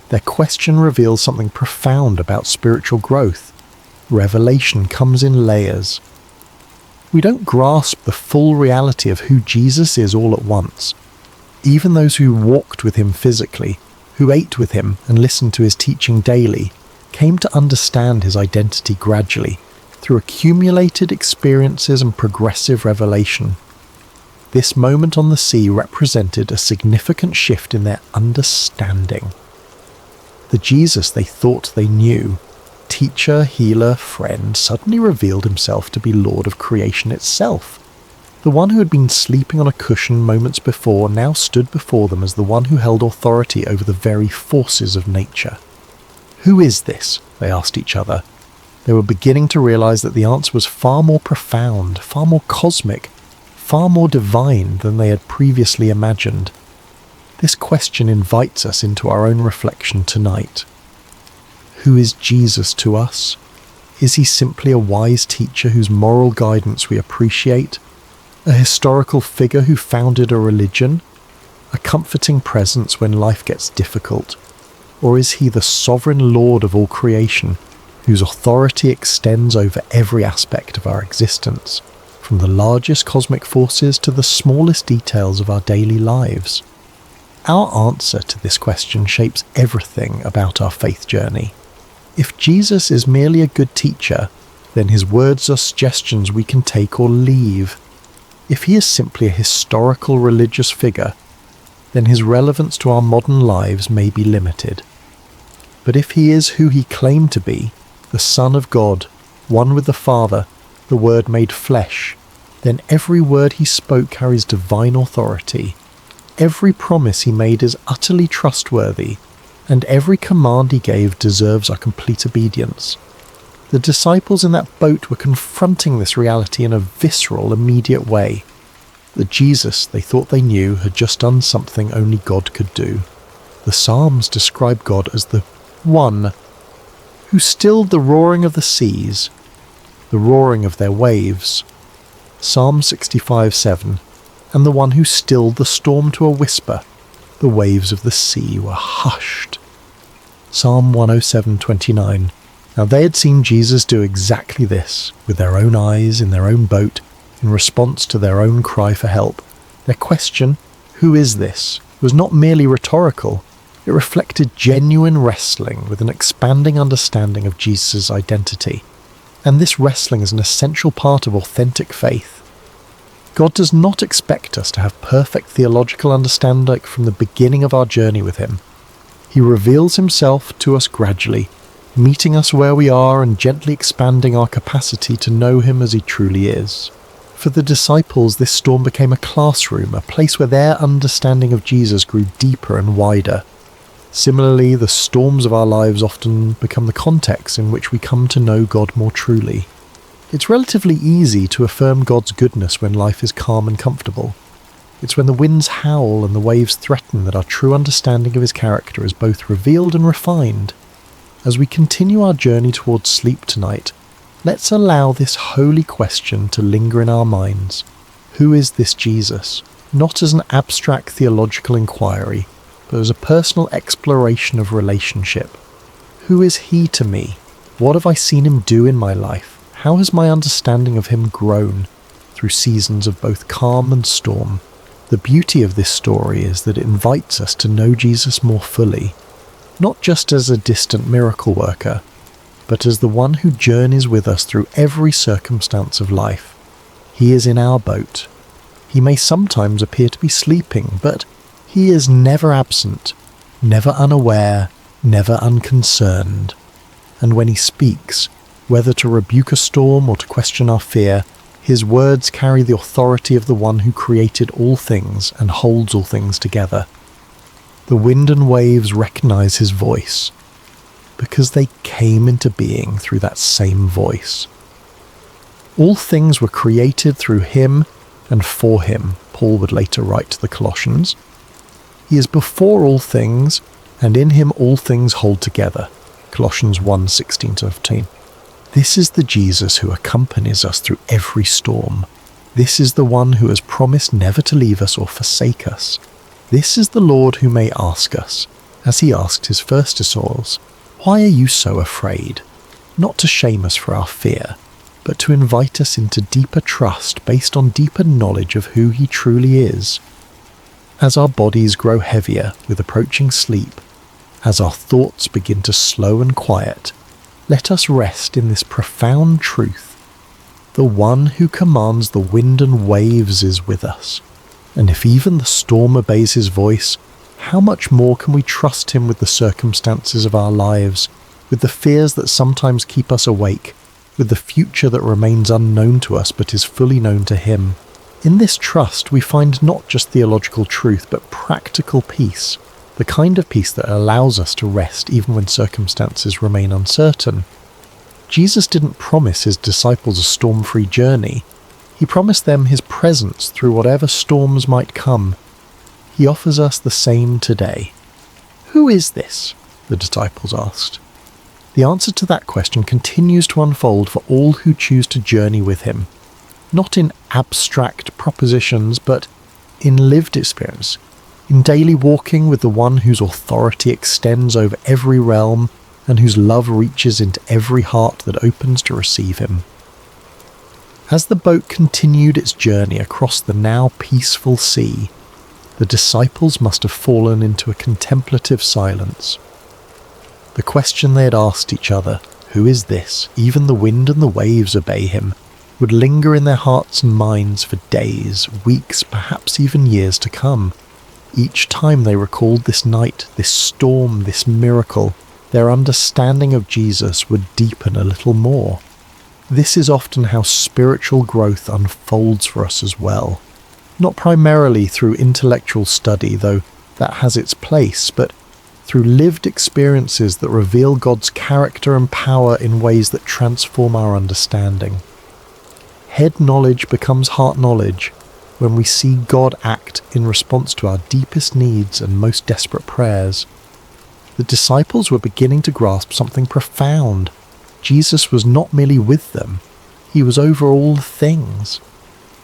S1: Their question reveals something profound about spiritual growth. Revelation comes in layers. We don't grasp the full reality of who Jesus is all at once. Even those who walked with him physically, who ate with him and listened to his teaching daily, came to understand his identity gradually, through accumulated experiences and progressive revelation. This moment on the sea represented a significant shift in their understanding. The Jesus they thought they knew, teacher, healer, friend, suddenly revealed himself to be Lord of creation itself. The one who had been sleeping on a cushion moments before now stood before them as the one who held authority over the very forces of nature. "Who is this?" they asked each other. They were beginning to realize that the answer was far more profound, far more cosmic, far more divine than they had previously imagined. This question invites us into our own reflection tonight. Who is Jesus to us? Is he simply a wise teacher whose moral guidance we appreciate? A historical figure who founded a religion? A comforting presence when life gets difficult? Or is he the sovereign Lord of all creation, whose authority extends over every aspect of our existence, from the largest cosmic forces to the smallest details of our daily lives? Our answer to this question shapes everything about our faith journey. If Jesus is merely a good teacher, then his words are suggestions we can take or leave. If he is simply a historical religious figure, then his relevance to our modern lives may be limited. But if he is who he claimed to be, the Son of God, one with the Father, the Word made flesh, then every word he spoke carries divine authority. Every promise he made is utterly trustworthy, and every command he gave deserves our complete obedience. The disciples in that boat were confronting this reality in a visceral, immediate way. The Jesus they thought they knew had just done something only God could do. The Psalms describe God as the One who stilled the roaring of the seas, the roaring of their waves. Psalm 65:7, and the one who stilled the storm to a whisper, the waves of the sea were hushed. Psalm 107:29. Now they had seen Jesus do exactly this, with their own eyes in their own boat, in response to their own cry for help. Their question, "Who is this?" was not merely rhetorical. It reflected genuine wrestling with an expanding understanding of Jesus' identity. And this wrestling is an essential part of authentic faith. God does not expect us to have perfect theological understanding from the beginning of our journey with him. He reveals himself to us gradually, meeting us where we are and gently expanding our capacity to know him as he truly is. For the disciples, this storm became a classroom, a place where their understanding of Jesus grew deeper and wider. Similarly, the storms of our lives often become the context in which we come to know God more truly. It's relatively easy to affirm God's goodness when life is calm and comfortable. It's when the winds howl and the waves threaten that our true understanding of his character is both revealed and refined. As we continue our journey towards sleep tonight, let's allow this holy question to linger in our minds. Who is this Jesus? Not as an abstract theological inquiry, but as a personal exploration of relationship. Who is he to me? What have I seen him do in my life? How has my understanding of him grown through seasons of both calm and storm? The beauty of this story is that it invites us to know Jesus more fully, not just as a distant miracle worker, but as the one who journeys with us through every circumstance of life. He is in our boat. He may sometimes appear to be sleeping, but he is never absent, never unaware, never unconcerned. And when he speaks, whether to rebuke a storm or to question our fear, his words carry the authority of the one who created all things and holds all things together. The wind and waves recognize his voice, because they came into being through that same voice. All things were created through him and for him, Paul would later write to the Colossians. He is before all things, and in him all things hold together. Colossians 1:16-15. This is the Jesus who accompanies us through every storm. This is the one who has promised never to leave us or forsake us. This is the Lord who may ask us, as he asked his first disciples, "Why are you so afraid?" Not to shame us for our fear, but to invite us into deeper trust based on deeper knowledge of who he truly is. As our bodies grow heavier with approaching sleep, as our thoughts begin to slow and quiet, let us rest in this profound truth. The one who commands the wind and waves is with us. And if even the storm obeys his voice, how much more can we trust him with the circumstances of our lives, with the fears that sometimes keep us awake, with the future that remains unknown to us but is fully known to him. In this trust we find not just theological truth but practical peace, the kind of peace that allows us to rest even when circumstances remain uncertain. Jesus didn't promise his disciples a storm-free journey. He promised them his presence through whatever storms might come. He offers us the same today. Who is this? The disciples asked. The answer to that question continues to unfold for all who choose to journey with him, not in abstract propositions, but in lived experience, in daily walking with the one whose authority extends over every realm and whose love reaches into every heart that opens to receive him. As the boat continued its journey across the now peaceful sea, the disciples must have fallen into a contemplative silence. The question they had asked each other, "Who is this? Even the wind and the waves obey him," would linger in their hearts and minds for days, weeks, perhaps even years to come. Each time they recalled this night, this storm, this miracle, their understanding of Jesus would deepen a little more. This is often how spiritual growth unfolds for us as well. Not primarily through intellectual study, though that has its place, but through lived experiences that reveal God's character and power in ways that transform our understanding. Head knowledge becomes heart knowledge when we see God act in response to our deepest needs and most desperate prayers. The disciples were beginning to grasp something profound. Jesus was not merely with them, he was over all things.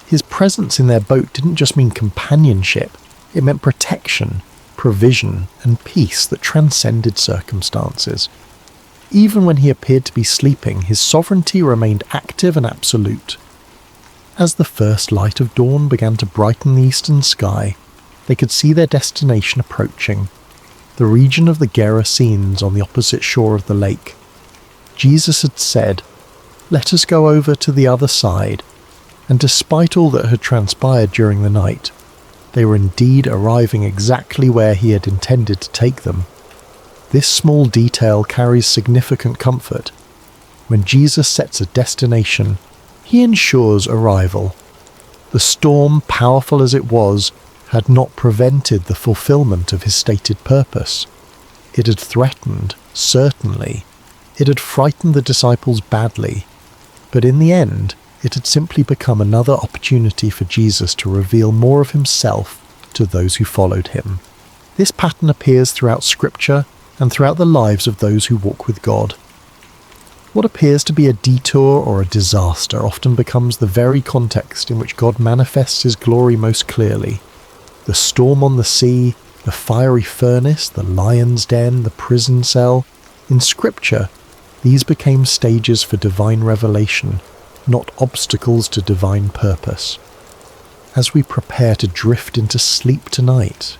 S1: His presence in their boat didn't just mean companionship, it meant protection, provision, and peace that transcended circumstances. Even when he appeared to be sleeping, his sovereignty remained active and absolute. As the first light of dawn began to brighten the eastern sky, they could see their destination approaching, the region of the Gerasenes on the opposite shore of the lake. Jesus had said, "Let us go over to the other side," and despite all that had transpired during the night, they were indeed arriving exactly where he had intended to take them. This small detail carries significant comfort. When Jesus sets a destination, he ensures arrival. The storm, powerful as it was, had not prevented the fulfillment of his stated purpose. It had threatened, certainly. It had frightened the disciples badly. But in the end, It had simply become another opportunity for Jesus to reveal more of himself to those who followed him. This pattern appears throughout Scripture and throughout the lives of those who walk with God. What appears to be a detour or a disaster often becomes the very context in which God manifests his glory most clearly. The storm on the sea, the fiery furnace, the lion's den, the prison cell. In Scripture, these became stages for divine revelation, not obstacles to divine purpose. As we prepare to drift into sleep tonight,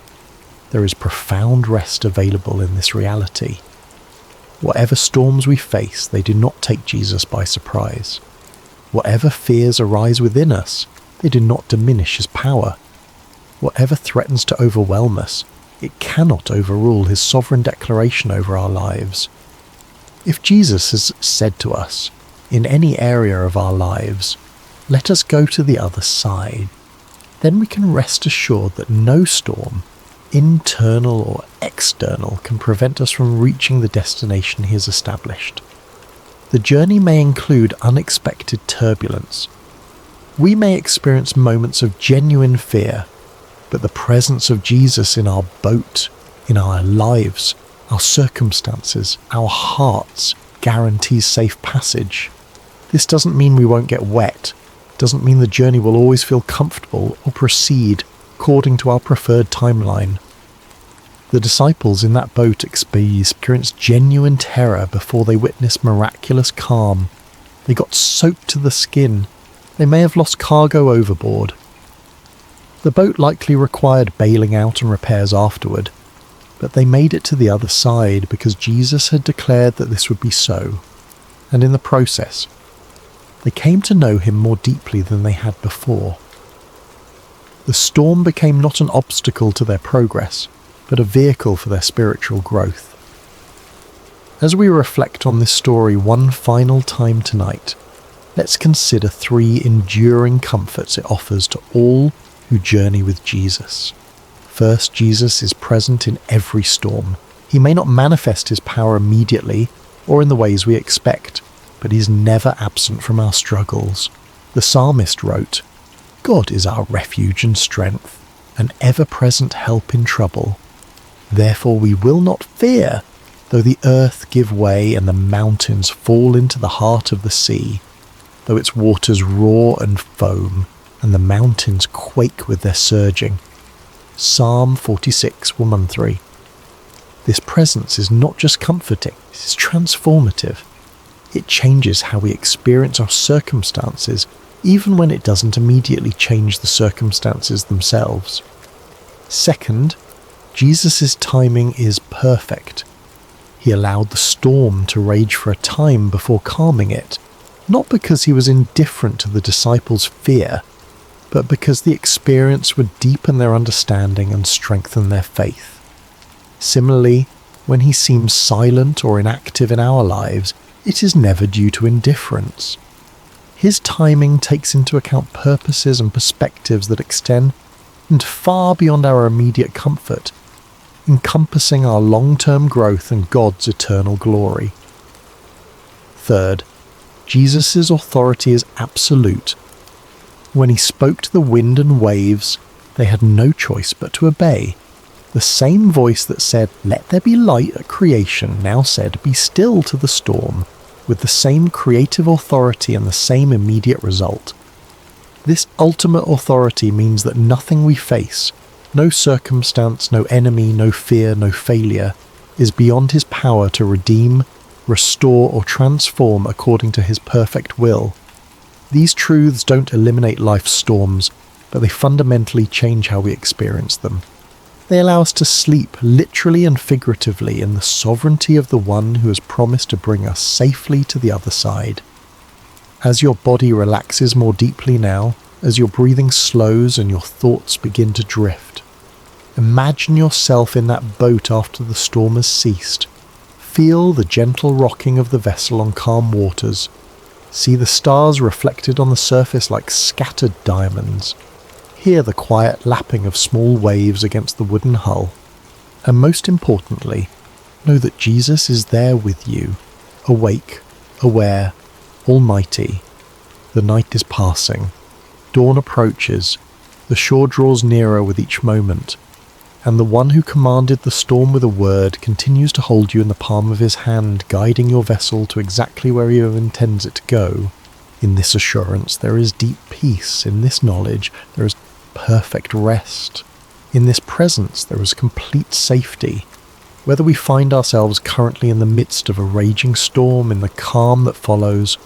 S1: there is profound rest available in this reality. Whatever storms we face, they do not take Jesus by surprise. Whatever fears arise within us, they do not diminish his power. Whatever threatens to overwhelm us, it cannot overrule his sovereign declaration over our lives. If Jesus has said to us, in any area of our lives, "Let us go to the other side," then we can rest assured that no storm, internal or external, can prevent us from reaching the destination he has established. The journey may include unexpected turbulence. We may experience moments of genuine fear, but the presence of Jesus in our boat, in our lives, our circumstances, our hearts, guarantees safe passage. This doesn't mean we won't get wet, doesn't mean the journey will always feel comfortable or proceed according to our preferred timeline. The disciples in that boat experienced genuine terror before they witnessed miraculous calm. They got soaked to the skin. They may have lost cargo overboard. The boat likely required bailing out and repairs afterward, but they made it to the other side because Jesus had declared that this would be so, and in the process, they came to know him more deeply than they had before. The storm became not an obstacle to their progress, but a vehicle for their spiritual growth. As we reflect on this story one final time tonight, let's consider 3 enduring comforts it offers to all who journey with Jesus. First, Jesus is present in every storm. He may not manifest his power immediately or in the ways we expect, but he's never absent from our struggles. The psalmist wrote, "God is our refuge and strength, an ever-present help in trouble. Therefore we will not fear, though the earth give way and the mountains fall into the heart of the sea, though its waters roar and foam, and the mountains quake with their surging." Psalm 46:1-3. This presence is not just comforting, it is transformative. It changes how we experience our circumstances, even when it doesn't immediately change the circumstances themselves. Second, Jesus' timing is perfect. He allowed the storm to rage for a time before calming it, not because he was indifferent to the disciples' fear, but because the experience would deepen their understanding and strengthen their faith. Similarly, when he seems silent or inactive in our lives, it is never due to indifference. His timing takes into account purposes and perspectives that extend far beyond our immediate comfort, encompassing our long-term growth and God's eternal glory. Third, Jesus' authority is absolute. When he spoke to the wind and waves, they had no choice but to obey. The same voice that said, "Let there be light" at creation now said, "Be still" to the storm, with the same creative authority and the same immediate result. This ultimate authority means that nothing we face, no circumstance, no enemy, no fear, no failure, is beyond his power to redeem, restore, or transform according to his perfect will. These truths don't eliminate life's storms, but they fundamentally change how we experience them. They allow us to sleep, literally and figuratively, in the sovereignty of the one who has promised to bring us safely to the other side. As your body relaxes more deeply now, as your breathing slows and your thoughts begin to drift, imagine yourself in that boat after the storm has ceased. Feel the gentle rocking of the vessel on calm waters. See the stars reflected on the surface like scattered diamonds. Hear the quiet lapping of small waves against the wooden hull. And most importantly, know that Jesus is there with you, awake, aware, almighty. The night is passing. Dawn approaches. The shore draws nearer with each moment. And the one who commanded the storm with a word continues to hold you in the palm of his hand, guiding your vessel to exactly where he intends it to go. In this assurance there is deep peace. In this knowledge there is perfect rest. In this presence there is complete safety. Whether we find ourselves currently in the midst of a raging storm, in the calm that follows,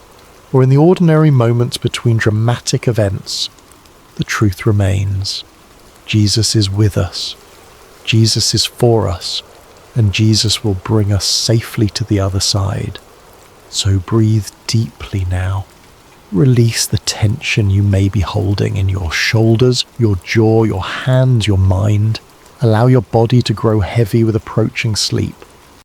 S1: or in the ordinary moments between dramatic events, the truth remains. Jesus is with us. Jesus is for us, and Jesus will bring us safely to the other side. So breathe deeply now. Release the tension you may be holding in your shoulders, your jaw, your hands, your mind. Allow your body to grow heavy with approaching sleep.